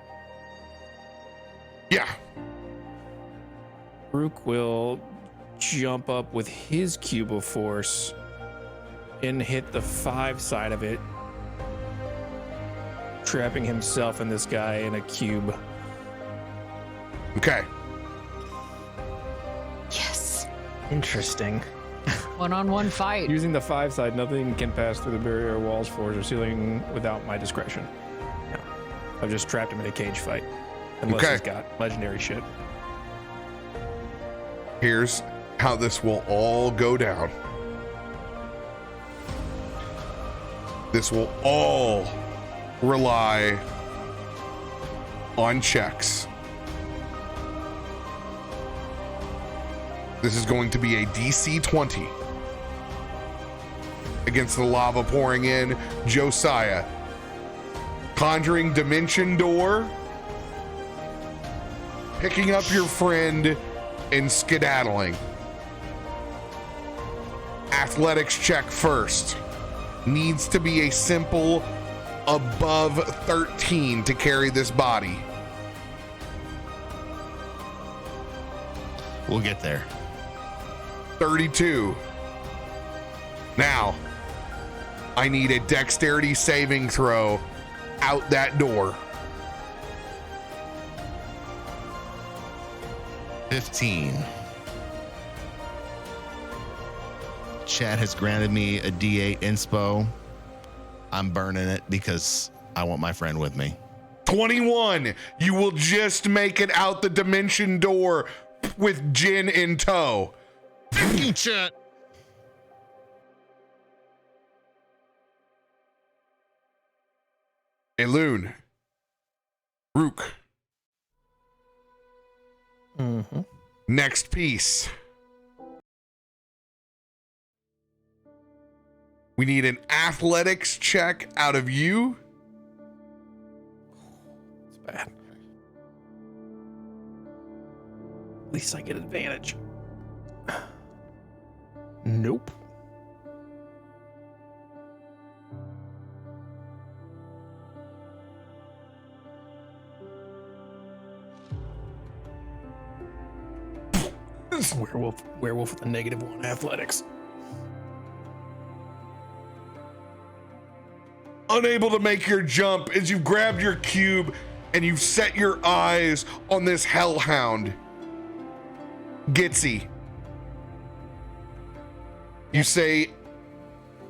Yeah. Rook will jump up with his cube of force and hit the 5 side of it, trapping himself and this guy in a cube. Okay. Yes. Interesting. 1-on-1 fight. Using the 5 side, nothing can pass through the barrier, walls, floors, or ceiling without my discretion. No. I've just trapped him in a cage fight. Unless Okay. he's got legendary shit. Here's how this will all go down. This will all rely on checks. This is going to be a DC 20 against the lava pouring in. Josiah, conjuring dimension door, picking up your friend and skedaddling. Athletics check first. Needs to be a simple above 13 to carry this body. We'll get there. 32. Now, I need a dexterity saving throw out that door. 15. Chat has granted me a D8 inspo. I'm burning it because I want my friend with me. 21. You will just make it out the dimension door with Jin in tow. Chat. Aelun. Rook. Mm-hmm. Next piece. We need an athletics check out of you. It's bad. At least I get advantage. Nope. Werewolf with a -1 athletics. Unable to make your jump as you've grabbed your cube and you've set your eyes on this hellhound. Gitzi. You see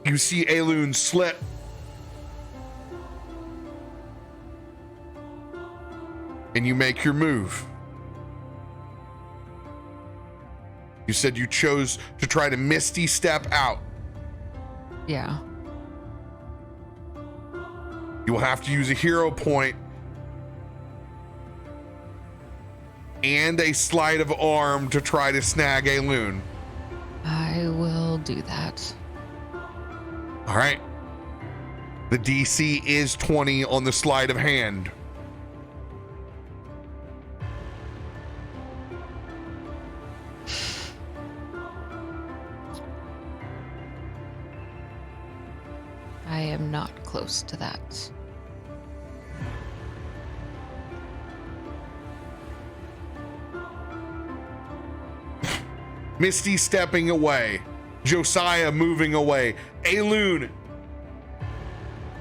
Aelun slip. And you make your move. You said you chose to try to Misty Step out. Yeah. You will have to use a hero point and a sleight of arm to try to snag Aelun. I will do that. All right. The DC is 20 on the sleight of hand. I am not close to that. Misty stepping away. Josiah moving away. Aelun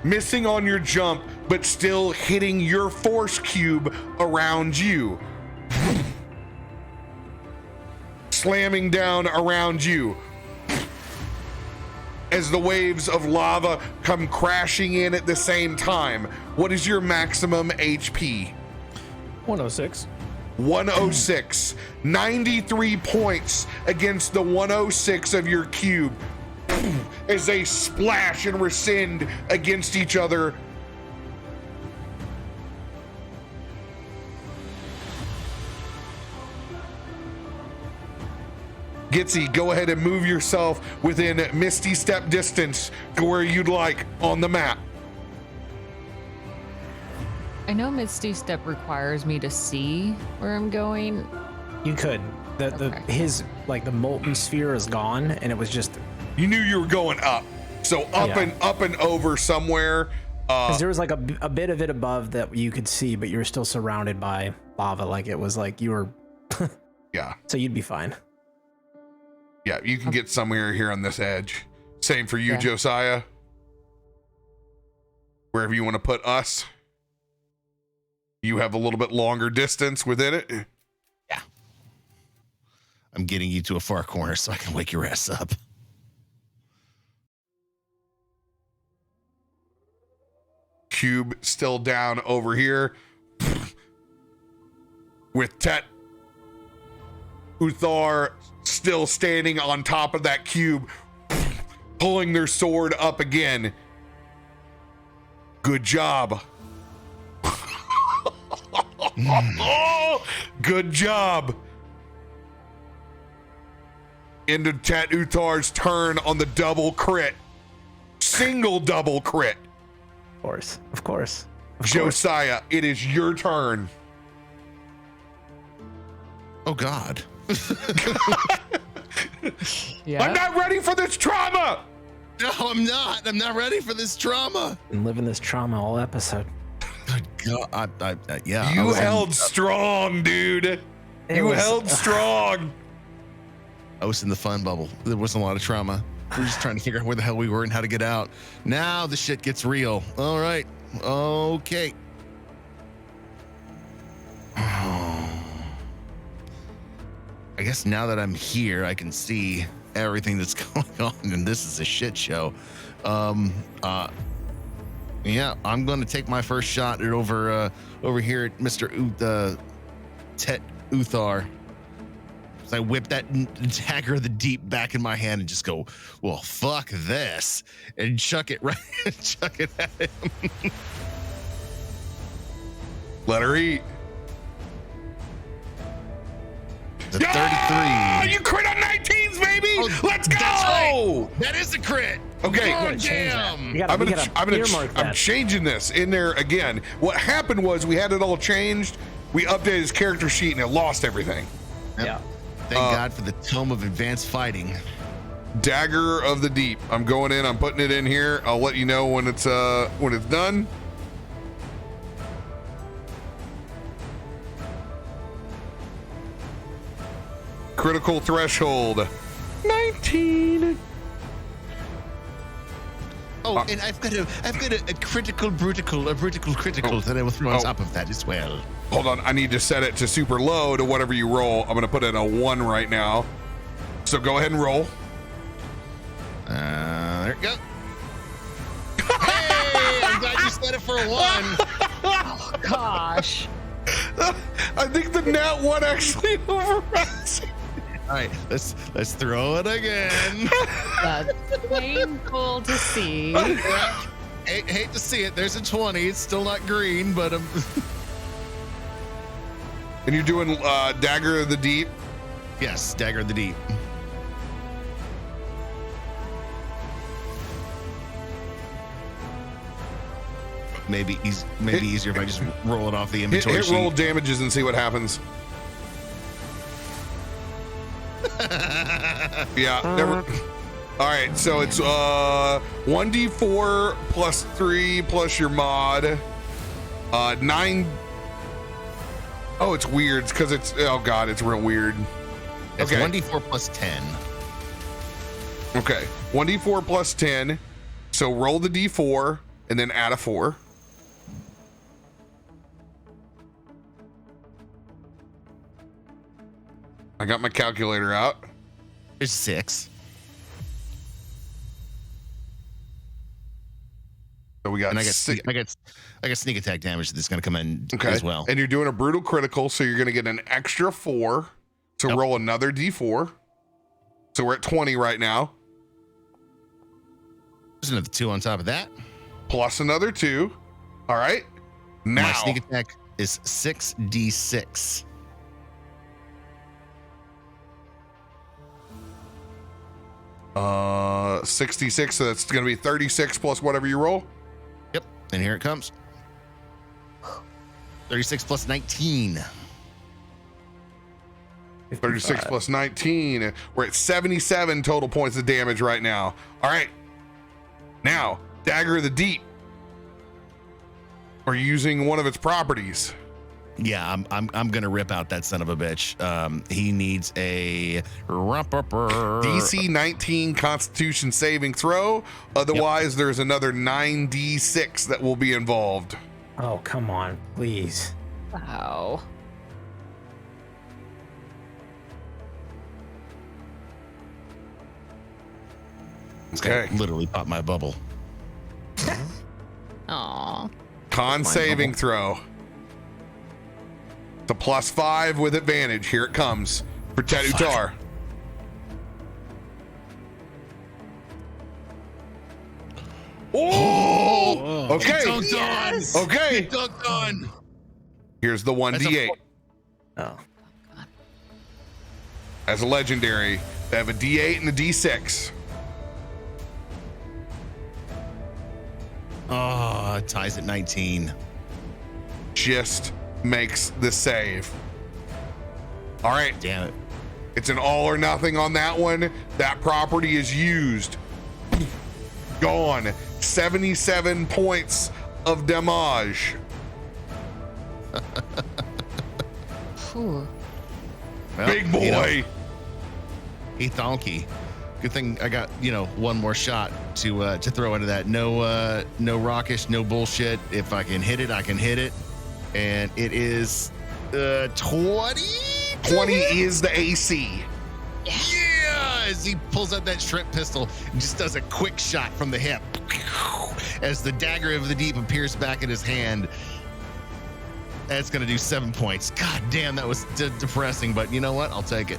missing on your jump, but still hitting your force cube around you. Slamming down around you. As the waves of lava come crashing in at the same time. What is your maximum HP? 106. 106. 93 points against the 106 of your cube. As they splash and rescind against each other. Gitzi, go ahead and move yourself within Misty Step distance to where you'd like on the map. I know Misty Step requires me to see where I'm going. You could. His the molten sphere is gone, and it was just. You knew you were going up, so up and over somewhere. Because there was like a bit of it above that you could see, but you were still surrounded by lava. Like it was like you were. Yeah. So you'd be fine. Yeah, you can get somewhere here on this edge. Same for you, Josiah. Wherever you want to put us. You have a little bit longer distance within it. Yeah. I'm getting you to a far corner so I can wake your ass up. Cube still down over here. With Tet Uthar still standing on top of that cube, pulling their sword up again. Good job. Good job. Into Tet Uthar's turn on the double crit. Single double crit. Of course. Josiah, it is your turn. Oh, God. Yeah. I'm not ready for this trauma. No, I'm not. I'm not ready for this trauma. Been living this trauma all episode. Good God. Yeah. You held strong, dude. You held strong. I was in the fun bubble. There wasn't a lot of trauma. We were just trying to figure out where the hell we were and how to get out. Now the shit gets real. All right. Okay. I guess now that I'm here, I can see everything that's going on, and this is a shit show. Yeah, I'm going to take my first shot at over here at Mr. Tet Uthar. So I whip that dagger of the deep back in my hand and just go, well, fuck this, and chuck it at him. Let her eat. The 33. You crit on 19s, baby! Let's go! That's right. That is a crit. Okay. Oh, damn. I'm changing this in there again. What happened was we had it all changed. We updated his character sheet and it lost everything. Yep. Yeah. Thank God for the Tome of Advanced Fighting. Dagger of the Deep. I'm going in. I'm putting it in here. I'll let you know when it's done. Critical threshold 19. Oh, and I've got a critical critical that I will throw on top of that as well. Hold on, I need to set it to super low to whatever you roll. I'm gonna put it a 1 right now. So go ahead and roll. There you go. Hey, I'm glad you set it for a 1. Oh, gosh. I think the nat 1 actually overrides. All right, let's throw it again. That's painful to see. Yeah. Hate to see it. There's a 20. It's still not green, but And you're doing Dagger of the Deep. yes, Dagger of the Deep. Maybe easier if I just roll it off the inventory Hit sheet. roll damages and see what happens. Yeah, never. All right, so it's 1d4 plus 3 plus your mod. 9. Oh, it's weird because it's, oh god, it's real weird. It's Okay. 1d4 plus 10. Okay, 1d4 plus 10. So roll the d4 and then add a 4. I got my calculator out. There's 6. So we got And I got six. I got sneak attack damage that's going to come in Okay. as well. And you're doing a brutal critical, so you're going to get an extra 4 to Yep. roll another d4. So we're at 20 right now, There's another 2 on top of that. plus another 2. All right. My Now, sneak attack is 6d6. uh, 66. So that's going to be 36 plus whatever you roll. Yep, and here it comes. 36 plus 19. 36 plus 19. We're at 77 total points of damage right now. All right. Now, Dagger of the Deep. Are using one of its properties. Yeah, I'm gonna rip out that son of a bitch. He needs a DC 19 Constitution saving throw. Otherwise, there's another 9d6 that will be involved. Oh, come on, please. Wow. Okay. Literally popped my bubble. Aw. Con saving throw. It's a +5 with advantage. Here it comes for Tetutar. Oh! Okay. Dunked on. Okay. Dunked on. Here's the 1d8. Oh, As a legendary, they have a d8 and a d6. Oh, it ties at 19. Just makes the save. All right. Damn it. It's an all or nothing on that one. That property is used. Gone. 77 points of damage. Whew. Well, Big boy. you know, he thonky. Good thing I got, one more shot to throw into that. No rockish, no bullshit. If I can hit it, I can hit it. And it is 20. 20 is the AC. Yeah, as he pulls out that shrimp pistol and just does a quick shot from the hip. As the Dagger of the Deep appears back in his hand. That's going to do 7 points. God damn, that was depressing, but you know what? I'll take it.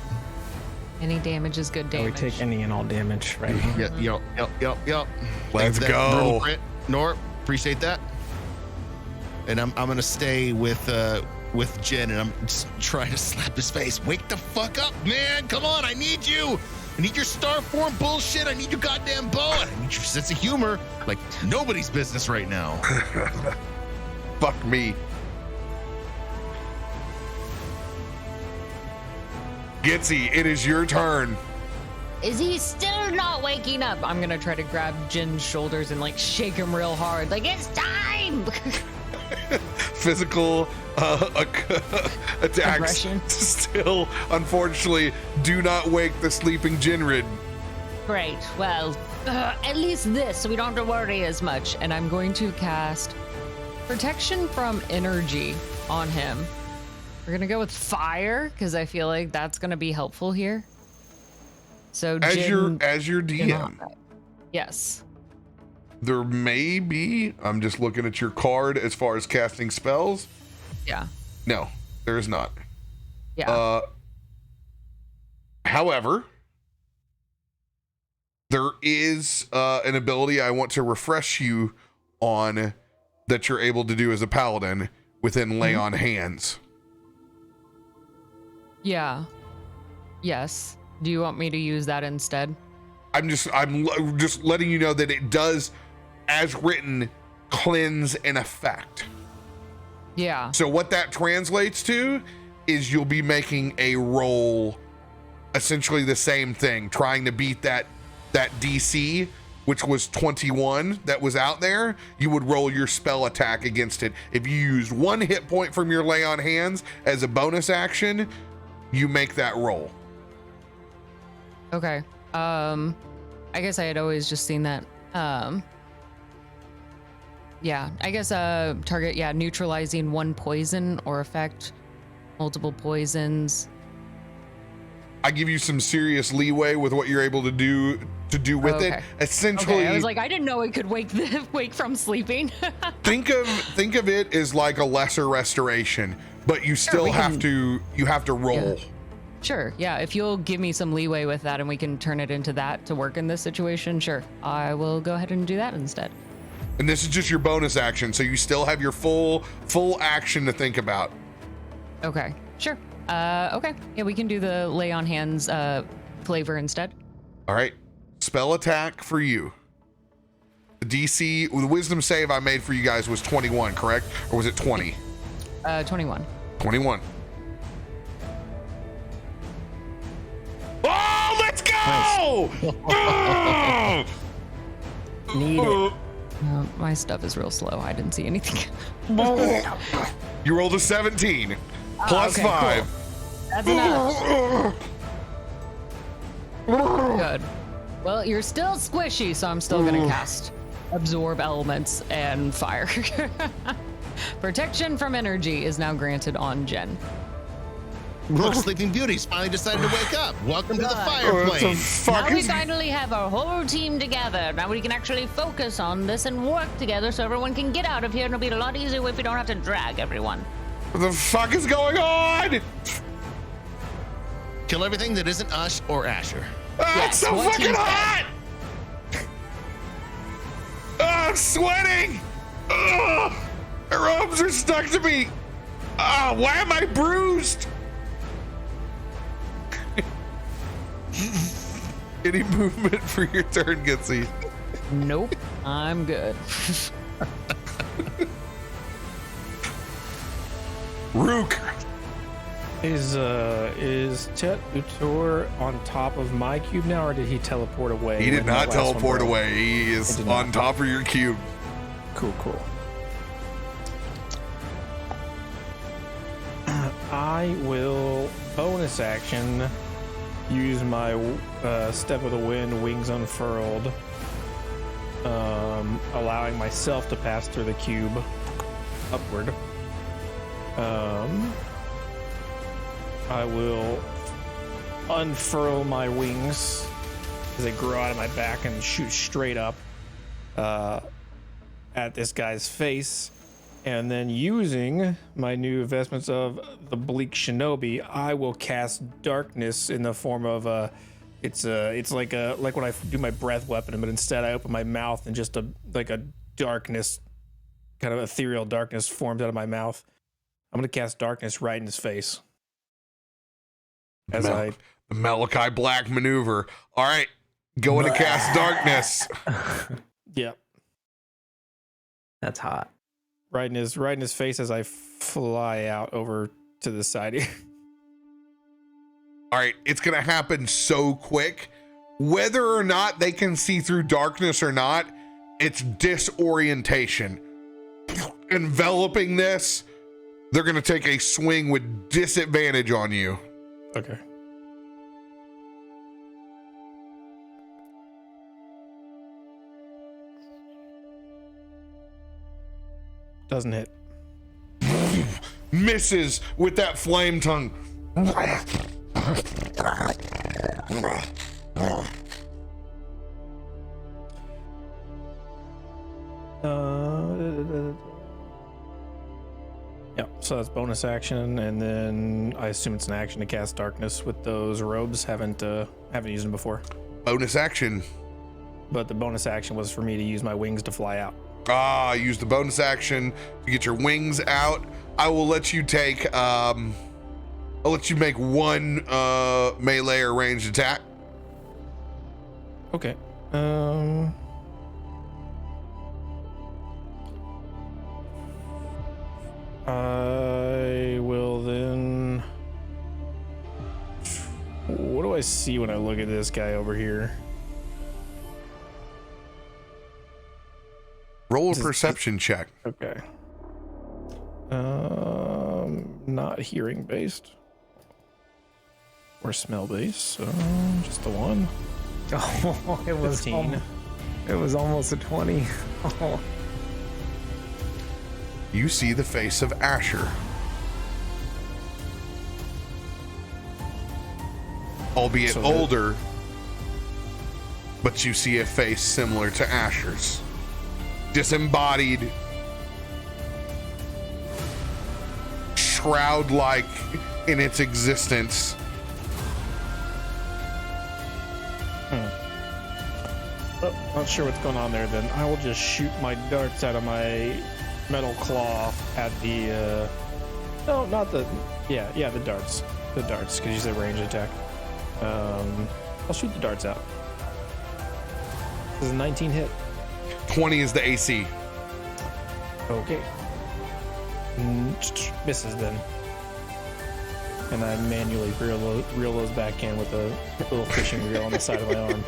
Any damage is good yeah, we damage. take any and all damage, right? Yep. Let's Thanks for that go. brutal crit, Nor, appreciate that. And I'm gonna stay with Jen, and I'm just trying to slap his face. Wake the fuck up, man! Come on, I need you. I need your star form bullshit. I need your goddamn bow. I need your sense of humor. Like nobody's business right now. Fuck me. Gitzi, it is your turn. Is he still not waking up? I'm gonna try to grab Jin's shoulders and like shake him real hard. Like, it's time! Physical attacks Aggression. still, unfortunately, do not wake the sleeping Jinrid. Great. Well, at least this, so we don't have to worry as much. And I'm going to cast Protection from Energy on him. We're gonna go with fire because I feel like that's gonna be helpful here. So As Jin, your DM, yes. there may be. I'm just looking at your card as far as casting spells. Yeah. No, there is not. Yeah. However, there is an ability I want to refresh you on that you're able to do as a paladin within Lay on Hands. Yeah. Yes. Do you want me to use that instead? I'm just letting you know that it does, as written, cleanse an effect. Yeah. So what that translates to is you'll be making a roll, essentially the same thing, trying to beat that DC, which was 21 that was out there. You would roll your spell attack against it. If you use 1 hit point from your Lay on Hands as a bonus action, you make that roll. Okay. I guess I had always just seen that. Yeah, I guess target, neutralizing 1 poison or effect, multiple poisons. I give you some serious leeway with what you're able to do with it. Essentially, okay. I was like, I didn't know it could wake from sleeping. think of it as like a lesser restoration, but you still have to roll. Yeah. Sure. Yeah. If you'll give me some leeway with that and we can turn it into that to work in this situation, sure. I will go ahead and do that instead. And this is just your bonus action, so you still have your full action to think about. Okay. Sure. Okay. Yeah, we can do the Lay on Hands flavor instead. All right. Spell attack for you. The DC, the wisdom save I made for you guys was 21, correct? Or was it 20? 21. 21. Oh, let's go! Nice. Need it. My stuff is real slow. I didn't see anything. You rolled a 17 plus okay, 5. Cool. That's enough. Good. Well, you're still squishy, so I'm still gonna cast Absorb Elements and Fire. Protection from Energy is now granted on Jen. Look, Sleeping Beauty's finally decided to wake up. Welcome to the fireplace. Now we finally have our whole team together. Now we can actually focus on this and work together so everyone can get out of here, and it'll be a lot easier if we don't have to drag everyone. What the fuck is going on? Kill everything that isn't Ush or Asher. It's so fucking hot! I'm sweating! My robes are stuck to me! Why am I bruised? Any movement for your turn, Gitzi? Nope, I'm good. Rook. Is Tet Utor on top of my cube now, or did he teleport away? He did not teleport away. He is on top of your cube. Cool. I will bonus action use my Step of the Wind, Wings Unfurled, allowing myself to pass through the cube upward. I will unfurl my wings as they grow out of my back and shoot straight up at this guy's face. And then using my new investments of the Bleak Shinobi, I will cast darkness in the form of it's like when I do my breath weapon, but instead I open my mouth and just a darkness, kind of ethereal darkness forms out of my mouth. I'm gonna cast darkness right in his face. The Malachi Black maneuver. All right, going to cast darkness. Yep. That's hot. Right in his face as I fly out over to the side here. All right, it's gonna happen so quick. Whether or not they can see through darkness or not, it's disorientation. Enveloping this, they're gonna take a swing with disadvantage on you. Okay. Doesn't hit. Misses with that flame tongue. Yeah, so that's bonus action, and then I assume it's an action to cast darkness with those robes. Haven't used them before, Bonus action. but the bonus action was for me to use my wings to fly out. Use the bonus action to get your wings out. I will let you take I'll let you make one melee or ranged attack. Okay. I will then. What do I see when I look at this guy over here? Roll a perception check. Okay. Not hearing based or smell based, so just the one. Oh, it was 15. It was almost a 20. Oh. You see the face of Asher. Albeit So older, but you see a face similar to Asher's. Disembodied, shroud-like in its existence. Oh, not sure what's going on there. Then I will just shoot my darts out of my metal claw at the. No, not the. Yeah, the darts. The darts, because you said range attack. I'll shoot the darts out. This is a 19 hit. 20 is the AC. Okay. Misses then. And I manually reel those back in with a little fishing reel on the side of my arm.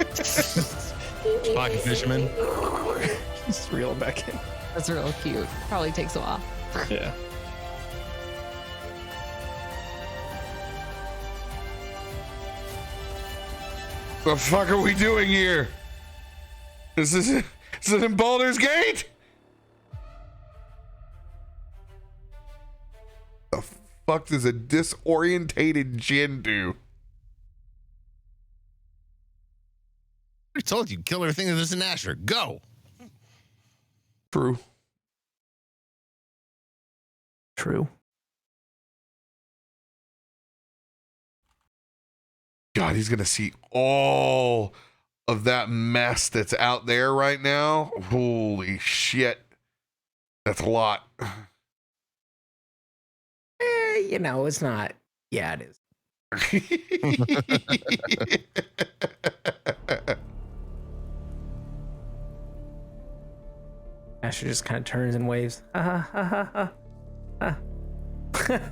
Pocket fisherman. Just reel it back in. That's real cute. Probably takes a while. Yeah. The fuck are we doing here? Is it in Baldur's Gate? The fuck does a disorientated Jinn do? I told you, kill everything that isn't Asher. Go. True. True. God, he's gonna see all of that mess that's out there right now. Holy shit. That's a lot. You know, it's not. Yeah, it is. Asher just kind of turns and waves.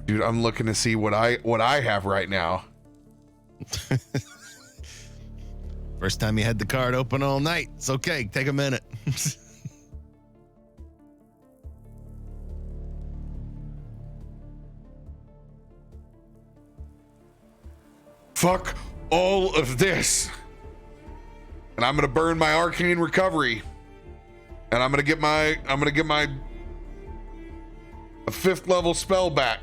Dude, I'm looking to see what I have right now. First time you had the card open all night. It's okay. Take a minute. Fuck all of this. And I'm gonna burn my arcane recovery. And I'm gonna get my a 5th level spell back.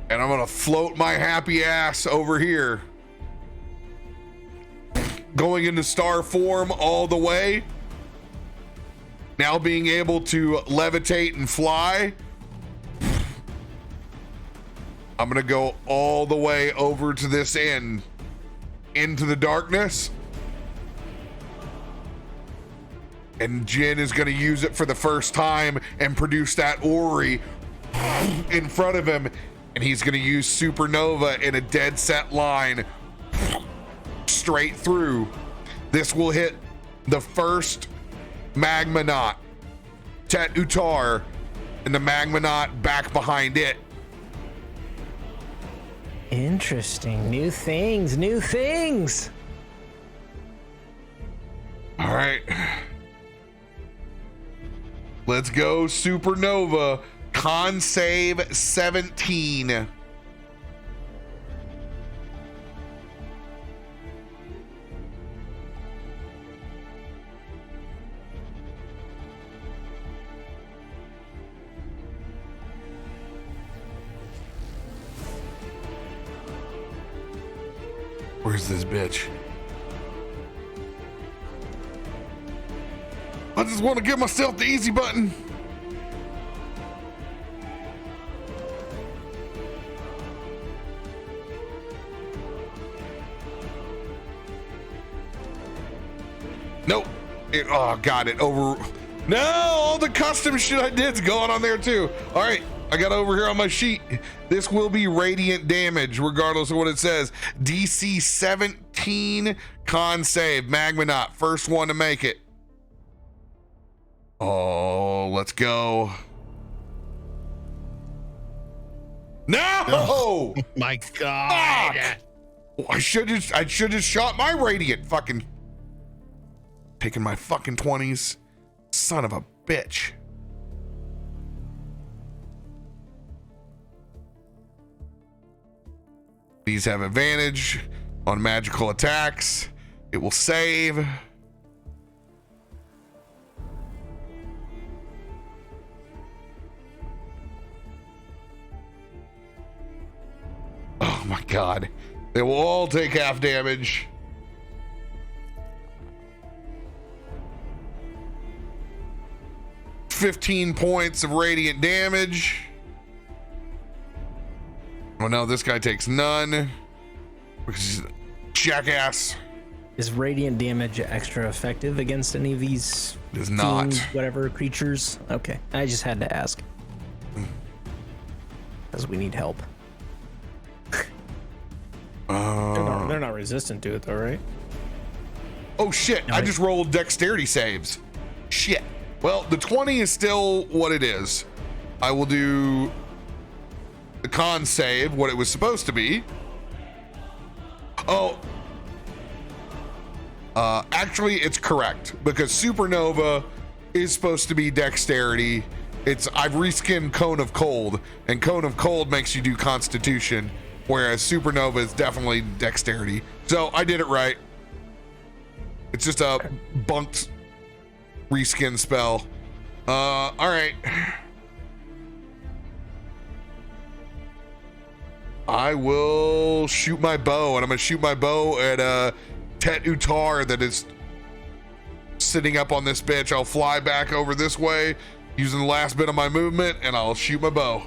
And I'm gonna float my happy ass over here. Going into star form all the way. Now being able to levitate and fly. I'm gonna go all the way over to this end. Into the darkness. And Jin is going to use it for the first time and produce that Ori in front of him. And he's going to use Supernova in a dead set line straight through. This will hit the first Magma Knot, Tet Utar, and the Magma Knot back behind it. Interesting. New things. All right. Let's go, Supernova. Con save 17. Where's this bitch? I just want to give myself the easy button. Nope. Oh, got it. Over. No, all the custom shit I did's going on there too. All right, I got over here on my sheet. This will be radiant damage, regardless of what it says. DC 17 con save. Magma Knot, first one to make it. Oh, let's go. No! Oh my God. Fuck! I should have shot my radiant. Fucking taking my fucking 20s. Son of a bitch. These have advantage on magical attacks. It will save. Oh my God. They will all take half damage. $15 points of radiant damage. Oh no, this guy takes none because he's a jackass. Is radiant damage extra effective against any of these? It is not. Fiends, whatever creatures. Okay, I just had to ask because we need help. They're not resistant to it though, right? Oh shit, I just rolled dexterity saves. Shit. Well, the 20 is still what it is. I will do the con save, what it was supposed to be. Oh. Actually, it's correct because Supernova is supposed to be dexterity. I've reskinned Cone of Cold, and Cone of Cold makes you do Constitution, whereas Supernova is definitely dexterity. So I did it right. It's just a bunked reskin spell. All right. I will shoot my bow, and I'm gonna shoot my bow at Tet Utar that is sitting up on this bitch. I'll fly back over this way using the last bit of my movement, and I'll shoot my bow.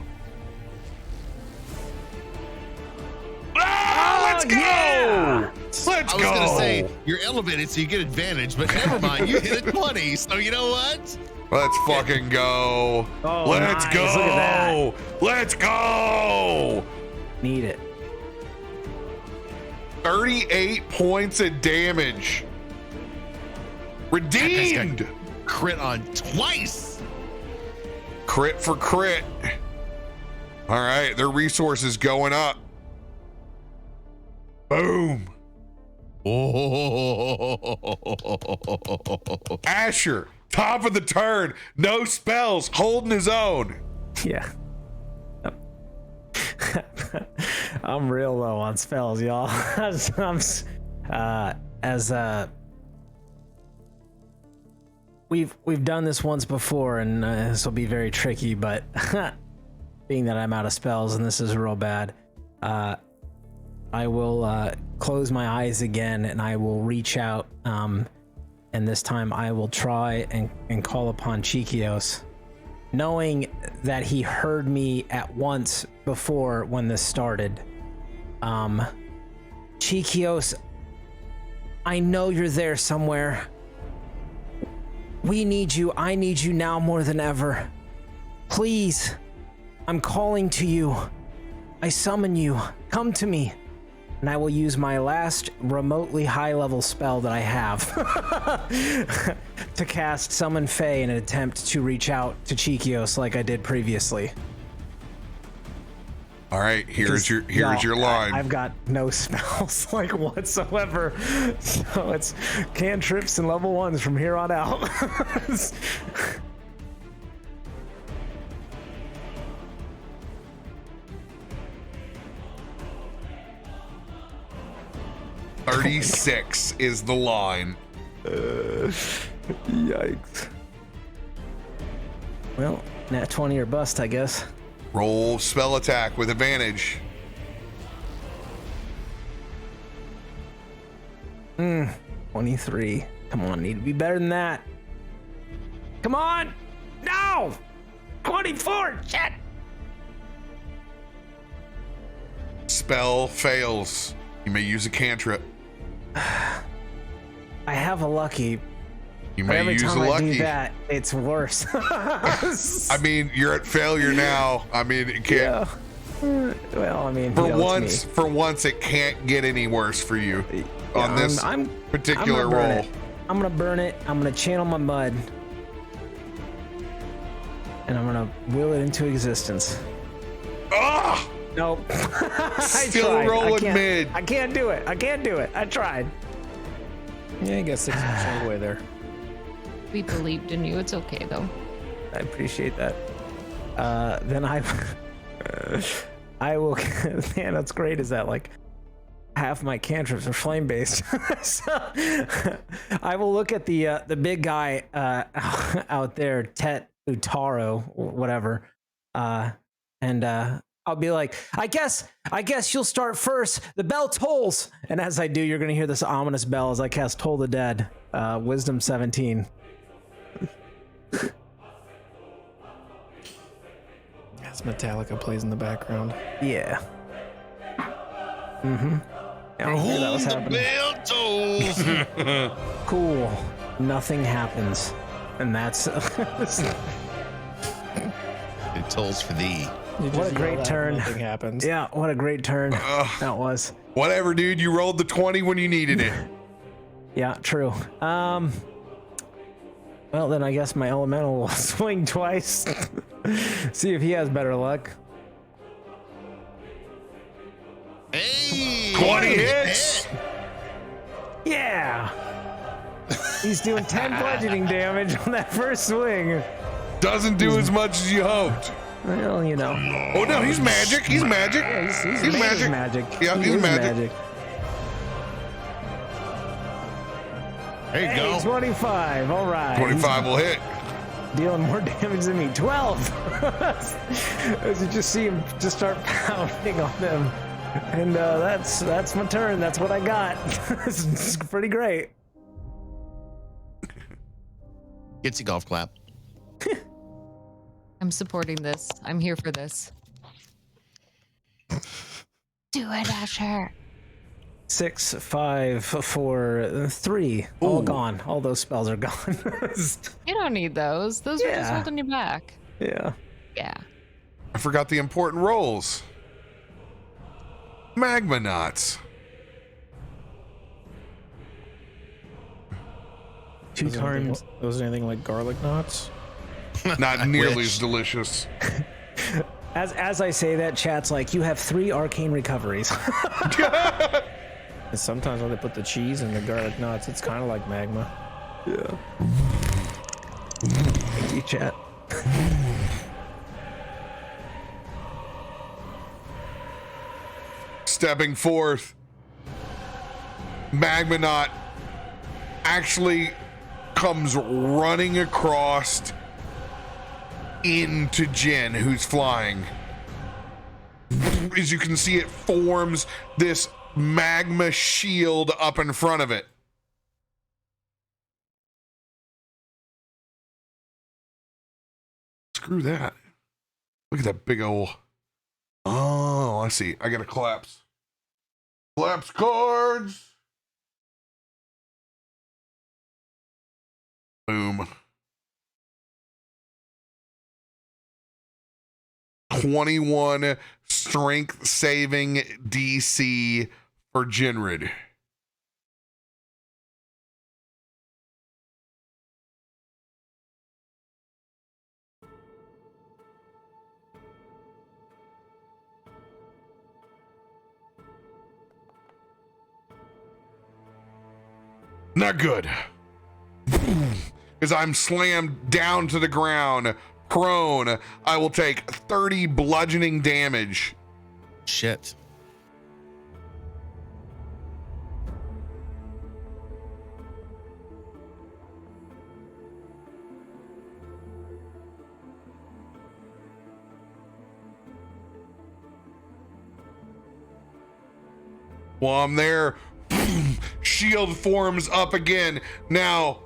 Let's go! Yeah! Let's I was go! gonna say you're elevated, so you get advantage, but never mind. You hit a 20, so you know what? Let's fucking go! Oh, Let's nice. go! Look at Let's go! Need it. 38 points of damage. Redeemed! Crit on twice. Crit for crit. All right, their resources going up. Boom. Asher, top of the turn, no spells, holding his own. Yeah. I'm real low on spells, y'all. We've done this once before, and this will be very tricky. But being that I'm out of spells and this is real bad, I will close my eyes again, and I will reach out. And this time, I will try and call upon Chikios, knowing that he heard me at once before when this started. Chikios, I know you're there somewhere. We need you. I need you now more than ever. Please, I'm calling to you. I summon you. Come to me. And I will use my last remotely high-level spell that I have to cast Summon Fae in an attempt to reach out to Chikios like I did previously. All right, here's your line. I've got no spells like whatsoever, so it's cantrips and level 1s from here on out. 36 is the line. Yikes. Well, nat 20 or bust, I guess. Roll spell attack with advantage. 23. Come on, need to be better than that. Come on! No! 24! Shit! Spell fails. You may use a cantrip. I have a lucky. You But may every use time a I lucky. do that, it's worse. I mean, you're at failure now. I mean, it can't. Yeah. Well, I mean, For you know, once, it's me. for once, it can't get any worse for you on this particular I'm gonna burn roll. it. I'm gonna burn it. I'm gonna channel my mud, and I'm gonna will it into existence. Ah! Nope. I Still tried. rolling mid. I can't do it. I can't do it. I tried. Yeah, you got 60% of the way there. We believed in you. It's okay though. I appreciate that. Then I will. Man, that's great. Is that like half my cantrips are flame based? So I will look at the big guy out there, Tet Utaro, or whatever, and I'll be like, I guess you'll start first. The bell tolls, and as I do, you're gonna hear this ominous bell as I cast Toll the Dead, Wisdom 17. As Metallica plays in the background. Yeah. Mm-hmm. Yeah, I knew that was happening. Bell tolls. Cool. Nothing happens, and that's It tolls for thee. You just what a yell great that, turn. Nothing happens. Yeah, what a great turn that was. Whatever, dude. You rolled the 20 when you needed it. Yeah, true. Well, then I guess my elemental will swing twice. See if he has better luck. Hey, 20 hits. Yeah. He's doing 10 bludgeoning damage on that first swing. Doesn't do as much as you hoped. Well, you know. Oh no, he's magic. He's magic. Yeah, he's magic. magic. Yeah, He he's is magic. There you Hey, go. 25. All right. 25 will hit. He's dealing more damage than me. 12. As you just see him just start pounding on them. And that's my turn. That's what I got. It's pretty great. Gitzi golf clap. I'm supporting this. I'm here for this. Do it, Asher. 6, 5, 4, 3. All gone. All those spells are gone. You don't need those. Those are just Yeah. holding you back. Yeah. Yeah. I forgot the important rolls. Magma knots. 2 turns. Those anything like garlic knots? Not nearly wish. as delicious. As I say that, chat's like, you have 3 arcane recoveries. And sometimes when they put the cheese and the garlic knots, it's kind of like magma. Yeah. Thank you, chat. Stepping forth, Magma knot actually comes running across into Jin, who's flying. As you can see, it forms this magma shield up in front of it. Screw that. Look at that big old... Oh, I see. I gotta collapse. Collapse cards. Boom. 21 strength saving DC for Jinrid. Not good. As I'm slammed down to the ground, prone, I will take 30 bludgeoning damage. Shit. While I'm there, shield forms up again. Now,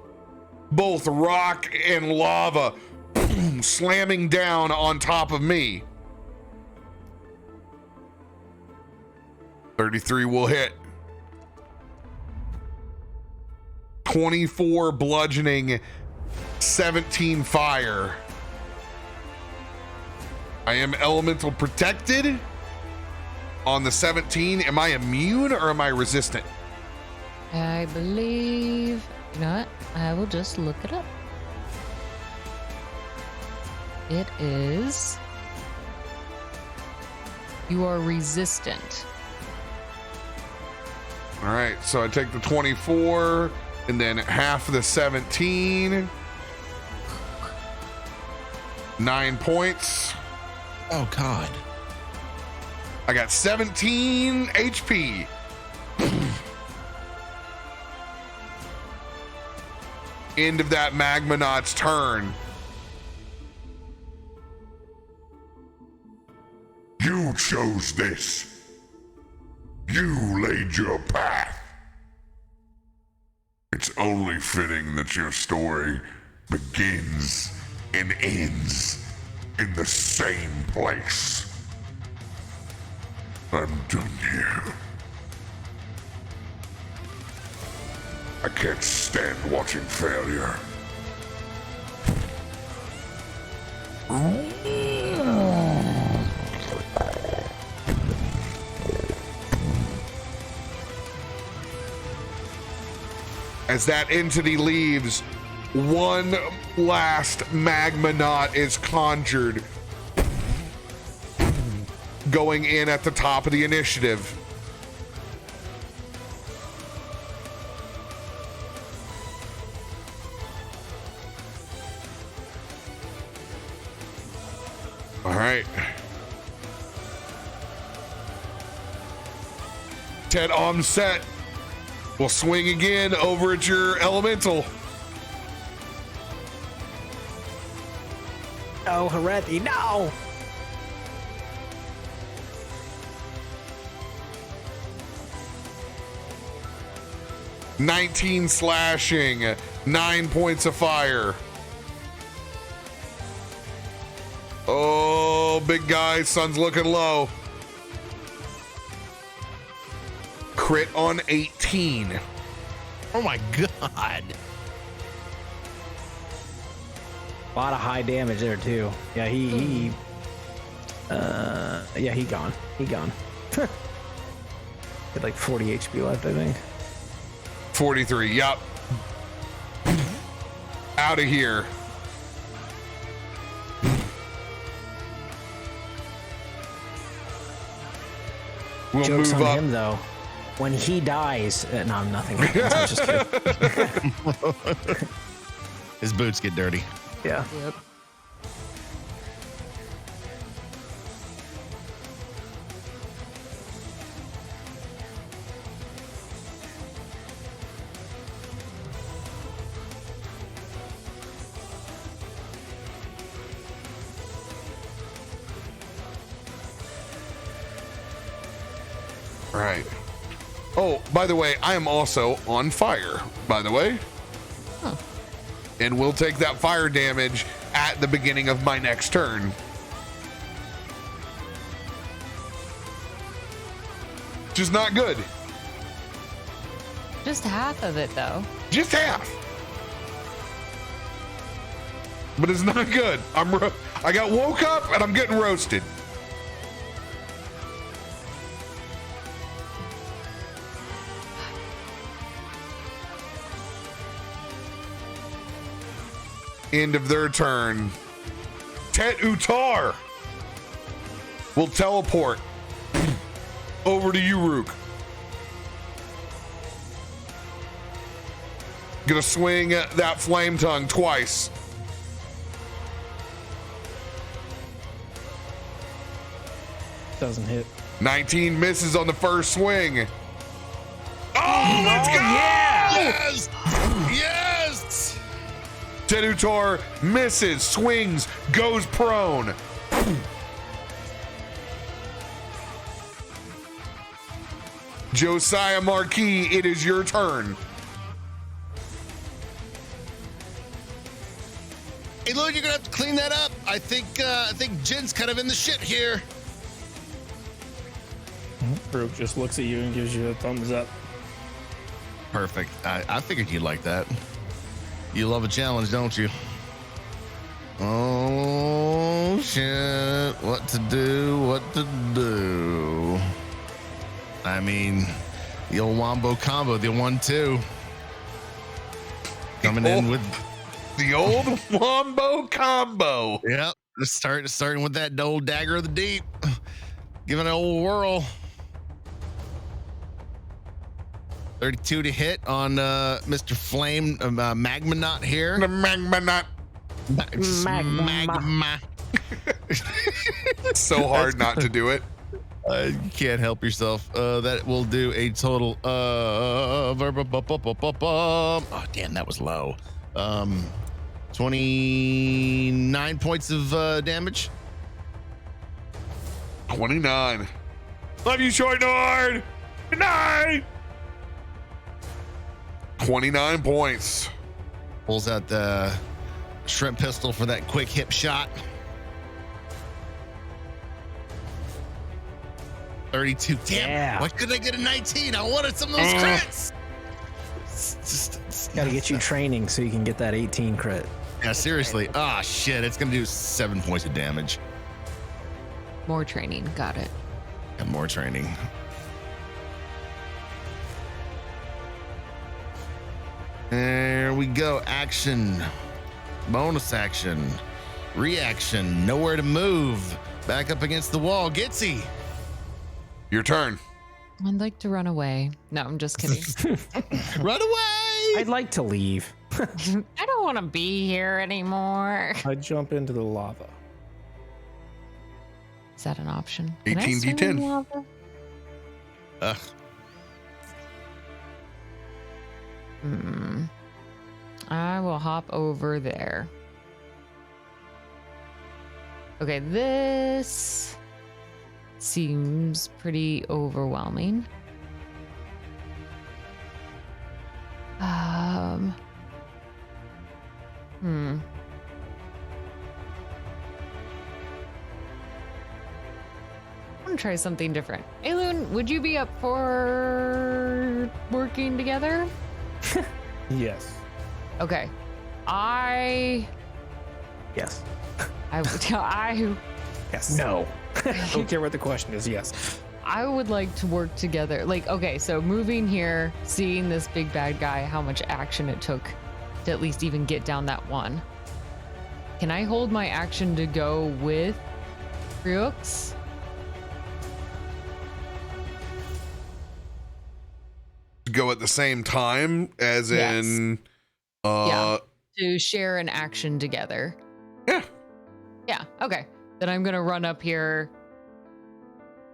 both rock and lava slamming down on top of me. 33 will hit. 24 bludgeoning, 17 fire. I am elemental protected on the 17. Am I immune or am I resistant? I believe, you know what? I will just look it up. It is, you are resistant. All right, so I take the 24 and then half of the 17. 9 points. Oh, God. I got 17 HP. End of that Magmanaut's turn. You chose this. You laid your path. It's only fitting that your story begins and ends in the same place. I'm done here. I can't stand watching failure. As that entity leaves, one last Magmanaut is conjured, going in at the top of the initiative. All right. Ted on set. We'll swing again over at your elemental. Oh, Herethi, no! "19 slashing, 9 points of fire. Oh, big guy, sun's looking low. Crit on 18. Oh my God. A lot of high damage there too. Yeah, he gone. He gone. Had like 40 HP left, I think. 43, yup. Out of here. We'll Joke's move on up. him though. When he dies, no, I'm nothing. I'm just kidding. His boots get dirty. Yeah. Yep. Right. Oh, by the way, I am also on fire, by the way. Huh. And we'll take that fire damage at the beginning of my next turn. Which is not good. Just half of it, though. Just half. But it's not good. I got woke up and I'm getting roasted. end of their turn, Tet Utar will teleport over to you, Rook. Gonna swing that flame tongue twice. Doesn't hit. 19 misses on the first swing. Oh, let's go! Yeah! Yes! Yes! Tet Utar misses, swings, goes prone. Josiah Marquis, it is your turn. Hey, Lord, you're gonna have to clean that up. I think Jin's kind of in the shit here. Brooke just looks at you and gives you a thumbs up. Perfect. I figured you'd like that. You love a challenge, don't you? Oh shit! What to do? What to do? I mean, the old wombo combo, the 1-2, coming in with. The old wombo combo. Yep. Starting with that old dagger of the deep. Giving it an old whirl. 32 to hit on Mr. Flame Magma Knot here. The magma knot. Magma. So hard not to do it. You can't help yourself. That will do a total of. Oh, damn, that was low. 29 points of damage. 29. Love you, Short Nord. Good night. 29 points. Pulls out the shrimp pistol for that quick hip shot. 32. Damn. Yeah. Why couldn't I get a 19? I wanted some of those crits. Got to get you training so you can get that 18 crit. Yeah, seriously. Ah, shit. It's going to do 7 points of damage. More training. Got it. And more training. There we go. Action. Bonus action. Reaction. Nowhere to move. Back up against the wall. Gitzi. Your turn. I'd like to run away. No, I'm just kidding. Run away. I'd like to leave. I don't want to be here anymore. I jump into the lava. Is that an option? Can I 18 swim D10. in lava? Ugh. I will hop over there. Okay, this seems pretty overwhelming. I want to try something different. Aelun, would you be up for working together? Yes. Okay. Yes. Yes. No. Don't care what the question is. Yes. I would like to work together. Like, okay, so moving here, seeing this big bad guy, how much action it took to at least even get down that one. Can I hold my action to go with Ryux? Go at the same time, as Yes. in, Yeah. To share an action together. yeah. Yeah, okay. Then I'm gonna run up here.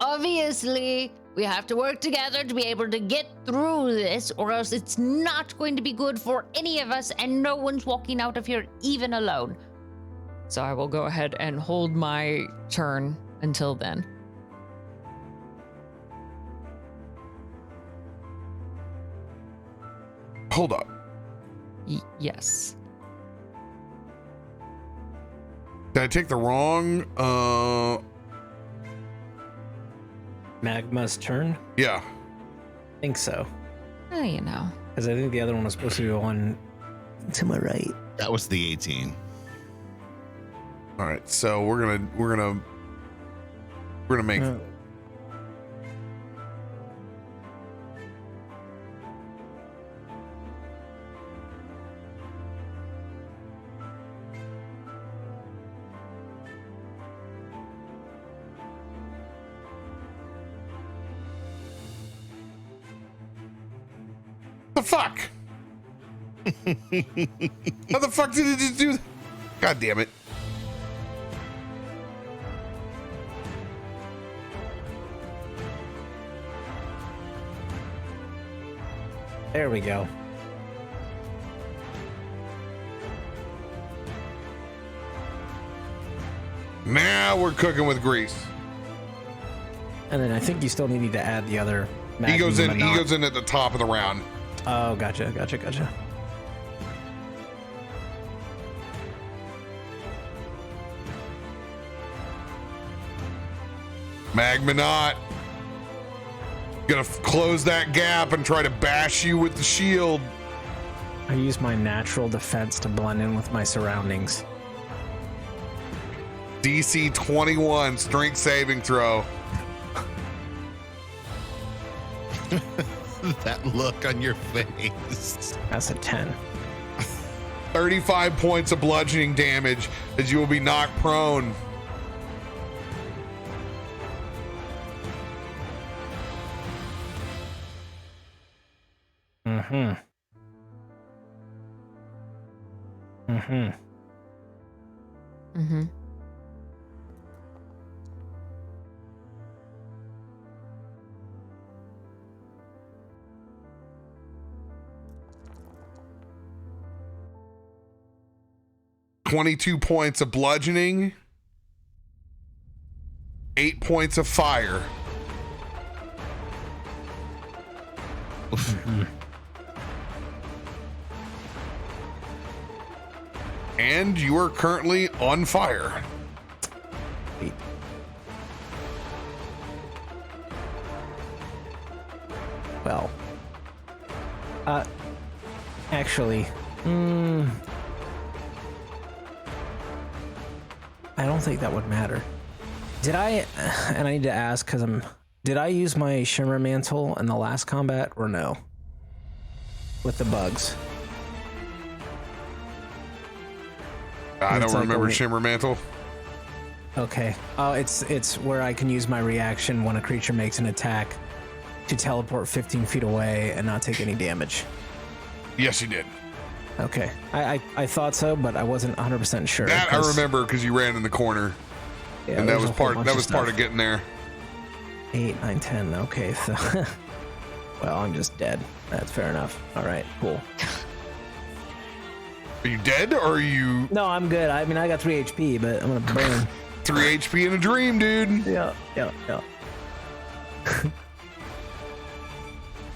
Obviously, we have to work together to be able to get through this, or else it's not going to be good for any of us, and no one's walking out of here even alone. So I will go ahead and hold my turn until then. Hold up. Yes. Did I take the wrong? Magma's turn? Yeah. I think so. Oh, you know. Because I think the other one was supposed to be one to my right. That was the 18. All right. So we're gonna make. The fuck? How the fuck did it just do that? God damn it. There we go. Now we're cooking with grease. And then I think you still need to add the other. He goes in. He Magnum goes in at the top of the round. Oh, gotcha. Magmanaut. Gonna close that gap and try to bash you with the shield. I use my natural defense to blend in with my surroundings. DC 21 strength saving throw. That look on your face. That's a 10. 35 points of bludgeoning damage as you will be knocked prone. Mm-hmm. 22 points of bludgeoning, 8 points of fire. And you are currently on fire. Well, actually, I don't think that would matter. Did I, and I need to ask because did I use my Shimmer Mantle in the last combat or no? With the bugs. I don't It's like remember a- Shimmer Mantle. Okay. Oh, it's where I can use my reaction when a creature makes an attack to teleport 15 feet away and not take any damage. Yes, you did. Okay. I thought so, but I wasn't 100% sure. That I 'cause- remember because you ran in the corner, yeah, and that there's was a whole part. bunch That of was part stuff. of getting there. 8, 9, 10. Okay, so well, I'm just dead. That's fair enough. All right, cool. Are you dead or are you No, I'm good. I mean, I got 3 HP, but I'm gonna burn. 3 HP in a dream, dude? Yeah.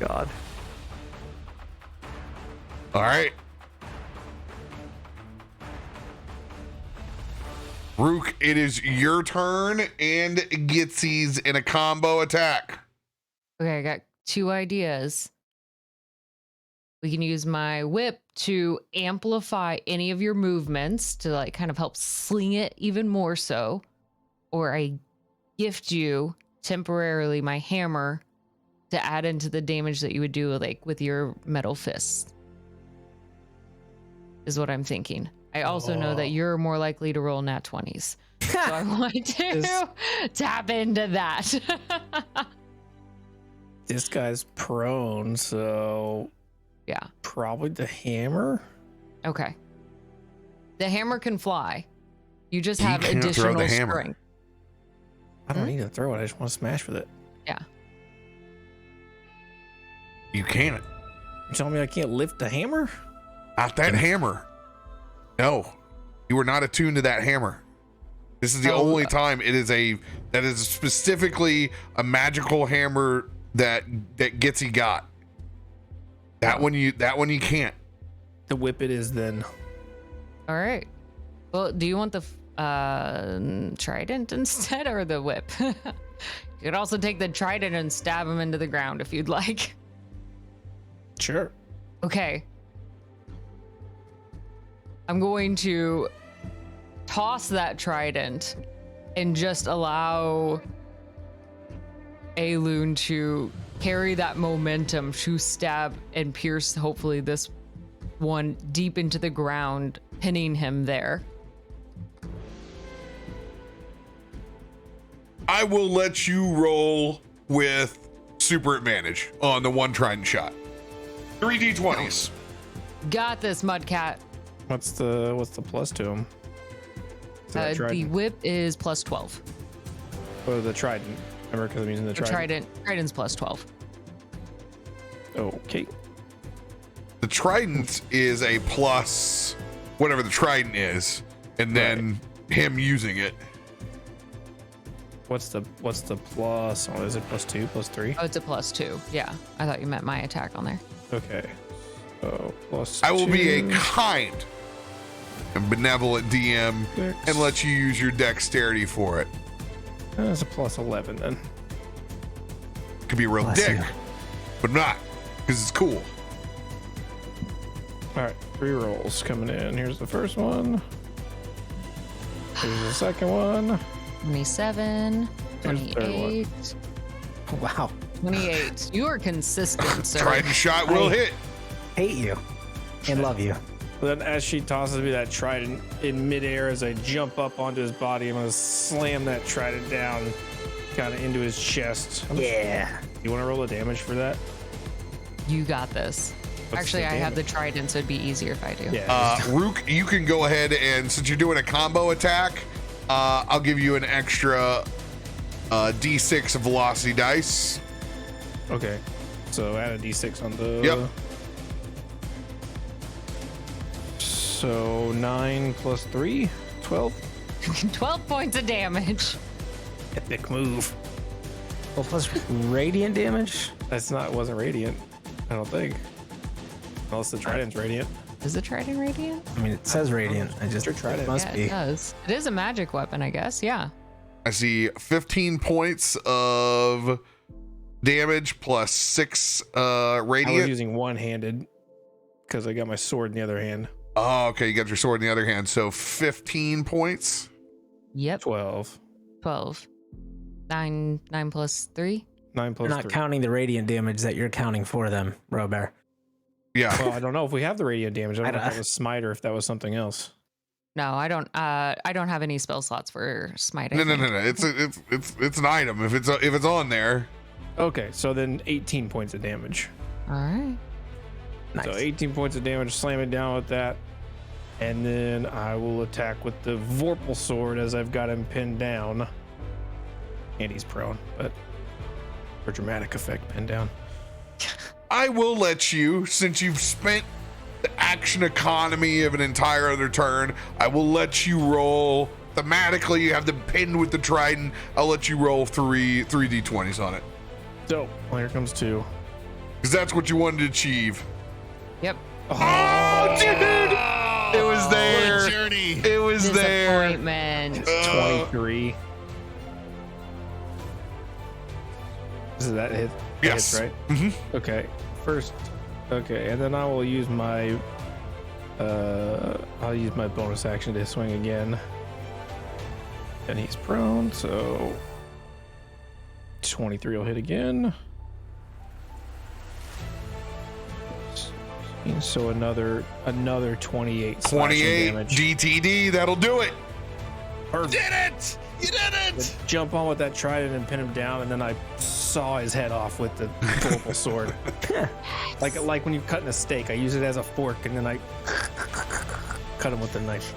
God. All right. Rook, it is your turn and Gitzi's in a combo attack. Okay, I got 2 ideas. We can use my whip to amplify any of your movements to like kind of help sling it even more so. Or I gift you temporarily my hammer to add into the damage that you would do like with your metal fist. Is what I'm thinking. I also know that you're more likely to roll nat 20s. So I want to tap into that. This guy's prone, so Yeah. probably the hammer. Okay. The hammer can fly. You just You have can't throw additional the hammer. strength. I don't need to throw it. I just want to smash with it. Yeah. You can't. You telling me I can't lift the hammer? Not that hammer. No, you are not attuned to that hammer. This is the only time that is specifically a magical hammer that Gitzi got. That one you can't. The whip it is then. All right. Well, do you want the trident instead or the whip? You could also take the trident and stab him into the ground if you'd like. Sure. Okay. I'm going to toss that trident and just allow Aelun to carry that momentum to stab and pierce, hopefully, this one deep into the ground, pinning him there. I will let you roll with super advantage on the one trident shot. 3 d20s. Got this, Mudcat. What's the plus to him? The whip is plus 12. Oh, the trident. Remember, because I'm using the trident. Trident's plus 12. Okay. The trident is a plus whatever the trident is, and then him using it. What's the plus? Oh, is it plus 2, plus 3? Oh, it's a plus 2. Yeah, I thought you meant my attack on there. Okay. So plus. I will 2, be a kind and benevolent DM and let you use your dexterity for it. That's a plus 11 then. Could be a real Bless dick, you. but not because it's cool. All right, 3 rolls coming in. Here's the first one. Here's the second one. 27, Here's the third one. 28, Wow. 28. You are consistent, sir. Trident shot will hit. Hate you and love you. Then as she tosses me that trident in midair, as I jump up onto his body, I'm gonna slam that trident down, kind of into his chest. Yeah. You want to roll the damage for that? You got this. What's Actually, the I have the damage? trident, so it'd be easier if I do. Yeah. Rook, you can go ahead and since you're doing a combo attack, I'll give you an extra d6 of velocity dice. Okay. So add a d6 on the. Yep. So 9 plus 3, 12. 12 points of damage. Epic move. Well, plus radiant damage. Wasn't radiant, I don't think. Unless the trident's radiant. Is the trident radiant? I mean, it says radiant. I just Sure, trident. must Yeah, be. it does. It is a magic weapon, I guess. Yeah. I see 15 points of damage plus 6 I was radiant. using one-handed because I got my sword in the other hand. Oh, okay. You got your sword in the other hand. So 15 points. Yep. 12. 12. 9 plus 3. 9 plus You're not 3. counting the radiant damage that you're counting for them, RoBear. Yeah. Well, I don't know if we have the radiant damage. I don't know if I- that was smite or if that was something else. No, I don't have any spell slots for smite. I No. think. It's an item if it's on there. Okay, so then 18 points of damage. All right. Nice. So 18 points of damage, slam it down with that. And then I will attack with the Vorpal sword as I've got him pinned down. And he's prone, but for dramatic effect, pinned down. I will let you, since you've spent the action economy of an entire other turn, I will let you roll. Thematically, you have them pinned with the trident. I'll let you roll 3 d20s on it. So, well, here comes 2. Because that's what you wanted to achieve. Yep. Oh, dude! It was there. What a journey. It was there. Disappointment. 23. Is that hit? That Yes. hits, right? Okay. First. Okay, and then I will use my bonus action to swing again. And he's prone, so 23 will hit again. So another 28 slashing 28 damage. GTD. That'll do it. Perfect. Did it! You did it! Jump on with that trident and pin him down, and then I saw his head off with the purple sword. like when you're cutting a steak, I use it as a fork, and then I cut him with the knife.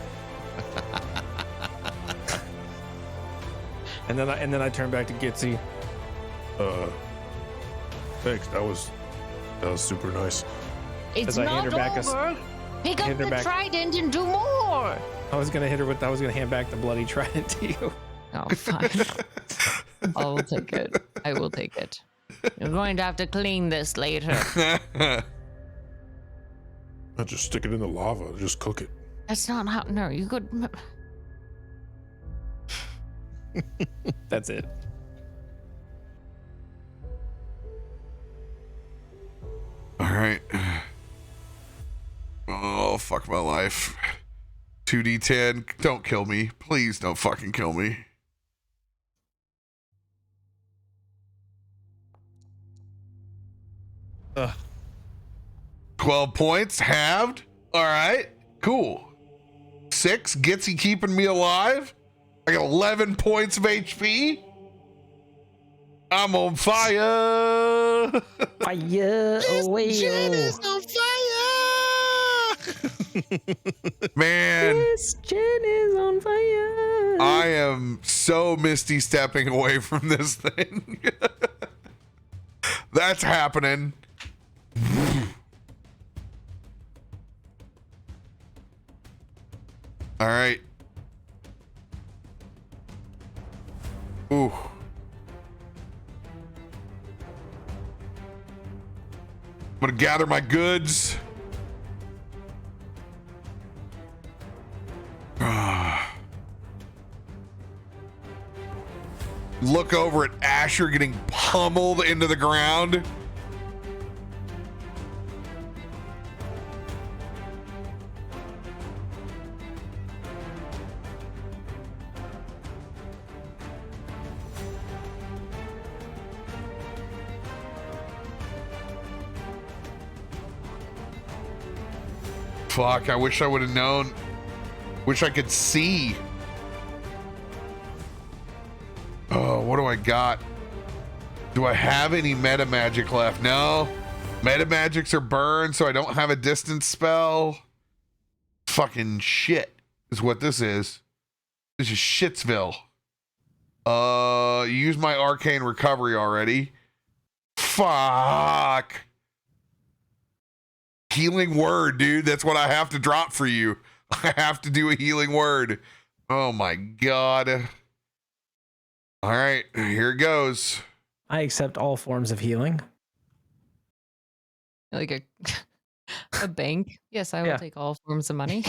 and then I turn back to Gitzi. Thanks. That was super nice. It's As I hand not her back a s- over. Pick up hand her the back- trident and do more. I was gonna hand back the bloody trident to you. Oh, fine. I will take it. I will take it. You're going to have to clean this later. Not just stick it in the lava. Just cook it. That's not how. No, you could. That's it. All right. Oh, fuck my life. 2d10. Don't kill me. Please don't fucking kill me. Ugh. 12 points. Halved. All right. Cool. 6. Gitzi keeping me alive. I got 11 points of HP. I'm on fire. Fire away. Is on fire. Man, This Jen is on fire. I am so misty stepping away from this thing. That's happening. All right. Ooh. I'm gonna gather my goods. Look over at Asher getting pummeled into the ground. Fuck, I wish I would have known. Wish I could see. Oh, what do I got? Do I have any meta magic left? No. Meta magics are burned, so I don't have a distance spell. Fucking shit is what this is. This is Shitsville. Use my arcane recovery already. Fuck. Healing word, dude. That's what I have to drop for you. I have to do a healing word. Oh my god. All right, here it goes. I accept all forms of healing. Like a bank. Yes, I will take all forms of money.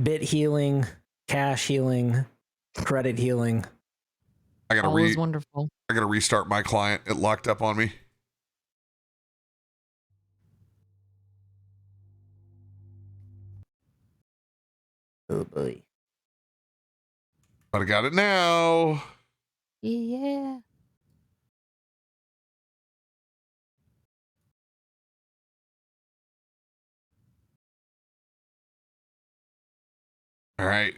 Bit healing, cash healing, credit healing. I gotta All is wonderful. I gotta restart my client. It locked up on me. Oh boy. But I got it now. Yeah. All right.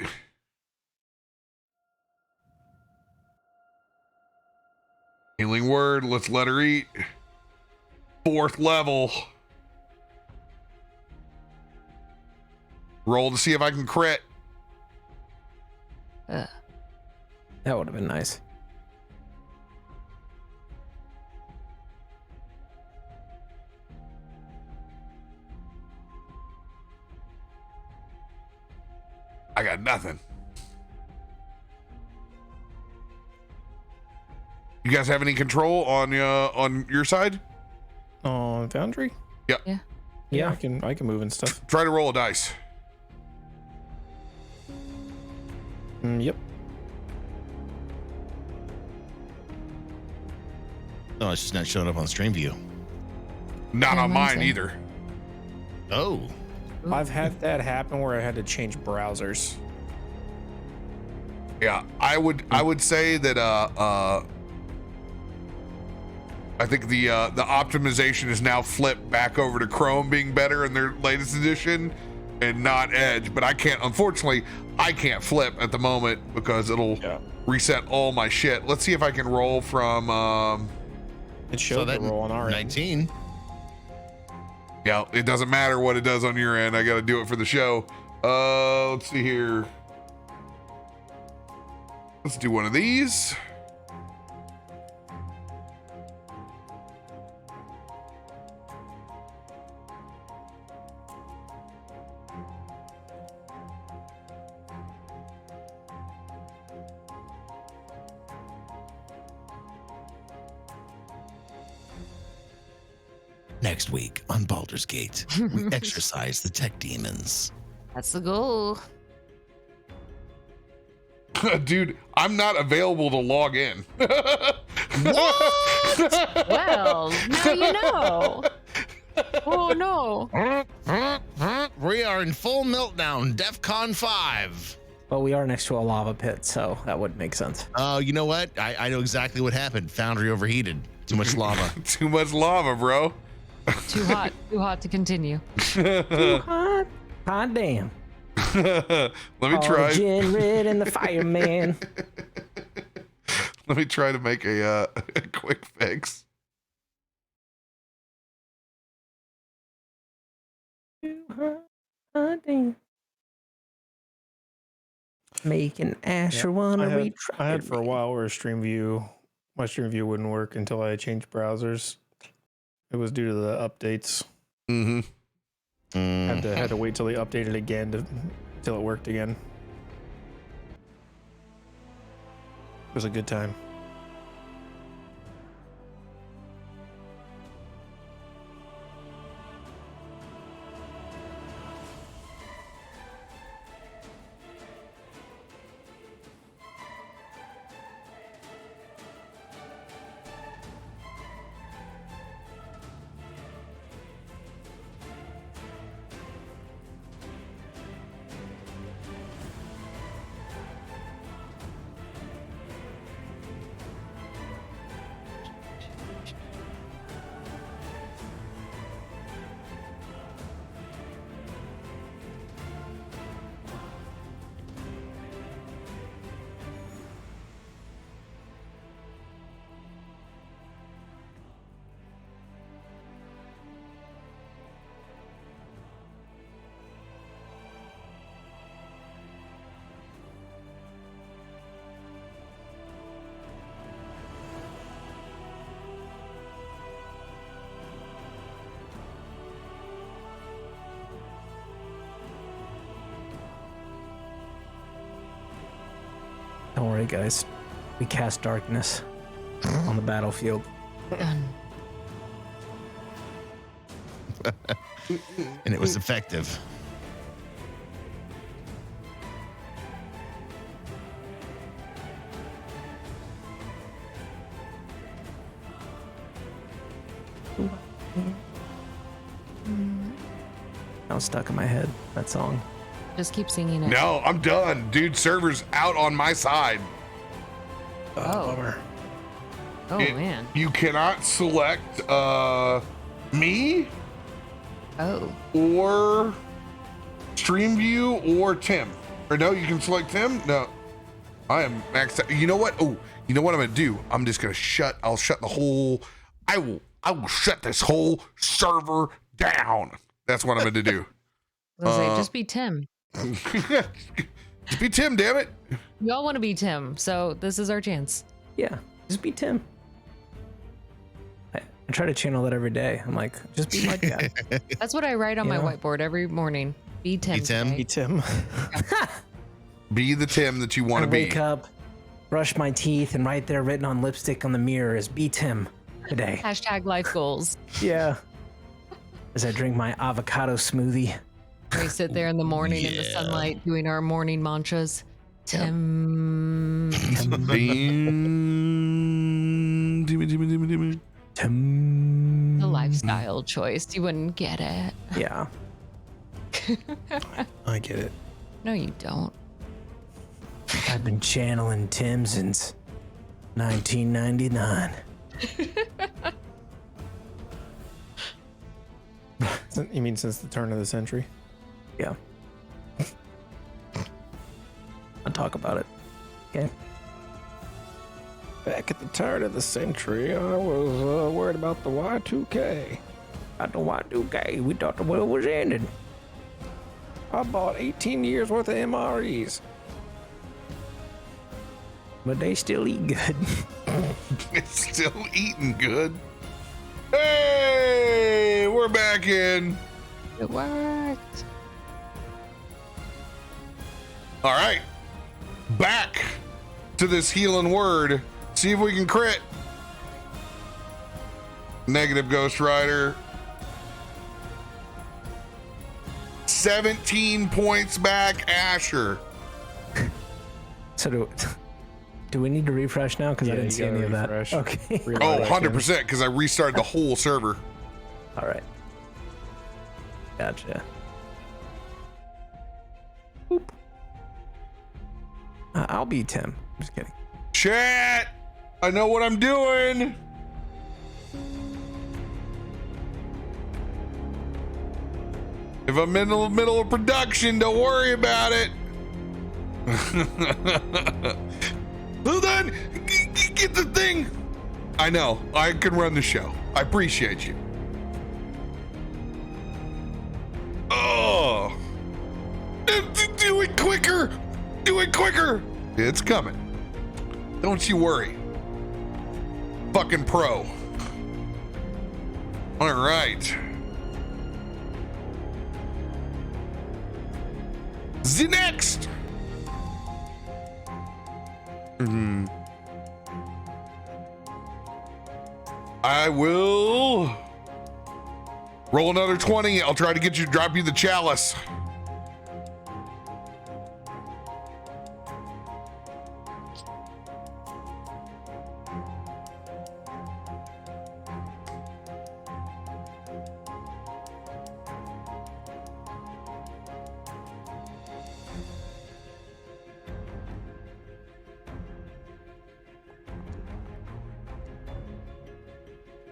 Healing word. Let's let her eat. 4th level. Roll to see if I can crit. That would have been nice. I got nothing. You guys have any control on your side? On Foundry? Yeah. Yeah. Yeah, I can move and stuff. Try to roll a dice. Yep. No, it's just not showing up on stream view. Not on mine Wednesday. either. Oh. I've had that happen where I had to change browsers. Yeah, I would say that I think the optimization is now flipped back over to Chrome being better in their latest edition and not Edge, but unfortunately I can't flip at the moment because it'll reset all my shit. Let's see if I can roll from It showed the roll on our 19. end. Yeah, it doesn't matter what it does on your end. I got to do it for the show. Let's see here. Let's do one of these. Next week on Baldur's Gate, we exercise the tech demons. That's the goal. Dude, I'm not available to log in. Well, now you know. Oh no. We are in full meltdown, DEFCON 5. But we are next to a lava pit, so that would make sense. Oh, you know what? I know exactly what happened. Foundry overheated. Too much lava. Too much lava, bro. Too hot to continue. Too hot. Hot damn. Let me Oh, try. Jinrid and the fireman. Let me try to make a quick fix. Making Asher wanna retry. I had for a while where my stream view wouldn't work until I changed browsers. It was due to the updates. Mm-hmm. Had to wait till they updated again till it worked again. It was a good time. Don't worry, guys. We cast darkness on the battlefield. Done. And it was effective. Now it's stuck in my head, that song. Just keep singing it. No, I'm done. Dude, server's out on my side. Oh. Oh, man. You cannot select me Oh. or stream view or Tim. Or no, you can select Tim? No. I am maxed out. You know what? Oh, you know what I'm gonna do? I'm just gonna I'll shut the whole I will shut this whole server down. That's what I'm gonna do. I was like, just be Tim. Just be Tim, damn it. We all want to be Tim, so this is our chance. Yeah, just be Tim. I try to channel that every day. I'm like, just be Mudcat. That's what I write on my whiteboard every morning. Be Tim. Be Tim. today. Be Tim. Be the Tim that you want I to be. wake up, brush my teeth, and right there written on lipstick on the mirror is be Tim today. Hashtag life goals. Yeah. As I drink my avocado smoothie. We sit there in the morning in the sunlight doing our morning mantras. Tim. Tim. The lifestyle choice. You wouldn't get it. Yeah. I get it. No, you don't. I've been channeling Tim since 1999. You mean since the turn of the century? Yeah. I'll talk about it. Okay. Back at the turn of the century, I was worried about the Y2K. At the Y2K, we thought the world was ending. I bought 18 years worth of MREs. But they still eat good. It's still eating good. Hey, we're back in. It worked. All right. Back to this healing word. See if we can crit. Negative Ghost Rider. 17 points back, Asher. So do we need to refresh now? Because I Yeah, didn't you see any of gotta that. refresh. Okay. Oh, 100%, because I restarted the whole server. All right. Gotcha. Boop. I'll be Tim. I'm just kidding. Chat, I know what I'm doing. If I'm in the middle of production, don't worry about it. Hold on. get the thing. I know. I can run the show. I appreciate you. Oh. Do it quicker. Do it quicker. It's coming. Don't you worry. Fucking pro. All right. The next. I will roll another 20. I'll try to get you, drop you the chalice.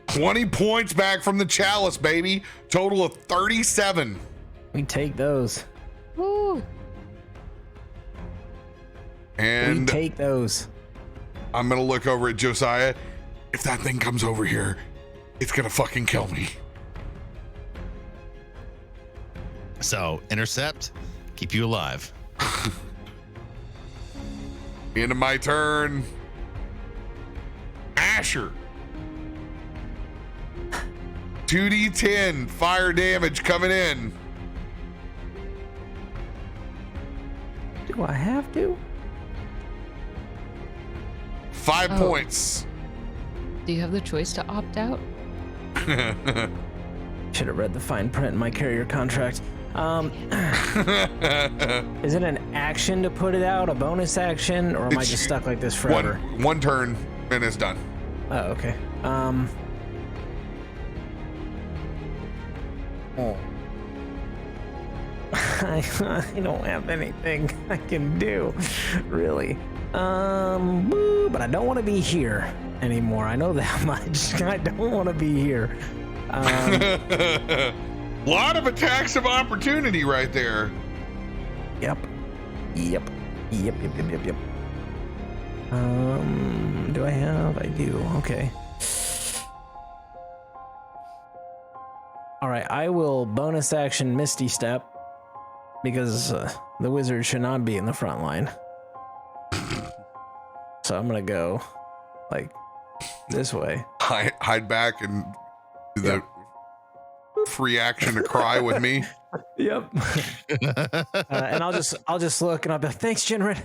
$20 points back from the chalice, baby. Total of 37. We take those. Woo. And We take those. I'm gonna look over at Josiah. If that thing comes over here, it's gonna fucking kill me. So intercept, keep you alive. End of my turn. Asher. 2d10 fire damage coming in. Do I have to? 5 points. Do you have the choice to opt out? Should have read the fine print in my carrier contract. Is it an action to put it out, a bonus action, or am I just stuck like this forever? One turn and it's done. Oh, okay. I don't have anything I can do, really. But I don't want to be here anymore. I know that much. I don't want to be here. Lot of attacks of opportunity right there. Yep. Do I have? I do. Okay. All right, I will bonus action Misty Step because the wizard should not be in the front line. So I'm gonna go like this way. Hide back and do the free action to cry with me. Yep. And I'll just look and I'll be like, thanks, Jinrid.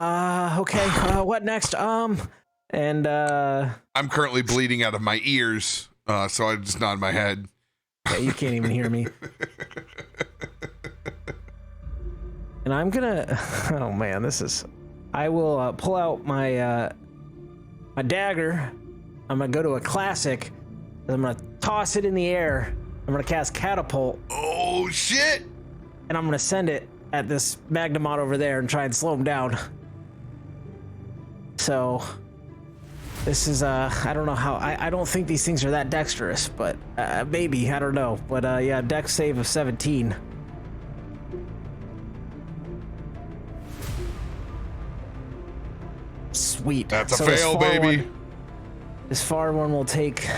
Okay. What next? And I'm currently bleeding out of my ears, so I just nod my head. yeah, you can't even hear me. And I'm gonna. Oh man, I will pull out my my dagger. I'm gonna go to a classic. I'm gonna toss it in the air. I'm gonna cast catapult. Oh shit! And I'm gonna send it at this Magnamod over there and try and slow him down. So this is I don't know how. I don't think these things are that dexterous, but maybe, I don't know. But yeah, dex save of 17. Sweet. That's a So fail, baby. This far one will take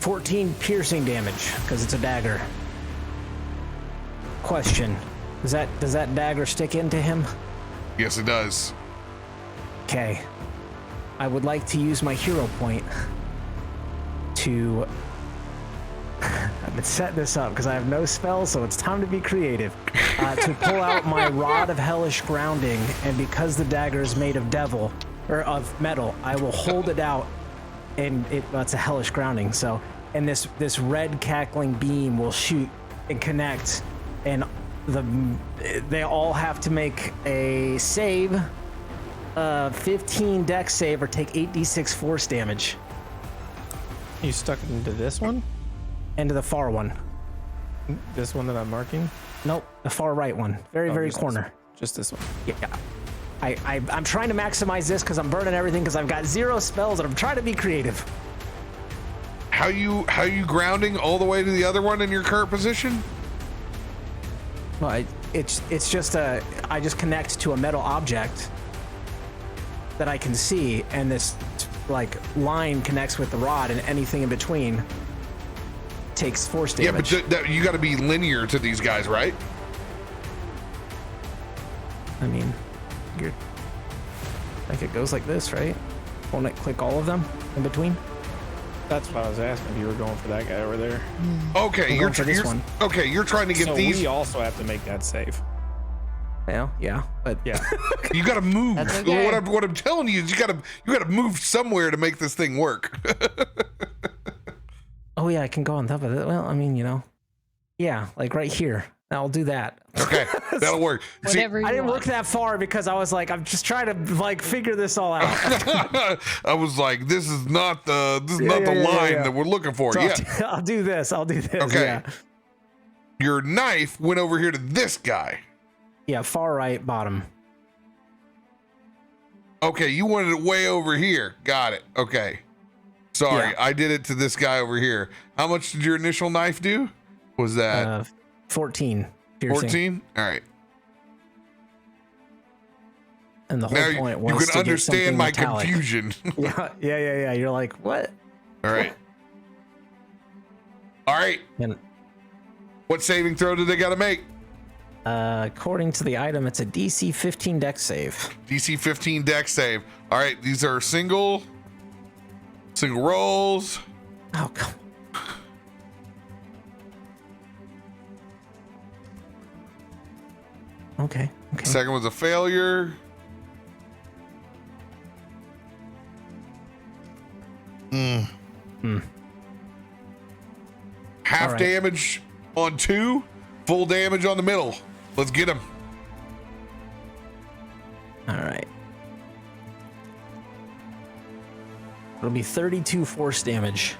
14 piercing damage because it's a dagger. Question: does that dagger stick into him? Yes, it does. Okay. I would like to use my hero point to. I've been setting this up because I have no spells, so it's time to be creative. To pull out my rod of hellish grounding, and because the dagger is made of metal, I will hold it out, and it's a hellish grounding. So, and this red cackling beam will shoot and connect, and they all have to make a save, 15 dex save, or take 8d6 force damage. You stuck into this one? Into the far one. This one that I'm marking? Nope, the far right one. Very just corner. Just this one. Yeah. I'm trying to maximize this because I'm burning everything because I've got 0 spells and I'm trying to be creative. How you grounding all the way to the other one in your current position? Well, it's just I just connect to a metal object. that I can see, and this like line connects with the rod, and anything in between takes force damage. Yeah, but you got to be linear to these guys, right? I mean, you're like it goes like this, right? Won't it click all of them in between? That's what I was asking if you were going for that guy over there. Okay, I'm going for this one. Okay, you're trying to get So these. we also have to make that save. Well, yeah, but Yeah. You got to move. That's okay. What I'm telling you is you got to move somewhere to make this thing work. oh yeah, I can go on top of it. Well, I mean, yeah, like right here. I'll do that. Okay, that'll work. See, Whatever you I didn't want. look that far because I was like, I'm just trying to like figure this all out. I was like, this is not the yeah, line that we're looking for. So Yeah. I'll do this. Okay. Yeah. Your knife went over here to this guy. Yeah, far right bottom. Okay, you wanted it way over here. Got it. Okay. Sorry, Yeah. I did it to this guy over here. How much did your initial knife do? Was that 14. Piercing. 14? All right. And the whole Now point you was can to get understand something my metallic. confusion. Yeah. You're like, what? All right. All right. And What saving throw do they got to make? according to the item, it's a DC 15 dex save. DC 15 dex save. All right, these are single rolls. Oh, come. Okay. Second was a failure. Half All right. damage on 2, full damage on the middle. Let's get him. All right. It'll be 32 force damage.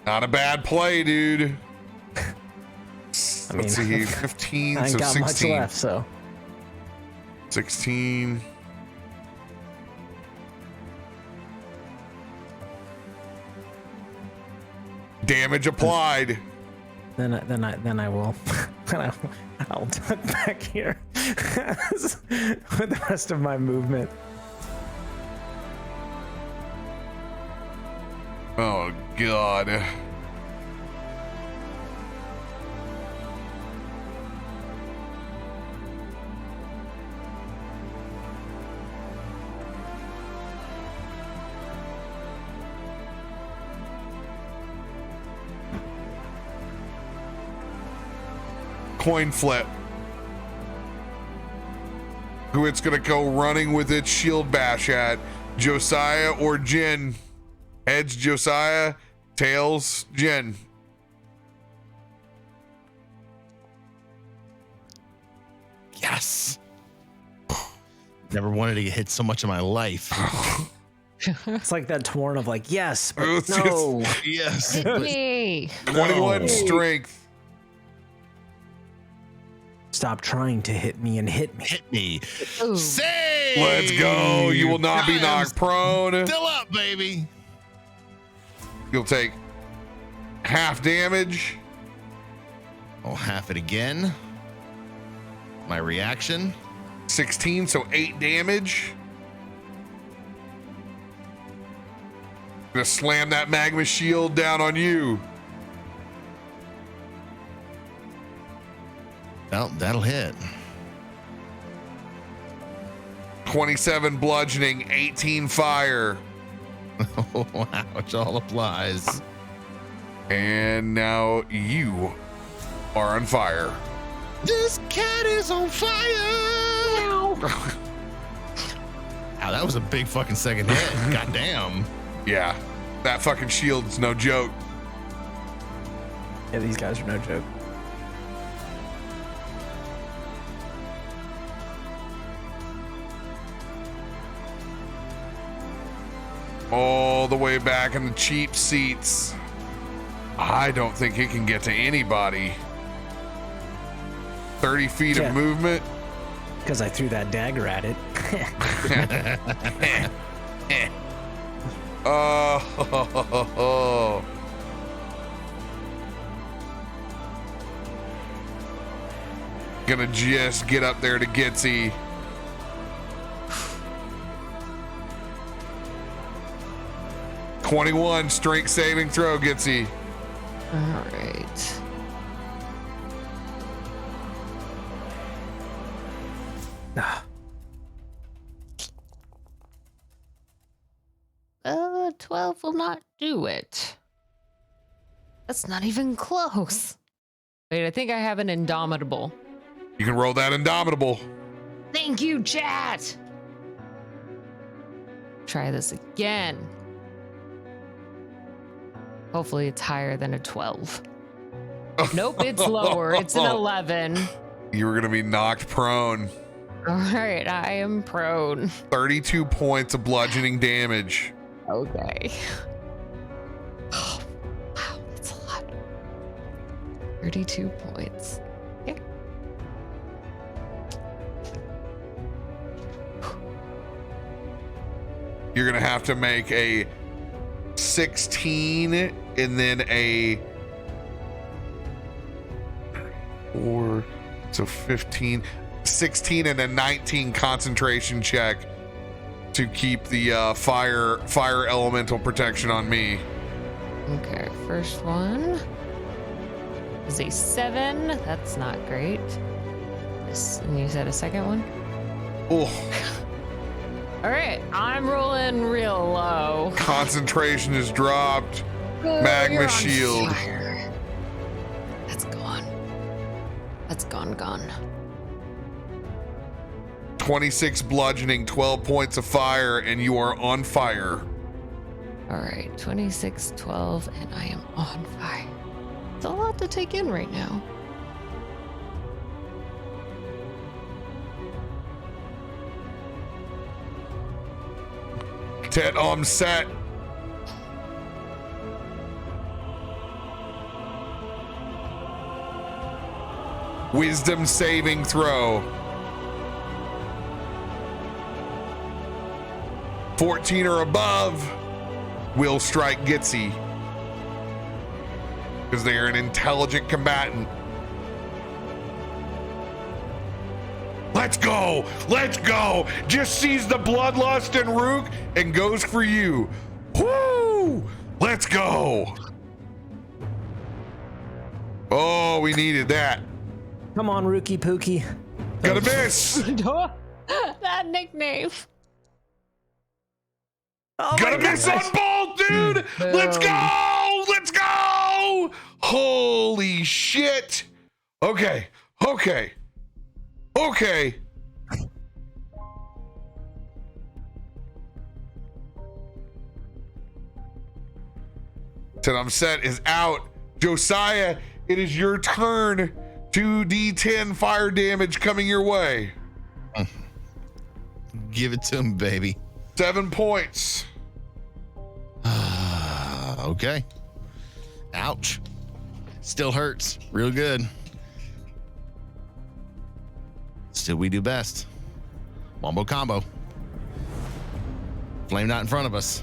Not a bad play, dude. I Let's mean, see, 15, I ain't so got much 16. left, so 16. Damage applied. then I will I'll duck back here with the rest of my movement. Oh, God. Coin flip. Who it's gonna go running with its shield bash at? Josiah or Jin? Heads Josiah, tails Jin. Yes. Never wanted to get hit so much in my life. It's like that torn of like, yes, but It's no. Yes. Hit me. 21 No. strength. Stop trying to hit me and hit me. Hit me. Ooh. Save. Let's go. You will not be I am knocked prone. Still up, baby. You'll take half damage. I'll half it again. My reaction. 16, so 8 damage. Gonna slam that magma shield down on you. Well, that'll hit. 27 bludgeoning, 18 fire. Wow, which all applies. And now you are on fire. This cat is on fire. Ow, that was a big fucking second hit. Goddamn. Yeah, that fucking shield's no joke. Yeah, these guys are no joke. All the way back in the cheap seats. I don't think it can get to anybody. 30 feet Yeah. of movement. Because I threw that dagger at it. Oh. Gonna just get up there to Gitzi. 21 strength saving throw, Gitzi. All right. Ah, 12 will not do it. That's not even close. Wait, I think I have an indomitable. You can roll that indomitable. Thank you, chat. Try this again. Hopefully it's higher than a 12. Nope, it's lower. It's an 11. You were going to be knocked prone. All right, I am prone. 32 points of bludgeoning damage. Okay. Oh, wow, that's a lot. 32 points. Okay. You're going to have to make a 16 and then a 4, so 15, 16 and a 19 concentration check to keep the fire elemental protection on me. Okay, first one is a 7. That's not great. And you said a second one? Oh, All right, I'm rolling real low. concentration is dropped. Oh, Magma you're on shield. fire. That's gone. That's gone. 26 bludgeoning, 12 points of fire, and you are on fire. All right, 26, 12, and I am on fire. It's a lot to take in right now. Tet set. Wisdom saving throw. 14 or above will strike Gitzi, because they are an intelligent combatant. Let's go! Let's go! Just sees the bloodlust and Rook and goes for you. Woo! Let's go! Oh, we needed that. come on, Rookie Pookie. Gonna miss! That nickname. Oh Gonna miss on both, dude! Let's go! Let's go! Holy shit! Okay. Tet set is out. Josiah, it is your turn. 2d10 fire damage coming your way. Give it to him, baby. 7 points. Okay. Ouch. Still hurts. Real good. Still, we do best. Wombo combo. Flame not in front of us.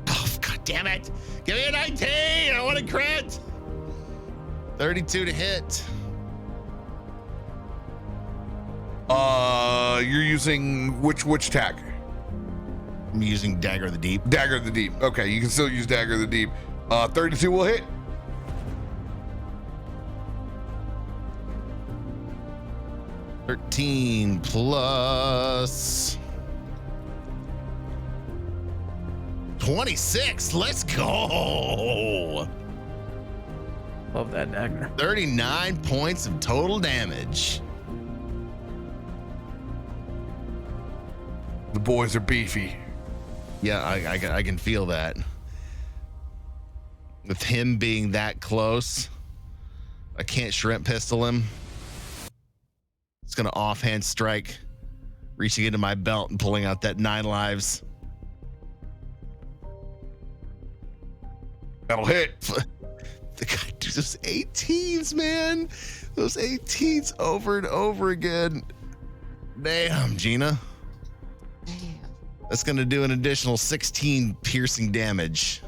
Oh, God damn it. Give me a 19. I want a crit. 32 to hit. You're using which tag? I'm using Dagger of the Deep. Dagger of the Deep. Okay, you can still use Dagger of the Deep. 32 will hit. $13 plus 26. Let's go. Love that dagger. 39 points of total damage. The boys are beefy. Yeah, I can feel that. With him being that close, I can't shrimp pistol him. It's gonna offhand strike, reaching into my belt and pulling out that 9 lives. That'll hit. The guy do those 18s, man. Those 18s over and over again. Damn, Gina. That's gonna do an additional 16 piercing damage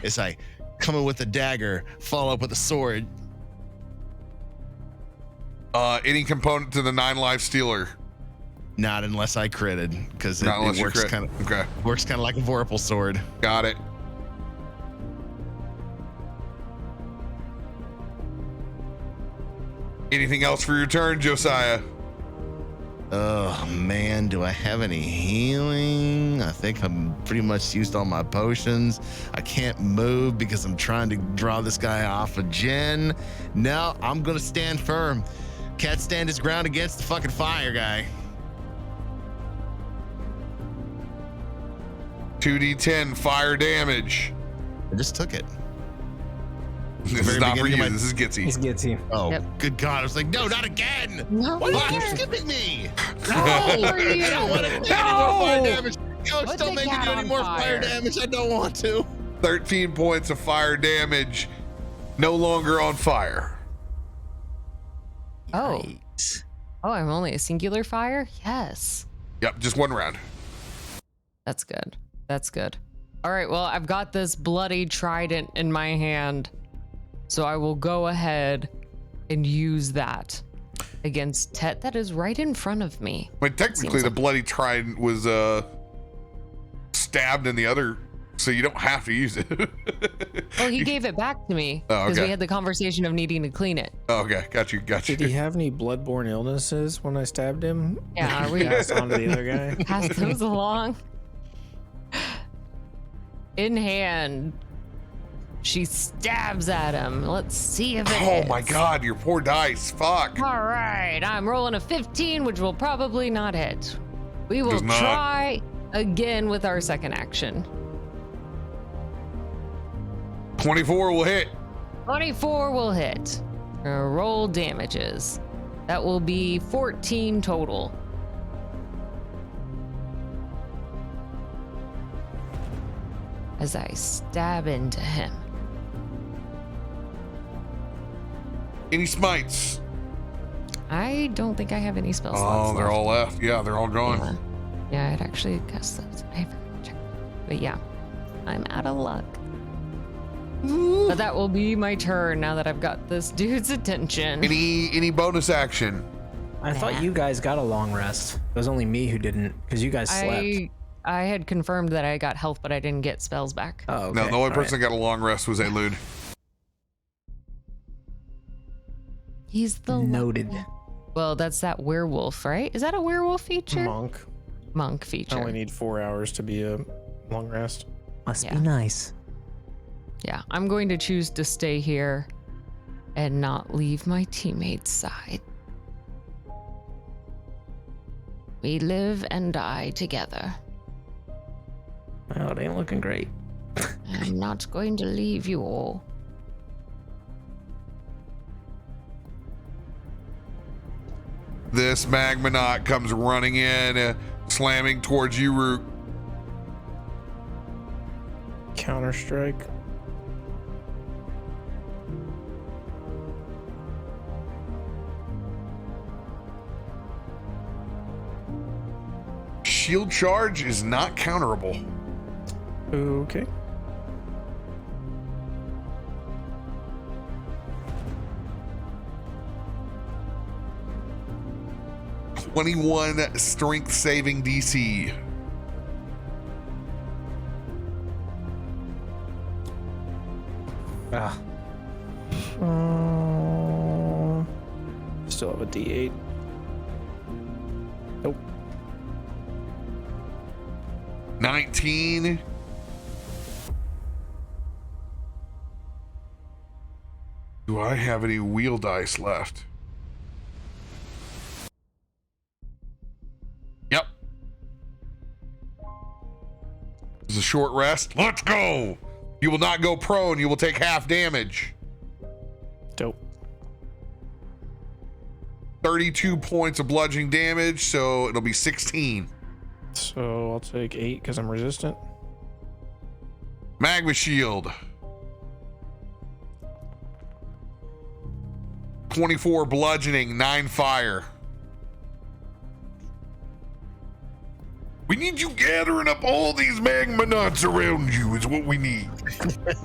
as I come in with a dagger, follow up with a sword. Any component to the 9 life stealer. Not unless I critted, because it, Not unless you works crit. kind of Okay, works kind of like a vorpal sword. got it. Anything else for your turn, Josiah? Oh man, do I have any healing? I think I'm pretty much used all my potions. I can't move because I'm trying to draw this guy off a gen. No, I'm gonna stand firm. Cat stand his ground against the fucking fire guy. 2d10 fire damage. I just took it. This very is not for beginning you. of my- This is Gitzi. He's Gitzi. Oh, Yep. good God. I was like, no, not again. No, Why do you keep no. skipping me? No, I don't want to take any more fire damage. Coach, Put don't the make me cat do any on more fire. fire damage. I don't want to. 13 points of fire damage. No longer on fire. Oh. Yikes. Oh, I'm only a singular fire? Yes. Yep, just one round. That's good. That's good. All right, well, I've got this bloody trident in my hand, so I will go ahead and use that against Tet that is right in front of me. I mean, technically, Seems the like- bloody trident was stabbed in the other, so you don't have to use it. Well, he gave it back to me Oh, because okay. we had the conversation of needing to clean it. Oh, okay, got you. Did he have any bloodborne illnesses when I stabbed him? Yeah, we Passed on to the other guy. pass those along. In hand, she stabs at him. Let's see if it Oh hits. my God, your poor dice. Fuck. All right, I'm rolling a 15, which will probably not hit. We will Does not. try again with our second action. 24 will hit. 24 will hit. Roll damages. That will be 14 total. As I stab into him. Any smites? I don't think I have any spell slots Oh, they're left. all left. Yeah, they're all gone. Yeah, I'd actually guess those. I forgot to check. But yeah, I'm out of luck. But that will be my turn now that I've got this dude's attention. Any bonus action? I thought you guys got a long rest. It was only me who didn't, because you guys slept. I had confirmed that I got health, but I didn't get spells back. Oh, okay. No, the only All person that got a long rest was Aelun. He's the Noted. Well, that's that werewolf, right? Is that a werewolf feature? Monk. Monk I feature. only need 4 hours to be a long rest. Must Yeah. be nice. Yeah, I'm going to choose to stay here and not leave my teammates' side. We live and die together. Oh, it ain't looking great. I'm not going to leave you all. This Magmanaut comes running in, slamming towards you, Root. Counter strike. Shield charge is not counterable. Okay. .21 strength saving DC. Ah, Still have a D8. Nope. 19. Do I have any wheel dice left? Yep. This is a short rest. Let's go. You will not go prone. You will take half damage. Dope. 32 points of bludgeoning damage, so it'll be 16. So I'll take 8 because I'm resistant. Magma shield. 24 bludgeoning, 9 fire. We need you gathering up all these magma nuts around you is what we need.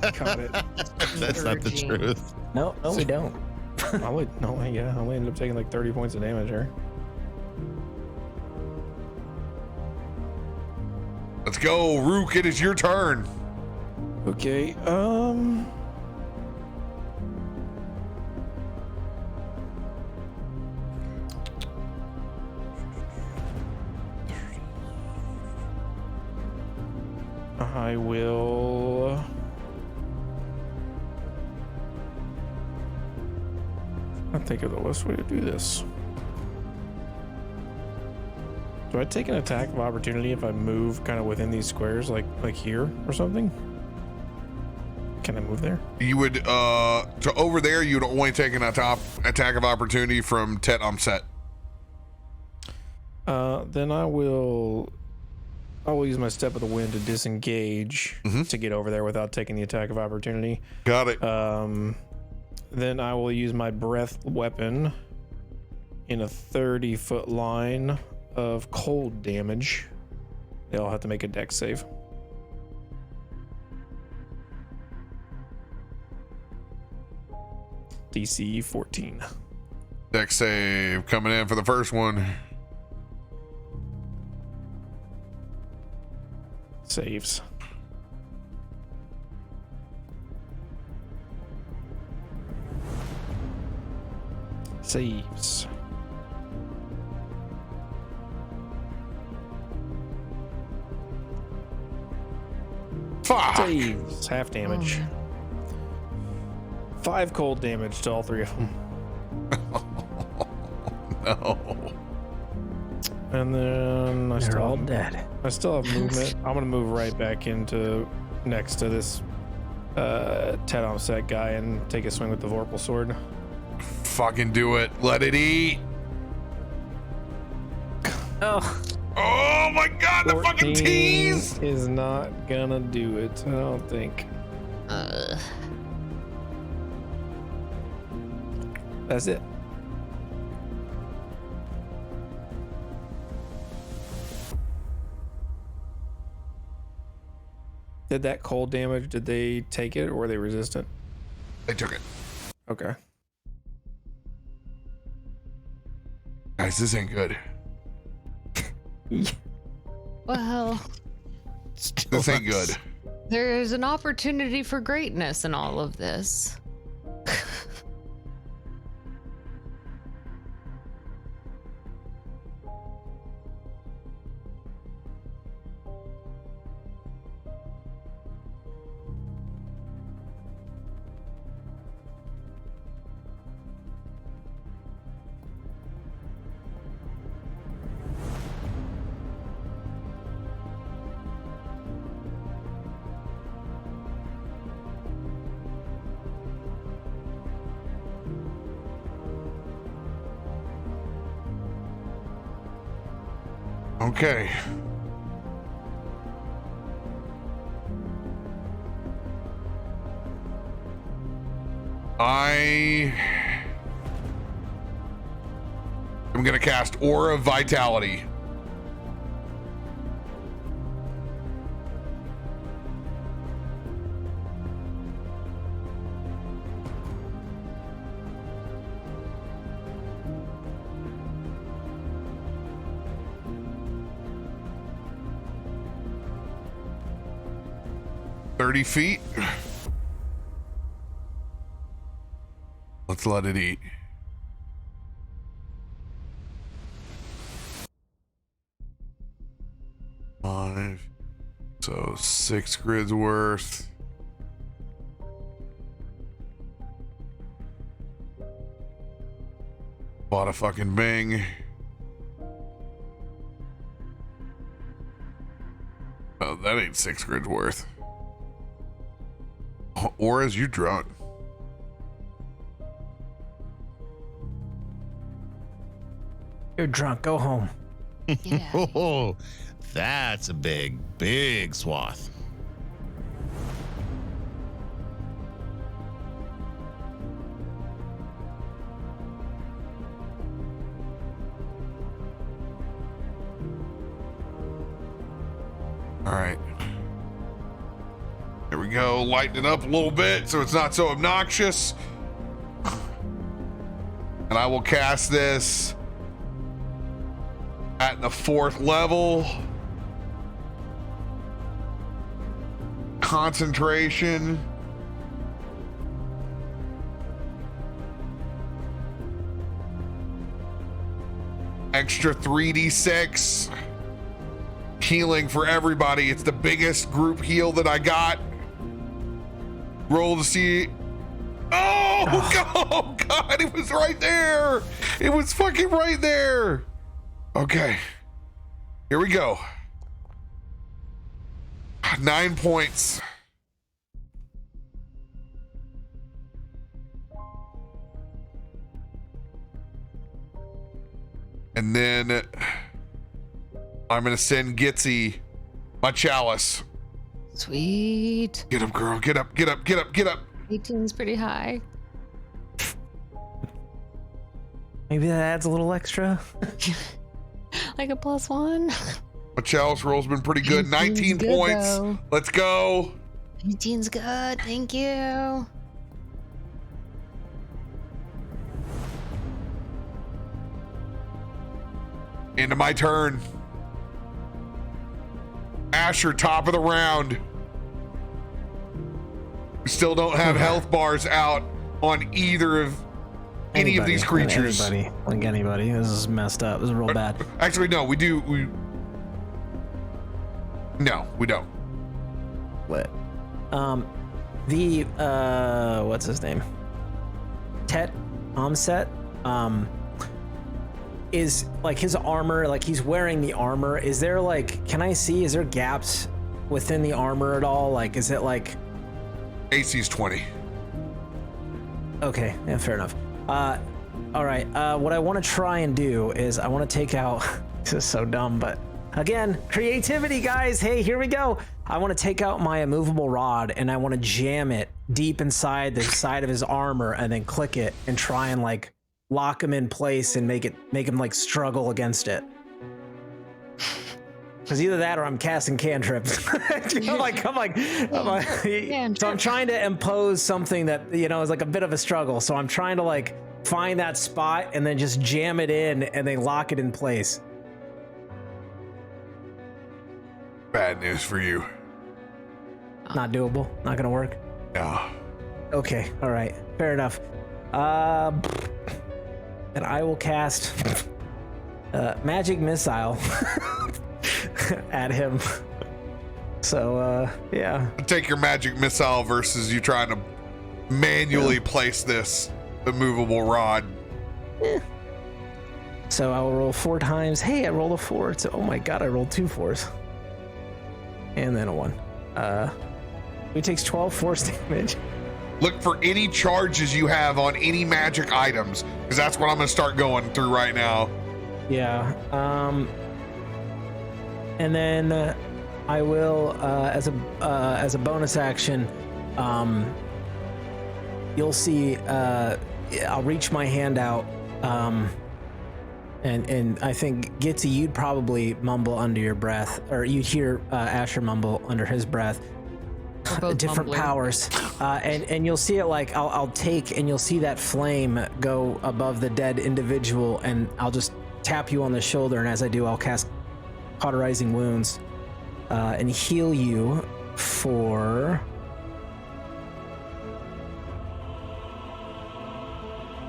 Got it. That's not the Surging. truth. no, we don't. I only ended up taking like 30 points of damage here. Let's go, Rook. It is your turn. Okay. I will. I think of the best way to do this. Do I take an attack of opportunity if I move kind of within these squares, like here or something? Can I move there? You would to over there. You would only take an attack of opportunity from Tet set. Then I will use my step of the wind to disengage to get over there without taking the attack of opportunity. Got it. Then I will use my breath weapon in a 30-foot line of cold damage. They all have to make a dex save. DC 14. Dex save coming in for the first one. Saves. Saves. Fuck. Saves. Half damage. 5 cold damage to all 3 of them. No. And then They're all dead. I still have movement. I'm gonna move right back into next to this Tet set guy and take a swing with the Vorpal sword. Fucking do it. Let it eat. Oh. Oh my god, the fucking 14 tease! is not gonna do it, I don't think. That's it. Did that cold damage, did they take it or were they resistant? They took it. Okay. Guys, this ain't good. Well, This ain't good. there's an opportunity for greatness in all of this. Okay. I am gonna cast Aura of Vitality. Feet. Let's let it eat. Five. So 6 grids worth. Bought a fucking bing. Oh, that ain't 6 grids worth. Auras, you drunk. You're drunk. Go home. Oh, that's a big swath. All right. Here we go. Lighten it up a little bit so it's not so obnoxious. And I will cast this at the 4th level. concentration. Extra 3d6 healing for everybody. It's the biggest group heal that I got. Roll to see. Oh God, it was right there. It was fucking right there. Okay, here we go. 9 points. And then I'm gonna send Gitzi my chalice. Sweet. Get up, girl. Get up, get up, get up, get up. 18's pretty high. Maybe that adds a little extra. Like a +1. My chalice roll's been pretty good. 19 good, points. though. Let's go. 18's good. Thank you. Into my turn. Asher, top of the round. We still don't have health bars out on either of any of these creatures. Anybody. This is messed up. This is real bad. Actually, no, we do. No, we don't. Lit. What's his name? Tet Omset. Is like his armor, like he's wearing the armor. Is there like, can I see, is there gaps within the armor at all? Like, is it like AC's 20? Okay, yeah, fair enough. All right, what I want to try and do is I want to take out, this is so dumb, but again, creativity, guys. Hey, here we go. I want to take out my immovable rod and I want to jam it deep inside the side of his armor and then click it and try and like lock him in place and make him like struggle against it. Because either that or I'm casting cantrips. So I'm trying to impose something that, you know, is like a bit of a struggle. So I'm trying to like find that spot and then just jam it in and then lock it in place. Bad news for you. Not doable. Not gonna work. Yeah. Okay. All right. Fair enough. And I will cast magic missile at him. So yeah. Take your magic missile versus you trying to manually place this immovable rod. So I will roll 4 times. Hey, I rolled a 4. So, oh my god, I rolled 2 4s. And then a 1. He takes 12 force damage. Look for any charges you have on any magic items, because that's what I'm gonna start going through right now. Yeah. And then I will, as a bonus action, you'll see. I'll reach my hand out, and I think Gitzi, you'd probably mumble under your breath, or you'd hear Asher mumble under his breath. Different mumbling powers, and you'll see it like I'll take, and you'll see that flame go above the dead individual, and I'll just tap you on the shoulder, and as I do, I'll cast Cauterizing Wounds and heal you for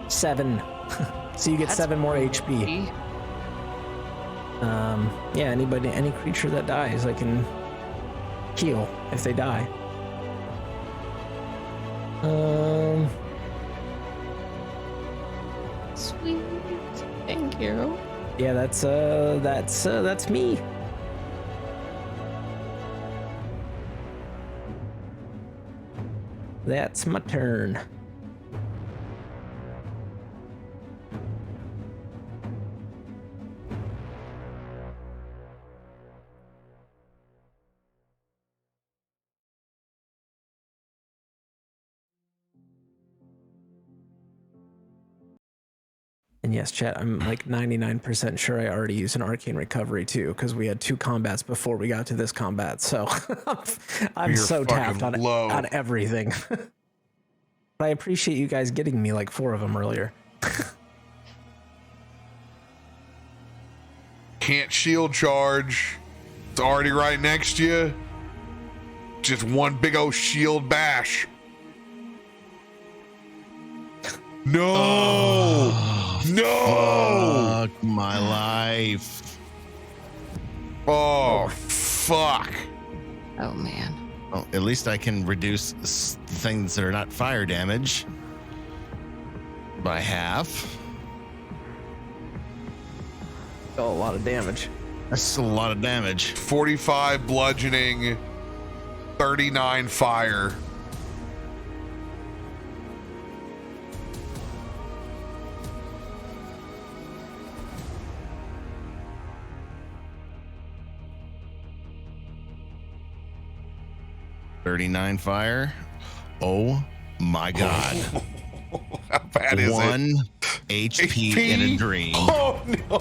7. So you get 7 more HP. Yeah, any creature that dies, I can heal if they die. Sweet. Thank you. Yeah, that's me. That's my turn. And yes, chat, I'm like 99% sure I already used an arcane recovery too, because we had 2 combats before we got to this combat. So I'm so tapped on everything. But I appreciate you guys getting me like 4 of them earlier. Can't shield charge. It's already right next to you. Just one big old shield bash. No! No! Fuck my life. Oh, fuck. Oh man. Well, at least I can reduce things that are not fire damage by half. Oh, a lot of damage. That's a lot of damage. 45 bludgeoning, 39 fire. $39 fire. Oh my god. How bad is One it? HP in a dream. Oh no.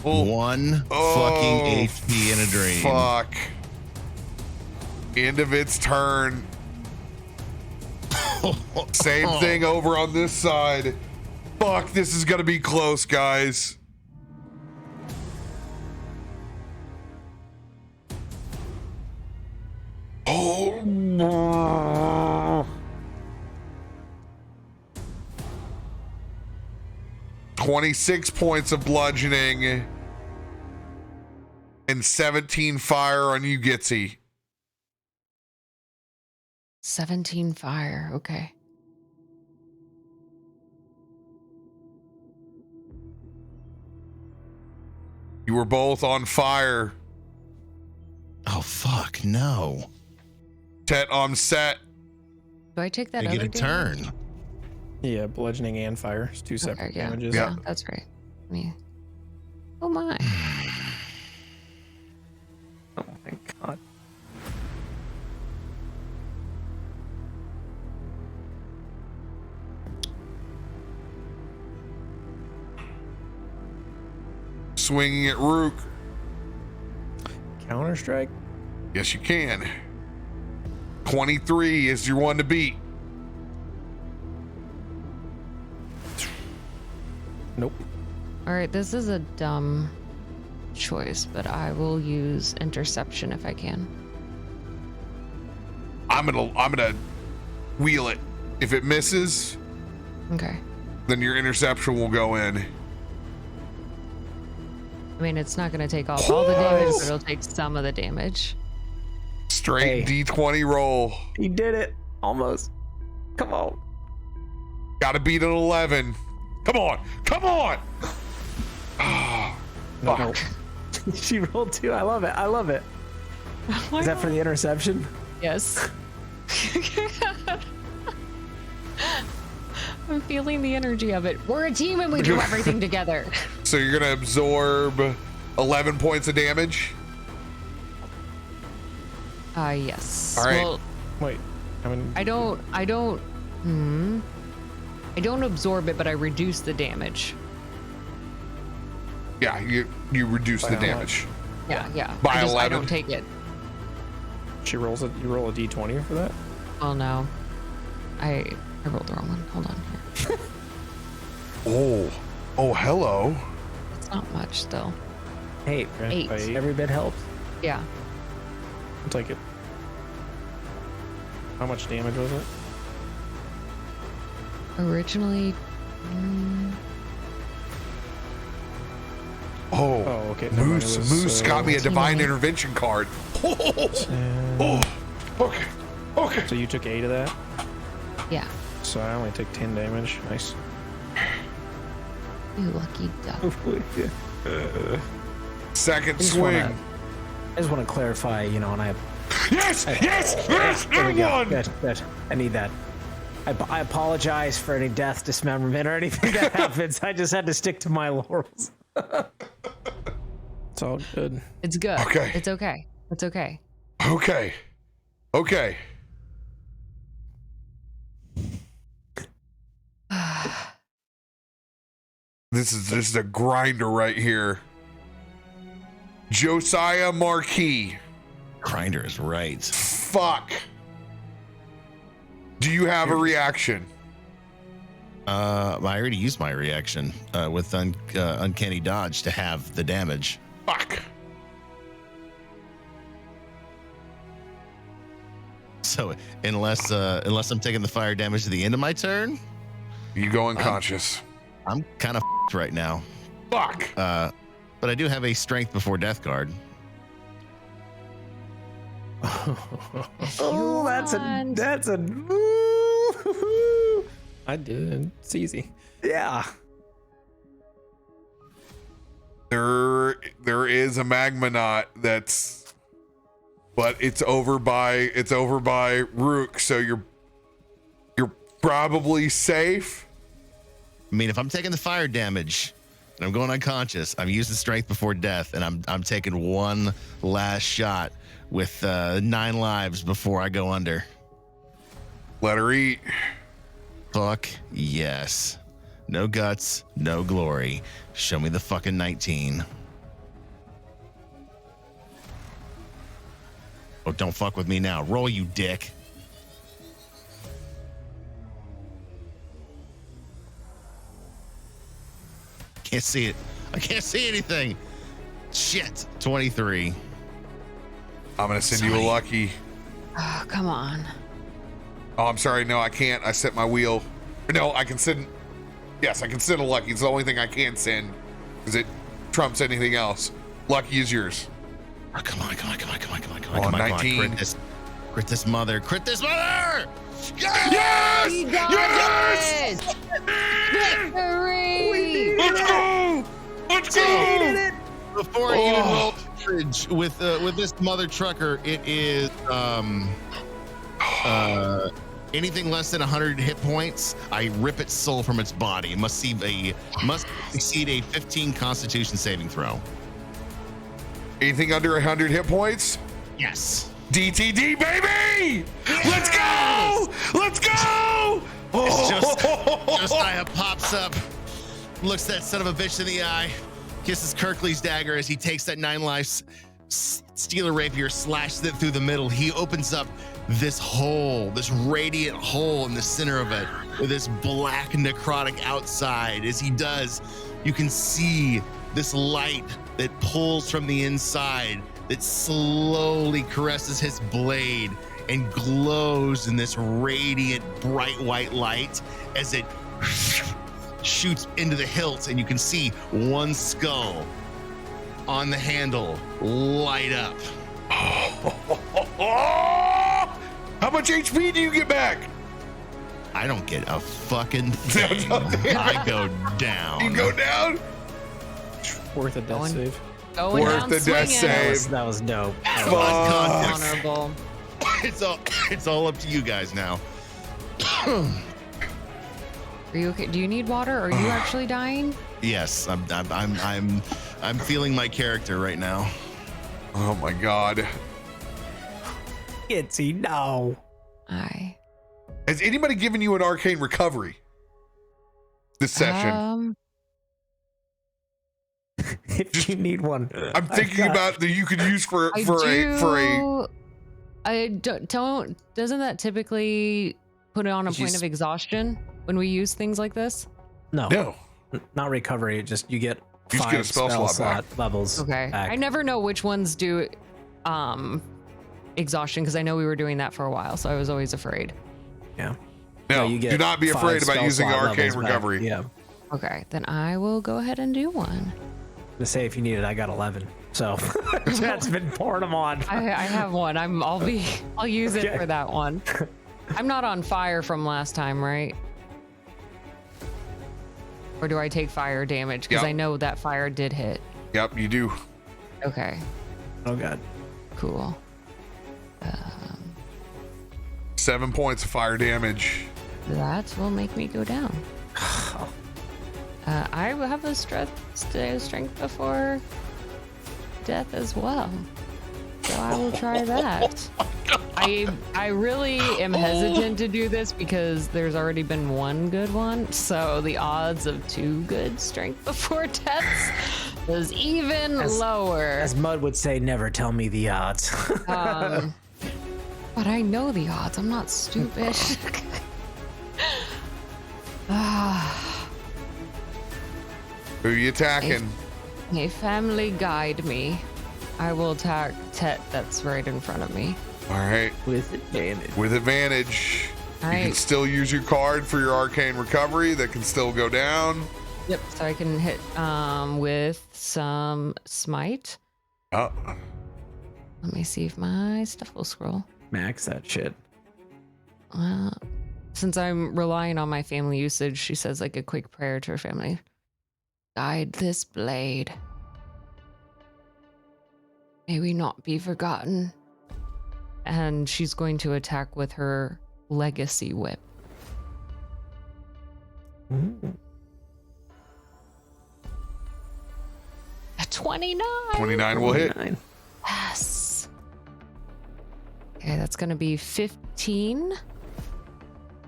One fucking HP in a dream. Fuck. End of its turn. Same thing over on this side. Fuck, this is gonna be close, guys. Oh. 26 points of bludgeoning and 17 fire on you, Gitzi. 17 fire. Okay. You were both on fire. Oh fuck no. Tet on set. Do I take that I other get a damage? turn. Yeah, bludgeoning and fire. It's two separate Okay, yeah. damages. Yeah. That's right. Me. Oh my. Oh my god. Swinging at Rook. Counter strike. Yes, you can. 23 is your one to beat. Nope. All right, this is a dumb choice, but I will use interception if I can. I'm gonna wheel it. If it misses, Okay. then your interception will go in. I mean, it's not going to take off all the damage, but it'll take some of the damage. Straight Hey. D20 roll. He did it. Almost. Come on. Gotta beat an 11. Come on. Come on. Ah, No, fuck. no. She rolled 2. I love it. I love it. Is that for the interception? Yes. I'm feeling the energy of it. We're a team and we do everything together. So you're gonna absorb 11 points of damage. Yes. All right. Well, Wait. I mean, I don't absorb it, but I reduce the damage. Yeah, you reduce the how damage. Yeah. By I 11. don't take it. she rolls it. You roll a d20 for that. Oh no. I rolled the wrong one. Hold on here. Oh, hello. It's not much still. Hey, Eight. By every bit helps. Yeah. I'll take it. How much damage was it? Originally, Oh, okay. Never mind, it was, Moose got me a divine 14. intervention card. Okay. So you took 8 of that. yeah. So I only take 10 damage. Nice. You lucky duck. Second I just swing. want to clarify, and I Yes! there we And go. one! Good. I need that. I apologize for any death, dismemberment, or anything that happens. I just had to stick to my laurels. It's all good. It's good. Okay. It's okay. It's okay. Okay. This is a grinder right here. Josiah Marquis. Grinder is right. Fuck. Do you have a reaction? I already used my reaction with uncanny dodge to have the damage. Fuck. So unless I'm taking the fire damage at the end of my turn, You go unconscious. I'm kind of right now. Fuck. But I do have a strength before death card. Oh, that's a. I did. It's easy. Yeah. There is a magma knot but it's over by Rook, so you're probably safe. I mean, if I'm taking the fire damage and I'm going unconscious, I'm using strength before death, and I'm taking one last shot with 9 lives before I go under. Let her eat. Fuck yes. No guts, no glory. Show me the fucking 19. Oh, don't fuck with me now. Roll, you dick. Can't see it. I can't see anything. Shit. 23. I'm gonna send you a Sorry. lucky. Oh, come on. Oh, I'm sorry. No, I can't. I set my wheel. No, I can send. Yes, I can send a lucky. It's the only thing I can't send because it trumps anything else. Lucky is yours. Oh, come on. On 19. Crit this mother. Yes! We got Yes! it! Victory! Let's go! Before I even roll damage with this mother trucker, it is anything less than 100 hit points, I rip its soul from its body. It must exceed a 15 Constitution saving throw. Anything under 100 hit points? Yes. DTD, baby! Let's go! Let's go! It's Josiah pops up, looks that son of a bitch in the eye, kisses Kirkley's dagger as he takes that 9 lives, Steeler Rapier, slashes it through the middle. He opens up this hole, this radiant hole in the center of it, with this black necrotic outside. As he does, you can see this light that pulls from the inside that slowly caresses his blade and glows in this radiant bright white light as it shoots into the hilt, and you can see one skull on the handle light up. How much HP do you get back? I don't get a fucking thing. I go down. You go down? Worth a death save. Going Worth down the death swinging. save. That was dope. Honorable. It's all up to you guys now. Are you okay? Do you need water? Are you actually dying? Yes, I'm feeling my character right now. Oh my god. Gitzi, no. Has anybody given you an arcane recovery this session? If you need one, I'm thinking about that you could use for a. I don't. Doesn't that typically put it on a point of exhaustion when we use things like this? No. Not recovery. Just you get You just 5 get a spell slot back. levels. Okay. back. I never know which ones do exhaustion because I know we were doing that for a while, so I was always afraid. Yeah. No, you get do not be 5 afraid about spell using slot arcane levels back. recovery. Yeah. Okay, then I will go ahead and do one. To say if you need it, I got 11. So that's been pouring them on. I have one. I'll use it for that one. I'm not on fire from last time, right? Or do I take fire damage? Because Yep. I know that fire did hit. Yep, you do. Okay, Oh god. cool. 7 points of fire damage. That will make me go down. I will have a strength before death as well. So I will try that. I really am hesitant to do this because there's already been one good one. So the odds of 2 good strength before deaths is even lower. As Mud would say, never tell me the odds. But I know the odds. I'm not stupid. Who you attacking? May family guide me. I will attack Tet that's right in front of me. All right. With advantage. With advantage. All You can right. still use your card for your arcane recovery. That can still go down. Yep. So I can hit with some smite. Oh. Let me see if my stuff will scroll. Max that shit. Since I'm relying on my family usage, she says like a quick prayer to her family. Guide this blade. May we not be forgotten. And she's going to attack with her legacy whip. A 29. 29 will hit. 9. Yes. Okay, that's going to be 15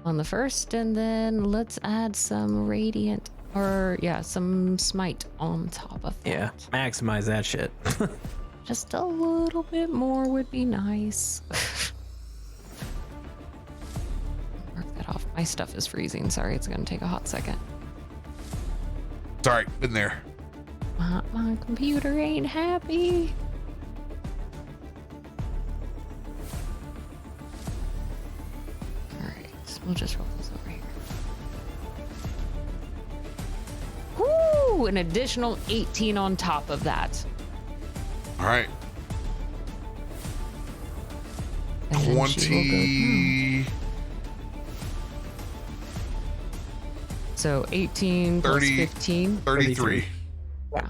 on the first, and then let's add some radiant, or yeah, some smite on top of that. Yeah, maximize that shit. Just a little bit more would be nice. Mark that off. My stuff is freezing. Sorry, it's going to take a hot second. Sorry, been there. My computer ain't happy. Alright, so we'll just roll this over here. Woo! An additional 18 on top of that. All right. And then she will go 20, down. So 18 plus 30, 15. 33. Yeah.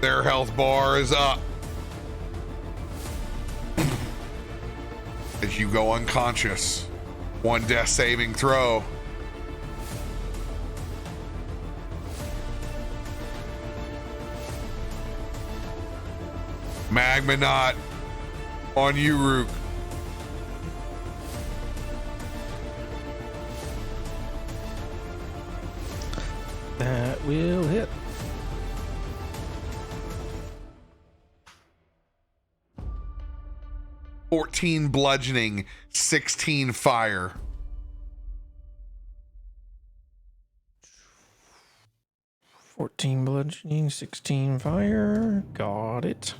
Their health bar is up. As you go unconscious. One death saving throw. Magma Knot on you, Rook. That will hit. $14 bludgeoning, 16 fire. 14 bludgeoning, 16 fire. Got it.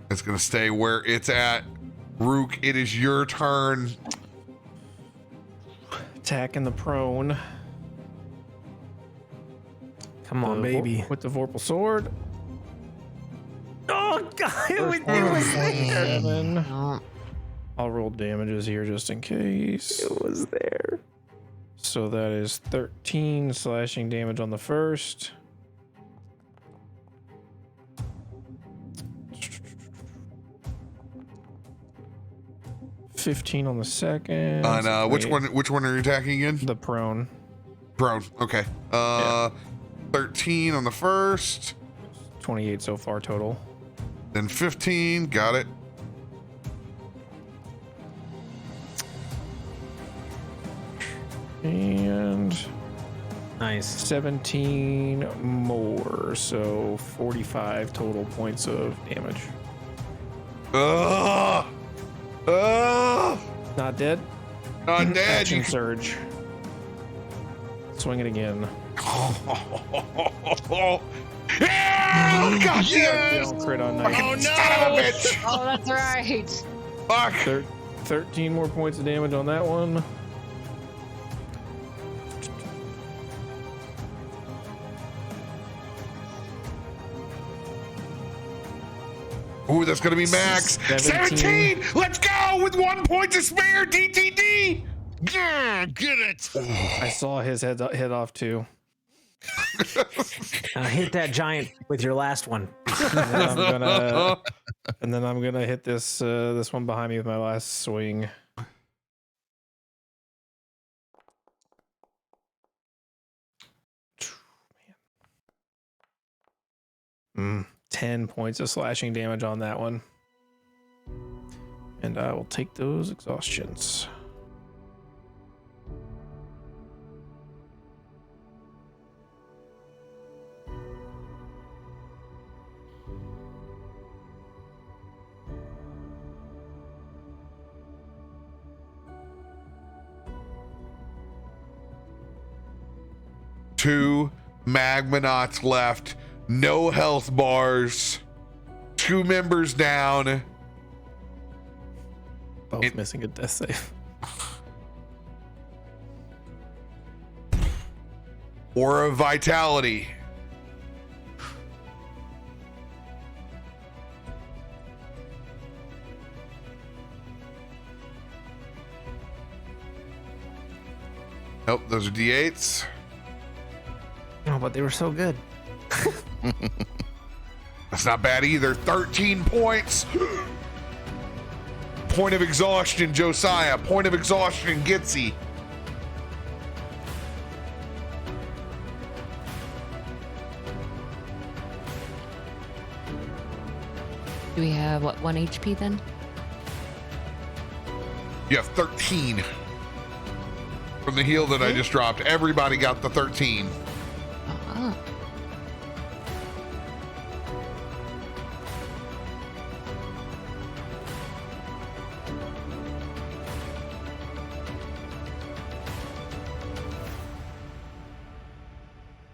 It's going to stay where it's at. Rook, it is your turn. Attacking the prone. Come on, baby. With the Vorpal sword. Oh god, it was 7. Oh, I'll roll damages here just in case. It was there. So that is 13 slashing damage on the first. $15 on the second. On which one are you attacking again? The prone. Prone. Okay. 13 on the first. 28 so far total. Then 15. Got it. And Nice. 17 more. So 45 total points of damage. Ugh. Ugh. Not dead. Not dead. Action surge. Swing it again. Yeah! God yes! Crit on Fucking 9. son of a bitch! oh, that's right. Fuck. 13 more points of damage on that one. Ooh, that's gonna be max. 17! Let's go with 1 point to spare. DTD. Yeah, get it. I saw his head off too. Hit that giant with your last one. And then I'm gonna hit this this one behind me with my last swing. Man. 10 points of slashing damage on that one. And I will take those exhaustions. 2 Magmanauts left. No health bars. 2 members down. Both missing a death save. Aura of Vitality. Nope, those are D8s. Oh, but they were so good. That's not bad either. 13 points. Point of exhaustion, Josiah. Point of exhaustion, Gitzi. Do we have, what, 1 HP then? You have 13 from the heal that I just dropped. Everybody got the 13. Oh.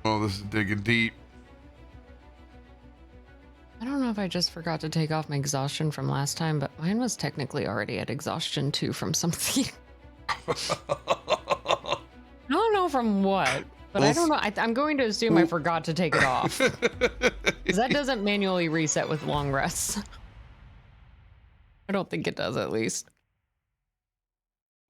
Oh, this is digging deep. I don't know if I just forgot to take off my exhaustion from last time, but mine was technically already at exhaustion too from something. I don't know from what, but I don't know. I'm going to assume I forgot to take it off. 'Cause that doesn't manually reset with long rests. I don't think it does, at least.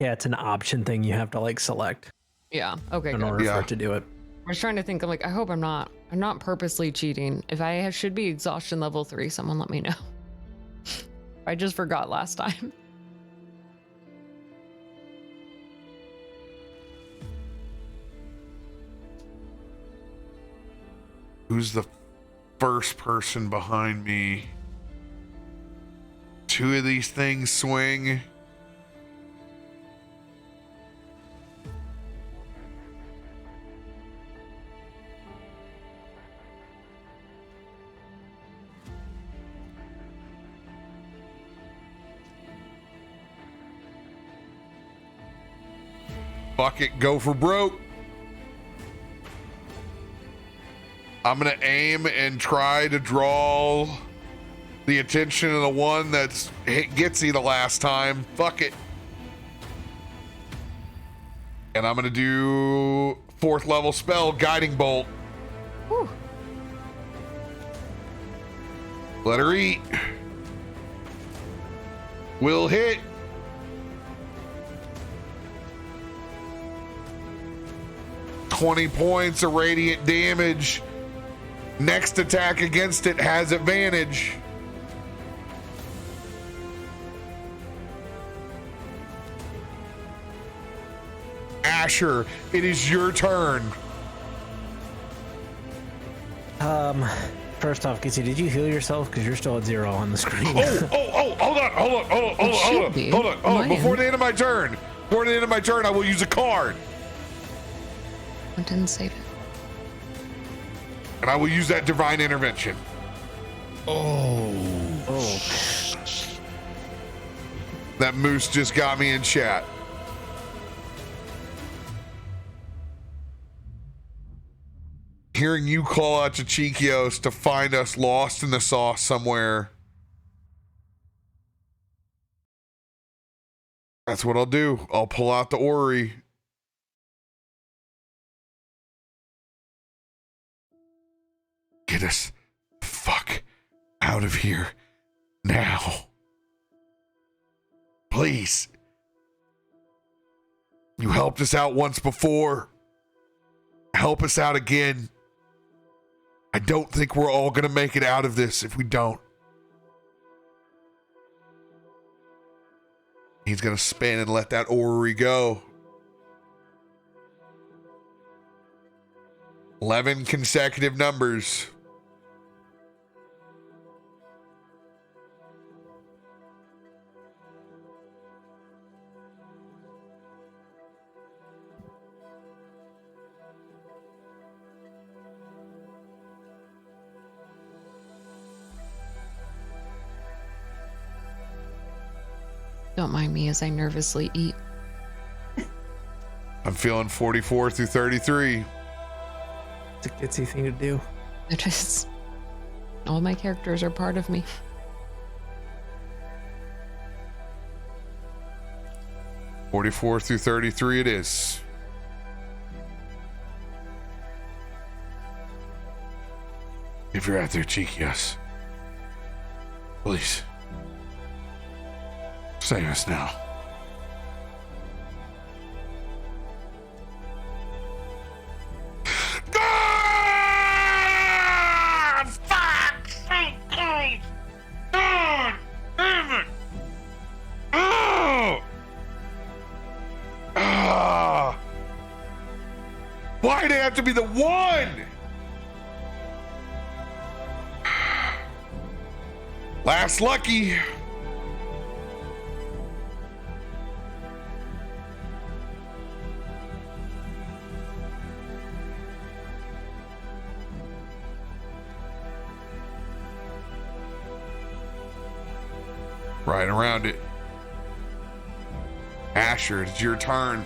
Yeah, it's an option thing you have to like select Yeah. Okay. in Good. order Yeah. for it to do it. I was trying to think. I'm like, I hope I'm not purposely cheating. If I should be exhaustion level 3, someone let me know. I just forgot last time. Who's the first person behind me? 2 of these things swing. Fuck it, go for broke. I'm gonna aim and try to draw the attention of the one that's hit Gitzi the last time. Fuck it. And I'm gonna do 4th level spell, Guiding Bolt. Whew. Let her eat. Will hit. $20 points of radiant damage. Next attack against it has advantage. Asher, it is your turn. First off, Gitzi, did you heal yourself? Because you're still at 0 on the screen. Hold on. Before the end of my turn, I will use a card. I didn't save it. And I will use that divine intervention. Oh. That moose just got me in chat. Hearing you call out to Chikios to find us lost in the sauce somewhere. That's what I'll do. I'll pull out the Ori. Get us the fuck out of here now. Please. You helped us out once before. Help us out again. I don't think we're all going to make it out of this if we don't. He's going to spin and let that orrery go. 11 consecutive numbers. Don't mind me as I nervously eat. I'm feeling 44 through 33. It's a Gitzi thing to do. It is. All my characters are part of me. $44 through $33 it is. If you're out there, Cheekios, please save us now. God! Fuck! So close! God! Damn it! Oh! Ah! Why'd it have to be the one? Last lucky. Right around it. Asher, it's your turn.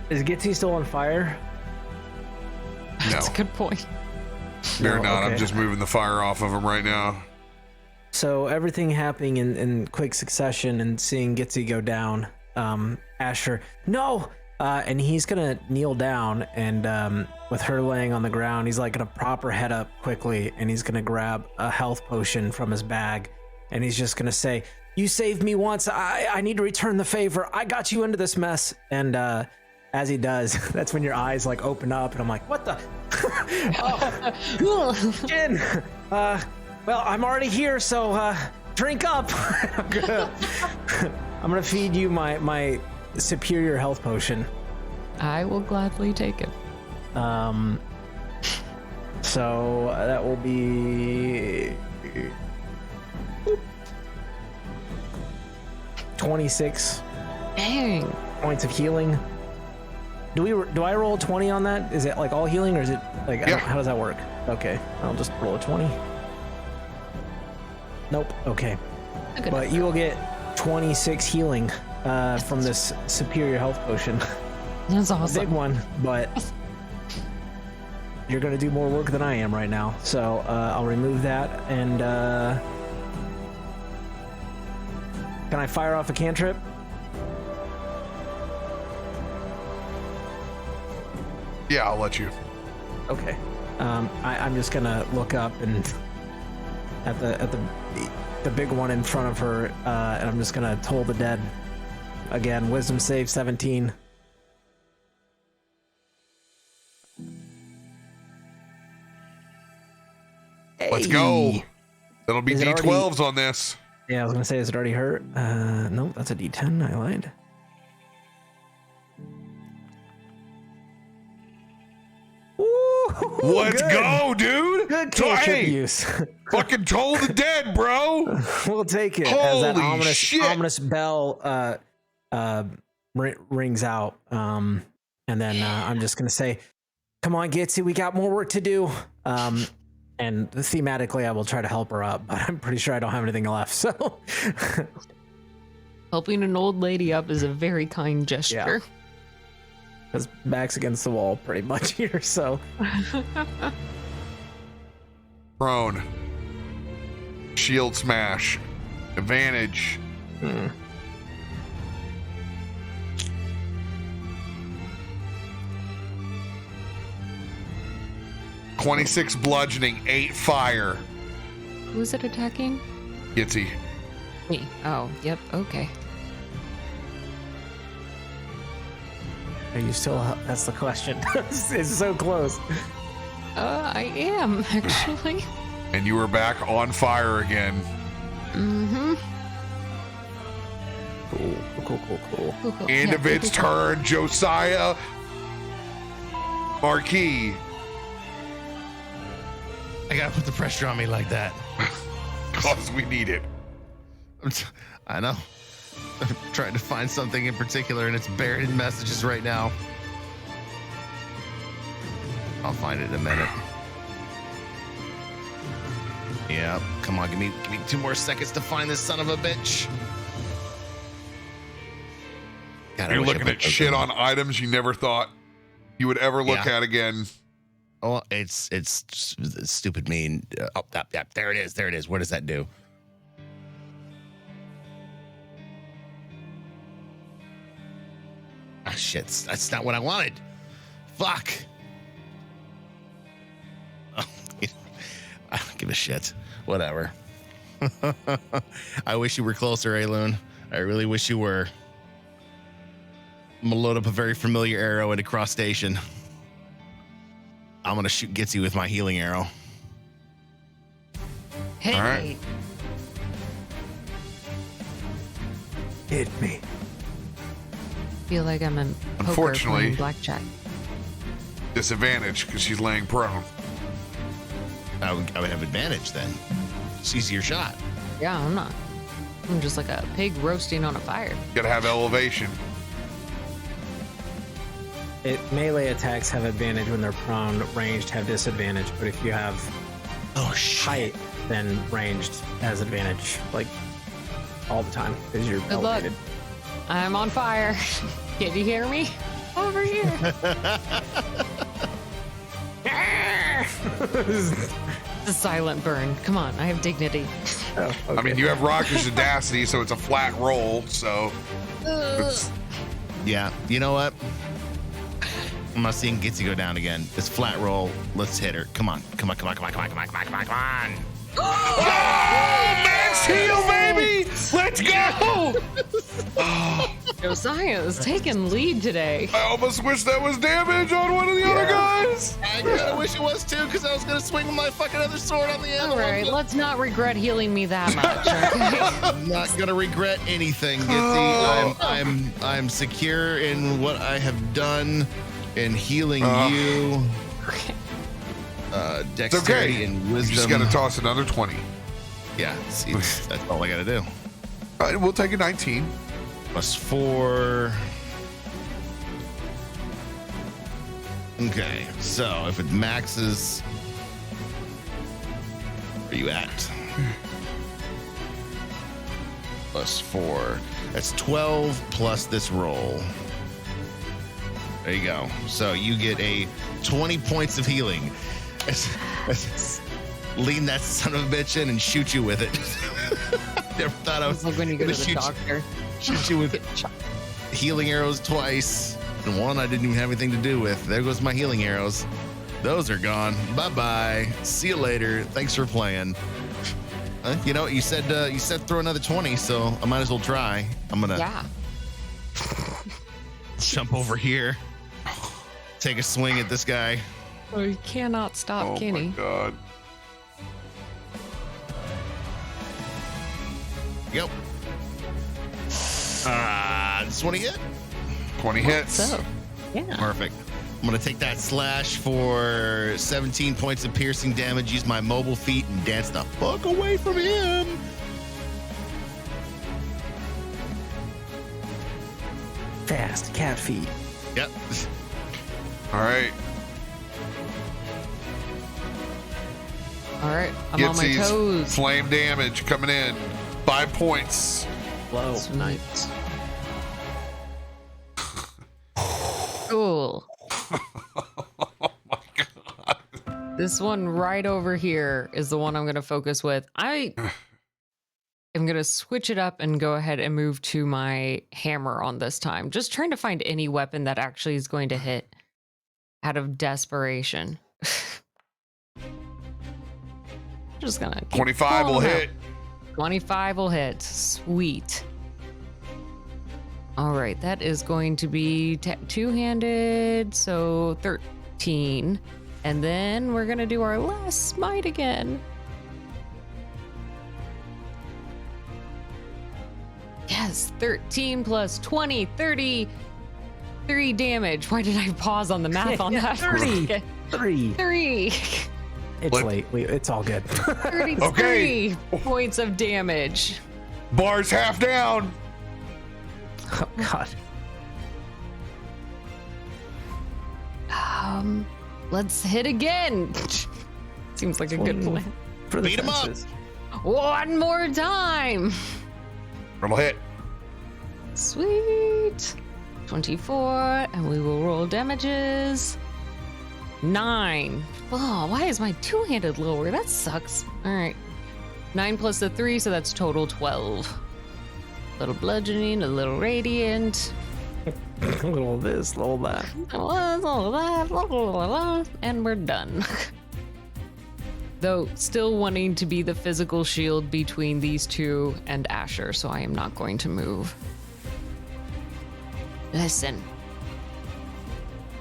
Is Gitzi still on fire? That's a good point. They're No, not. I'm okay. just moving the fire off of them right now. So everything happening in quick succession and seeing Gitzi go down, Asher, no! And he's gonna kneel down and with her laying on the ground, he's like gonna prop her head up quickly and he's gonna grab a health potion from his bag and he's just gonna say, "You saved me once, I need to return the favor. I got you into this mess." And as he does, that's when your eyes like open up and I'm like, what the? Oh, Jin! Well, I'm already here, so drink up. I'm gonna feed you my superior health potion. I will gladly take it. So that will be 26 Dang. points of healing. Do I roll 20 on that? Is it like all healing or is it like Yeah. how does that work? Okay, I'll just roll a 20. Nope. Okay, Good but you will get 26 healing from this superior health potion. That's Big awesome. one, but you're gonna do more work than I am right now. So I'll remove that and can I fire off a cantrip? Yeah, I'll let you. Okay. I'm just gonna look up and at the big one in front of her, and I'm just gonna toll the dead again. Wisdom save 17. Let's go. That'll be Is it D12s on this. Yeah, I was gonna say, is it already hurt? Nope, that's a D10. I lied. Ooh, Let's good. go, dude. Good So, cantrip hey, use. fucking toll the dead, bro. We'll take it as that Holy shit. ominous bell rings out. And then I'm just gonna say, "Come on, Gitzi, we got more work to do." And thematically, I will try to help her up, but I'm pretty sure I don't have anything left. So Helping an old lady up is a very kind gesture. because back's against the wall, pretty much here. So Prone. Shield smash. Advantage. 26 bludgeoning, 8 fire. Who's it attacking? Gitzi. Me. Oh, yep. Okay. are you still? That's the question. It's so close. I am actually. And you are back on fire again. Mm-hmm. Cool. End of its turn, Josiah. Marquis. I gotta put the pressure on me like that. Because we need it. I know. I'm trying to find something in particular, and it's buried in messages right now. I'll find it in a minute. Yep. Come on, give me 2 more seconds to find this son of a bitch. God, I You're wish I looking put at those shit in. on items you never thought you would ever look at again. Oh, it's stupid mean. Oh, there it is. There it is. What does that do? Ah, shit. That's not what I wanted. Fuck. Oh, I don't give a shit. Whatever. I wish you were closer, Aelun. I really wish you were. I'm gonna load up a very familiar arrow into cross station. I'm gonna shoot Gitzi with my healing arrow. Hit All right. me. Hit me. Feel like I'm in poker Unfortunately- playing blackjack. Disadvantage because she's laying prone. I would have advantage then. It's easier shot. Yeah, I'm not. I'm just like a pig roasting on a fire. Gotta have elevation. Melee attacks have advantage when they're prone. Ranged have disadvantage, but if you have Oh shit. height, then ranged has advantage, like all the time because you're Good luck. elevated. I'm on fire. Can you hear me? Over here. It's a silent burn. Come on, I have dignity. Oh, I mean, you have Rock's audacity, so it's a flat roll. So it's, Yeah. You know what? I'm not seeing Gitzi go down again. It's flat roll. Let's hit her. Come on. Come on. Come on. Come on. Come on. Come on. Come on. Come on. Come on. oh, max heal, baby! Let's go! Josiah is taking lead today. I almost wish that was damage on one of the other guys. I kinda wish it was too, because I was gonna swing my fucking other sword on the end. All right, let's not regret healing me that much. Okay? I'm not gonna regret anything, Gitzi. I'm secure in what I have done in healing you. It's Dexterity okay. and You wisdom. just gotta toss another 20. Yeah, see, that's all I gotta do. All right, we'll take a 19. Plus 4. Okay, so if it maxes, where are you at? Plus 4. That's 12 plus this roll. There you go. So you get a 20 points of healing. Lean that son of a bitch in and shoot you with it. Never thought I was It's like when you go gonna to the doctor. shoot you with healing arrows twice, and one I didn't even have anything to do with. There goes my healing arrows. Those are gone. Bye-bye. See you later. Thanks for playing. You know, you said throw another 20, so I might as well try. I'm gonna Yeah. jump over here, take a swing at this guy. Oh, you cannot stop Oh Kenny. my god. Yep. This one hit. 20 hits. So, yeah. Perfect. I'm gonna take that slash for 17 points of piercing damage, use my mobile feet, and dance the fuck away from him. Fast cat feet. Yep. All right. All right, I'm on my Gitzi's toes. flame damage coming in. 5 points. Low. Sweet. Cool. This one right over here is the one I'm going to focus with. I am going to switch it up and go ahead and move to my hammer on this time. Just trying to find any weapon that actually is going to hit out of desperation. Just gonna keep 25 will pulling hit. out. 25 will hit. Sweet. All right, that is going to be two-handed, so 13. And then we're gonna do our last smite again. Yes, 13 plus 20, 33 damage. Why did I pause on the math on that? 30. 3. 3. It's Look. late. It's all good. 33 Okay. points of damage. Bar's half down. Oh God. Let's hit again. Seems like a good plan. For the Beat 'em up. fences. One more time. It'll hit. Sweet. 24, and we will roll damages. 9. Oh, why is my two-handed lower? That sucks. All right. 9 plus the 3, so that's total 12. A little bludgeoning, a little radiant. A little of this, a little of that. And we're done. Though still wanting to be the physical shield between these two and Asher, so I am not going to move. Listen.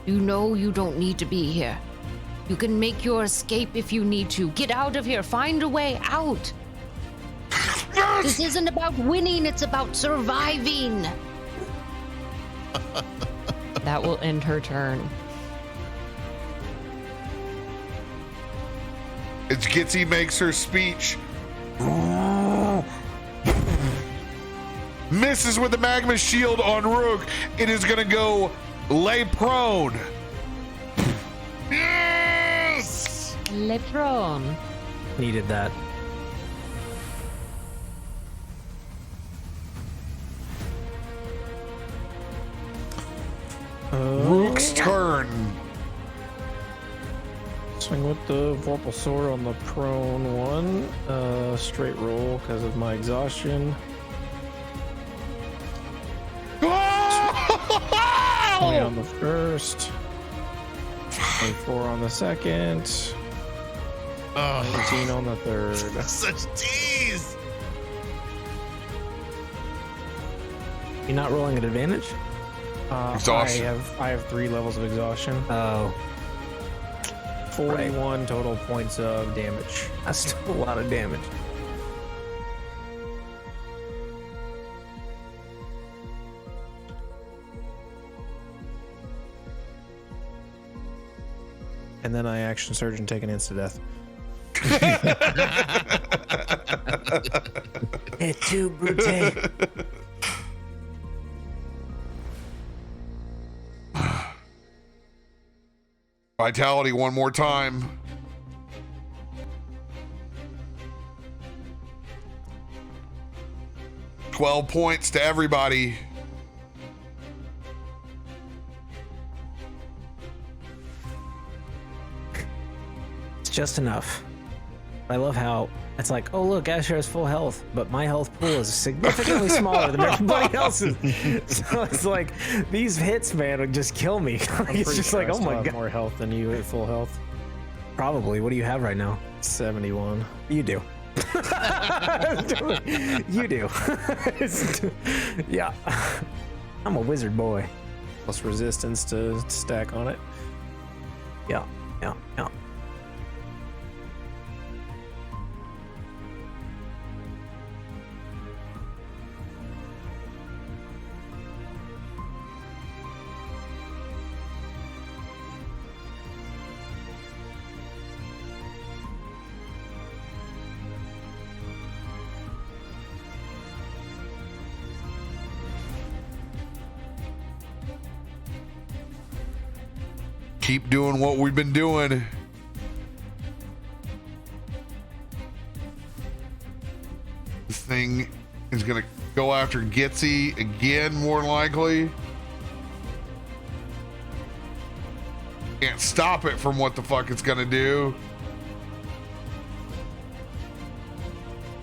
You know you don't need to be here. You can make your escape if you need to. Get out of here. Find a way out. This isn't about winning, it's about surviving. That will end her turn. As Gitzi makes her speech, misses with the magma shield on Rook. It is gonna go lay prone. Yes! Le prone. Needed that. Rook's turn. Swing with the Vorpal Sword on the prone one. Straight roll because of my exhaustion. 20 on the first. 24 on the second. 19 on the third. Such tease. You're not rolling at advantage? Exhaustion. I have 3 levels of exhaustion. Oh, 41 total points of damage. that's still a lot of damage. And then I action surge and take an insta death. Et tu, Brute. Vitality one more time. $12 points to everybody. It's just enough. I love how it's like, oh look, Asher has full health, but my health pool is significantly smaller than everybody else's. So it's like these hits, man, would just kill me. It's just like, oh my god. More health than you at full health. Probably. What do you have right now? 71. You do. You do. Yeah. I'm a wizard boy. Plus resistance to stack on it. Yeah. Yeah. Yeah. Keep doing what we've been doing. This thing is gonna go after Gitzi again, more likely. Can't stop it from what the fuck it's gonna do.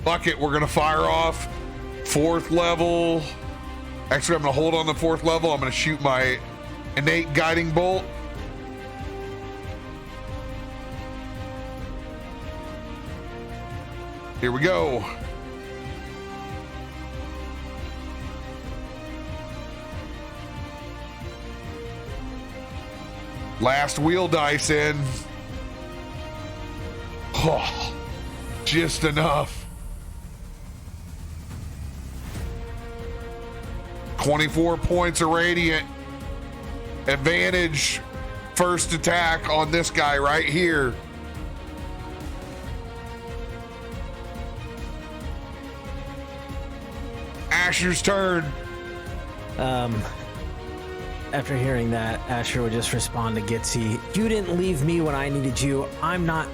Fuck it, we're gonna fire off 4th level. Actually, I'm gonna hold on the 4th level. I'm gonna shoot my innate guiding bolt. Here we go. Last wheel dice in. Oh, just enough. 24 points of radiant. Advantage first attack on this guy right here. Asher's turn. After hearing that, Asher would just respond to Gitzi. You didn't leave me when I needed you. I'm not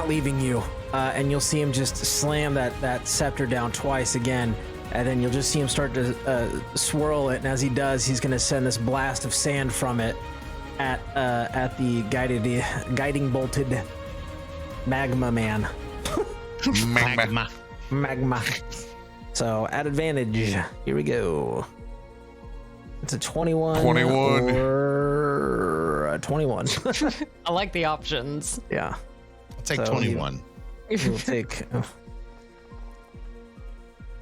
leaving you. And you'll see him just slam that scepter down twice again and then you'll just see him start to swirl it. And as he does, he's going to send this blast of sand from it at the guiding bolted magma man. Magma. So at advantage, here we go. It's a 21. Or a 21. I like the options. Yeah. I'll take 21. We'll take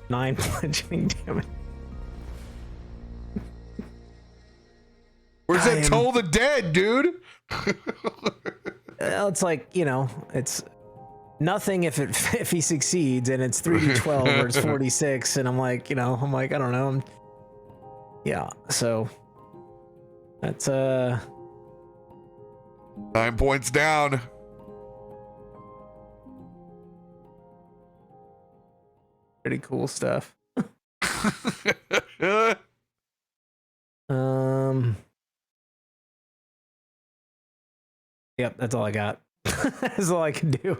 9 bludgeoning damage. Where's that Toll the Dead, dude? Well, it's like, it's nothing if he succeeds, and it's 3d12 or it's 46, and I'm like, I don't know. Yeah, so that's 9 points down. pretty cool stuff. Yep, that's all I got. That's all I can do.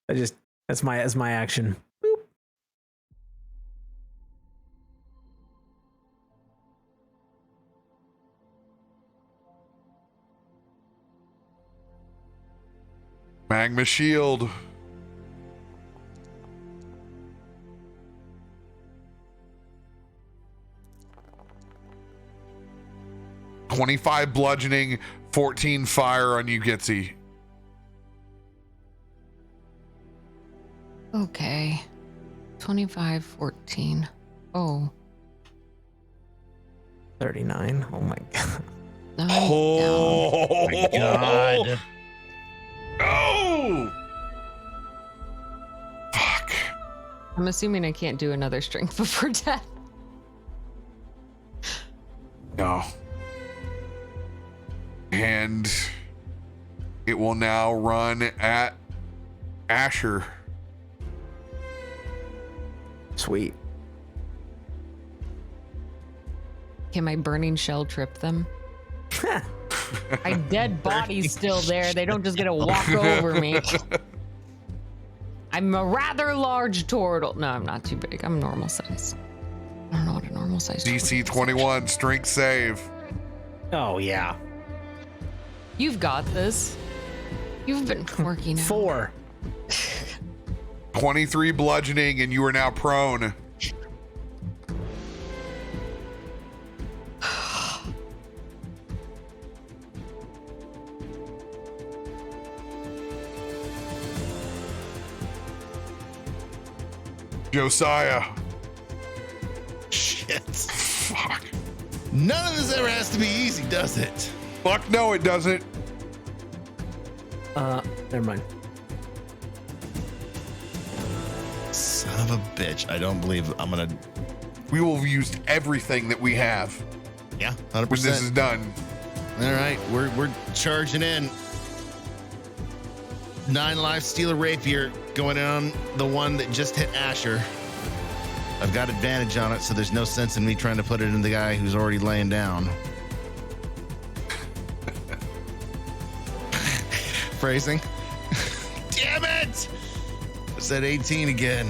That's my action. Boop. Magma shield. $25 bludgeoning, 14 fire on you, Gitzi. Okay. 25, 14. Oh. 39. Oh my god. Oh my God. No! Fuck. I'm assuming I can't do another strength before death. No. And it will now run at Asher. Sweet. Can my burning shell trip them? My dead body's still there. They don't just get to walk over me. I'm a rather large turtle. No, I'm not too big. I'm normal size. I don't know what a normal size DC turtle is. 21, strength save. Oh yeah. You've got this. You've been working out. 4. 23 bludgeoning, and you are now prone. Josiah. Shit. Fuck. None of this ever has to be easy, does it? Fuck no, it doesn't. Never mind. Son of a bitch. I don't believe I'm gonna. We will have used everything that we have Yeah, 100%. when this is done. All right, we're charging in. 9 life, steal a rapier, going in on the one that just hit Asher. I've got advantage on it, so there's no sense in me trying to put it in the guy who's already laying down. Phrasing. Damn it! I said 18 again.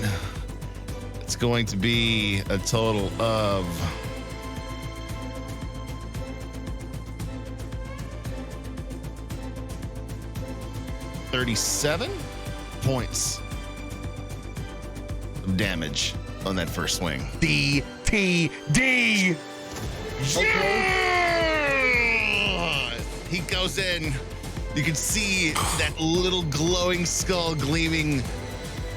It's going to be a total of 37 points of damage on that first swing. DTD. Yeah! He goes in. You can see that little glowing skull gleaming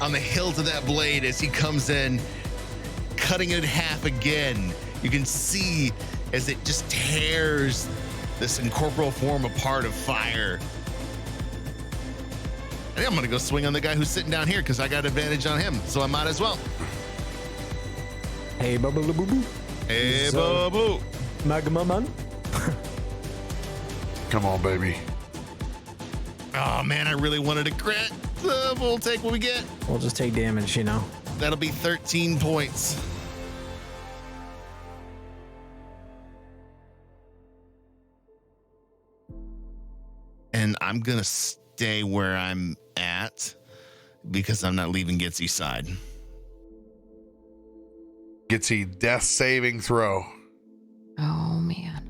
on the hilt of that blade as he comes in, cutting it in half again. You can see as it just tears this incorporeal form apart of fire. I think I'm gonna go swing on the guy who's sitting down here because I got advantage on him, so I might as well. Hey, boo boo boo. Hey, So- boo. Magma man. Come on, baby. Oh man, I really wanted a crit. We'll take what we get. We'll just take damage, you know. That'll be 13 points. And I'm gonna stay where I'm at because I'm not leaving Gitzi's side. Gitzi, death saving throw. Oh man.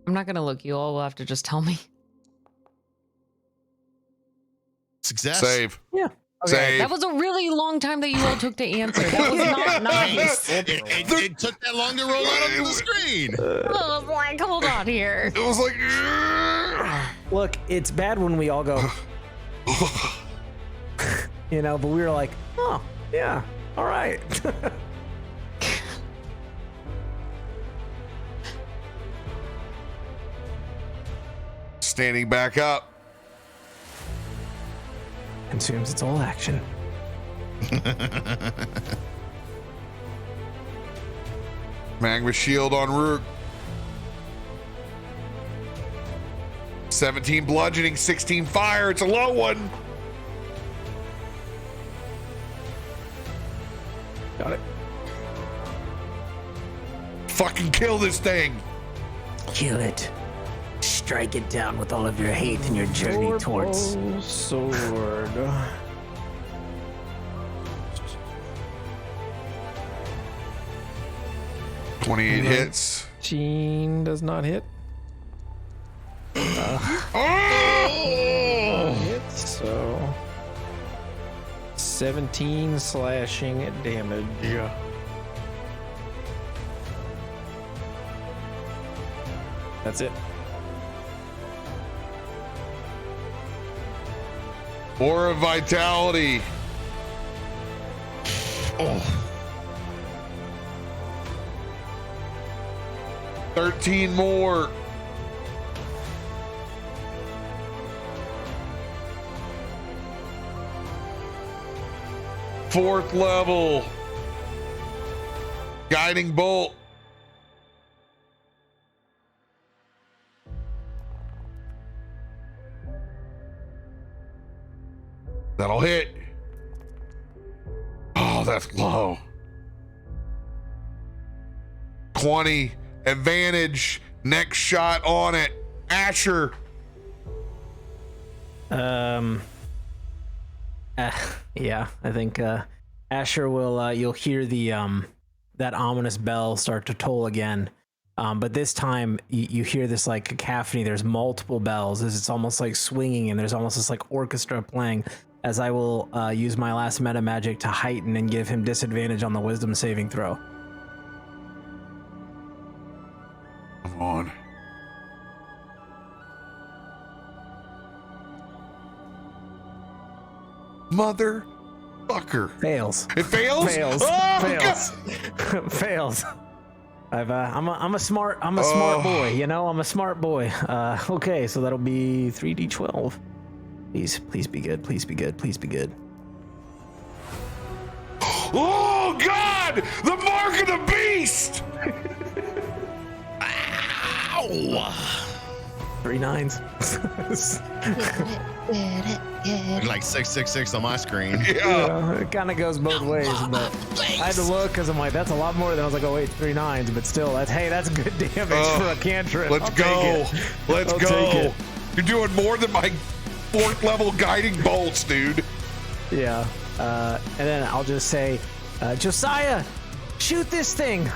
I'm not gonna look. You all will have to just tell me. Success. Save. Yeah. Okay, Save. that was a really long time that you all took to answer. That was not nice. It took that long to roll out on the screen. I was like, hold on here. It was like, Look, it's bad when we all go, you know, but we were like, oh, yeah, all right. standing back up. Consumes its whole action. Magma shield on Rook. 17 bludgeoning, 16 fire. It's a low one. Got it. Fucking kill this thing. Kill it. Strike it down with all of your hate and your journey towards. Sword. 28 hits. Gene does not hit. Hits, so 17 slashing damage. That's it. Aura of vitality. Oh, 13 more. Fourth level. Guiding bolt. That'll hit. Oh, that's low. 20. Advantage. Next shot on it. Asher. Yeah, I think Asher will. You'll hear the that ominous bell start to toll again, but this time you hear this like cacophony. There's multiple bells as it's almost like swinging, and there's almost this like orchestra playing. As I will use my last meta magic to heighten and give him disadvantage on the wisdom saving throw. Come on. Motherfucker. Fails. It fails? Fails. Oh, Fails. God. Fails. I'm a smart boy, you know. I'm a smart boy. Okay, so that'll be 3d12. Please be good. Please be good. Please be good. Oh, God! The mark of the beast! ow! 3 9s. Like 666 on my screen. Yeah. It kind of goes both ways, but I had to look because I'm like, that's a lot more than I was like, oh wait, 3 9s, but still, that's good damage for a cantrip. Let's I'll go. take it. Let's I'll go. take it. You're doing more than my 4th level guiding bolts, dude. Yeah, and then I'll just say, Josiah, shoot this thing.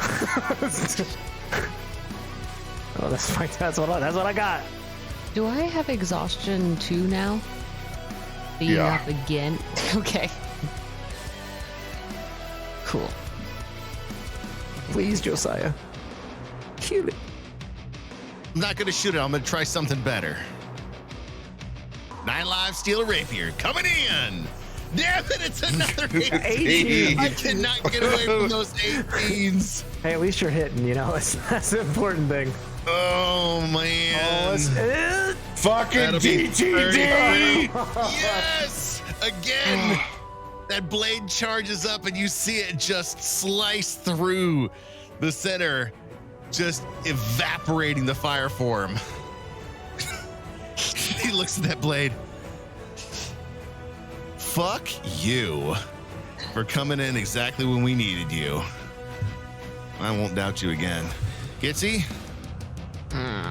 Oh, that's fine. That's what I got. Do I have exhaustion 2 now? Being Yeah. up again? Okay. Cool. Please, Josiah, shoot it. I'm not gonna shoot it. I'm gonna try something better. 9 lives, steal a rapier. Coming in. Damn it, it's another 18. I cannot get away from those 18s. Hey, at least you're hitting, you know. That's the important thing. Oh, man. Fucking That'll be DTD! Yes! Again, that blade charges up and you see it just slice through the center, just evaporating the fire form. He looks at that blade. Fuck you for coming in exactly when we needed you. I won't doubt you again. Gitzi,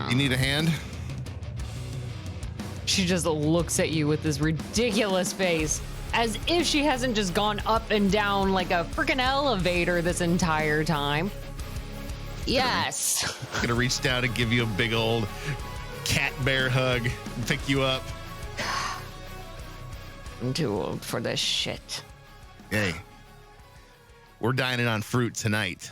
you need a hand? She just looks at you with this ridiculous face. As if she hasn't just gone up and down like a freaking elevator this entire time. Yes. Gonna reach down and give you a big old cat bear hug and pick you up. I'm too old for this shit. Hey, we're dining on fruit tonight.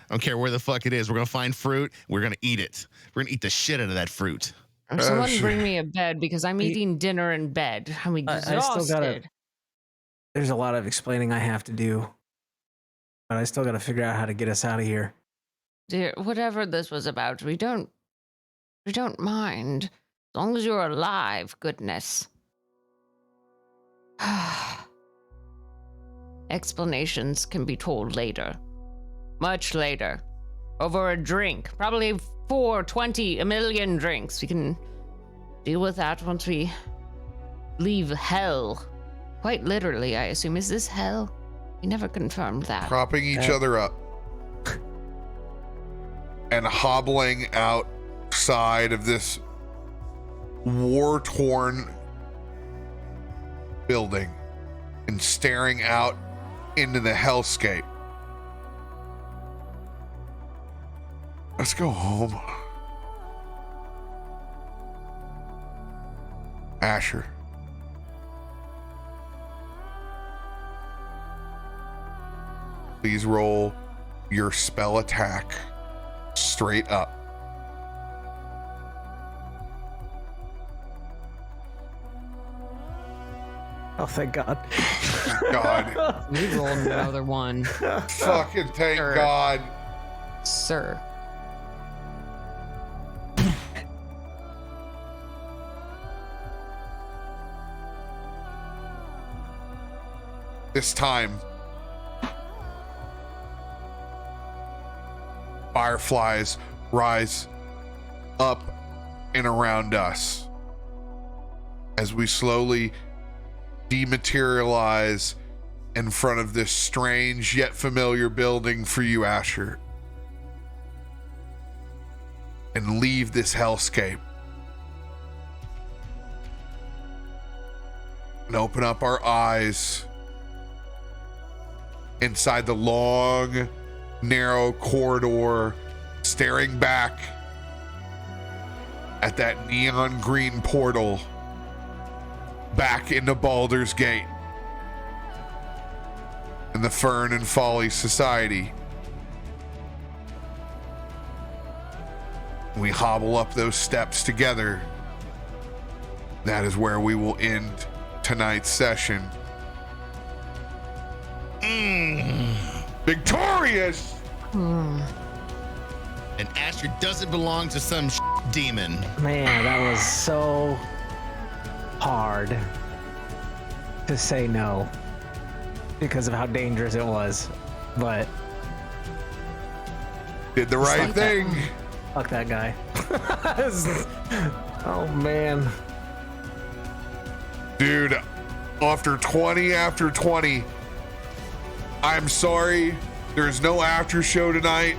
I don't care where the fuck it is. We're gonna find fruit. We're gonna eat it. We're gonna eat the shit out of that fruit. Someone bring me a bed because I'm eating dinner in bed. I'm exhausted. I still gotta. There's a lot of explaining I have to do, but I still gotta figure out how to get us out of here. Dear, whatever this was about, we don't mind. As long as you're alive, goodness. Explanations can be told later. Much later. Over a drink. Probably 4, 20, a million drinks. We can deal with that once we leave hell. Quite literally, I assume. Is this hell? We never confirmed that. Propping each other up. And hobbling outside of this war-torn building and staring out into the hellscape. Let's go home. Asher. Please roll your spell attack straight up. Oh, thank God. God. We rolled another one. Fucking thank Sir. God. Sir. This time, fireflies rise up and around us as we slowly dematerialize in front of this strange yet familiar building for you, Asher, and leave this hellscape and open up our eyes inside the long, narrow corridor, staring back at that neon green portal back into Baldur's Gate and the Fern and Folly Society. We hobble up those steps together. That is where we will end tonight's session. Victorious! And Asher doesn't belong to some demon. Man, that was so hard to say no because of how dangerous it was. But Did the right thing. fuck that guy. Oh man. Dude, after 20, I'm sorry. There's no after show tonight.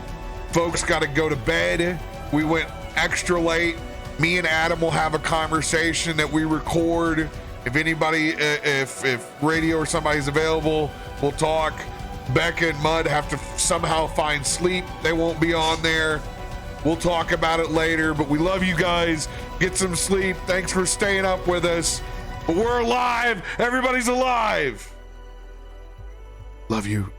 Folks got to go to bed. We went extra late. Me and Adam will have a conversation that we record. If anybody, if radio or somebody's available, we'll talk. Becca and Mud have to somehow find sleep. They won't be on there. We'll talk about it later, but we love you guys. Get some sleep. Thanks for staying up with us. But we're alive. Everybody's alive. Love you.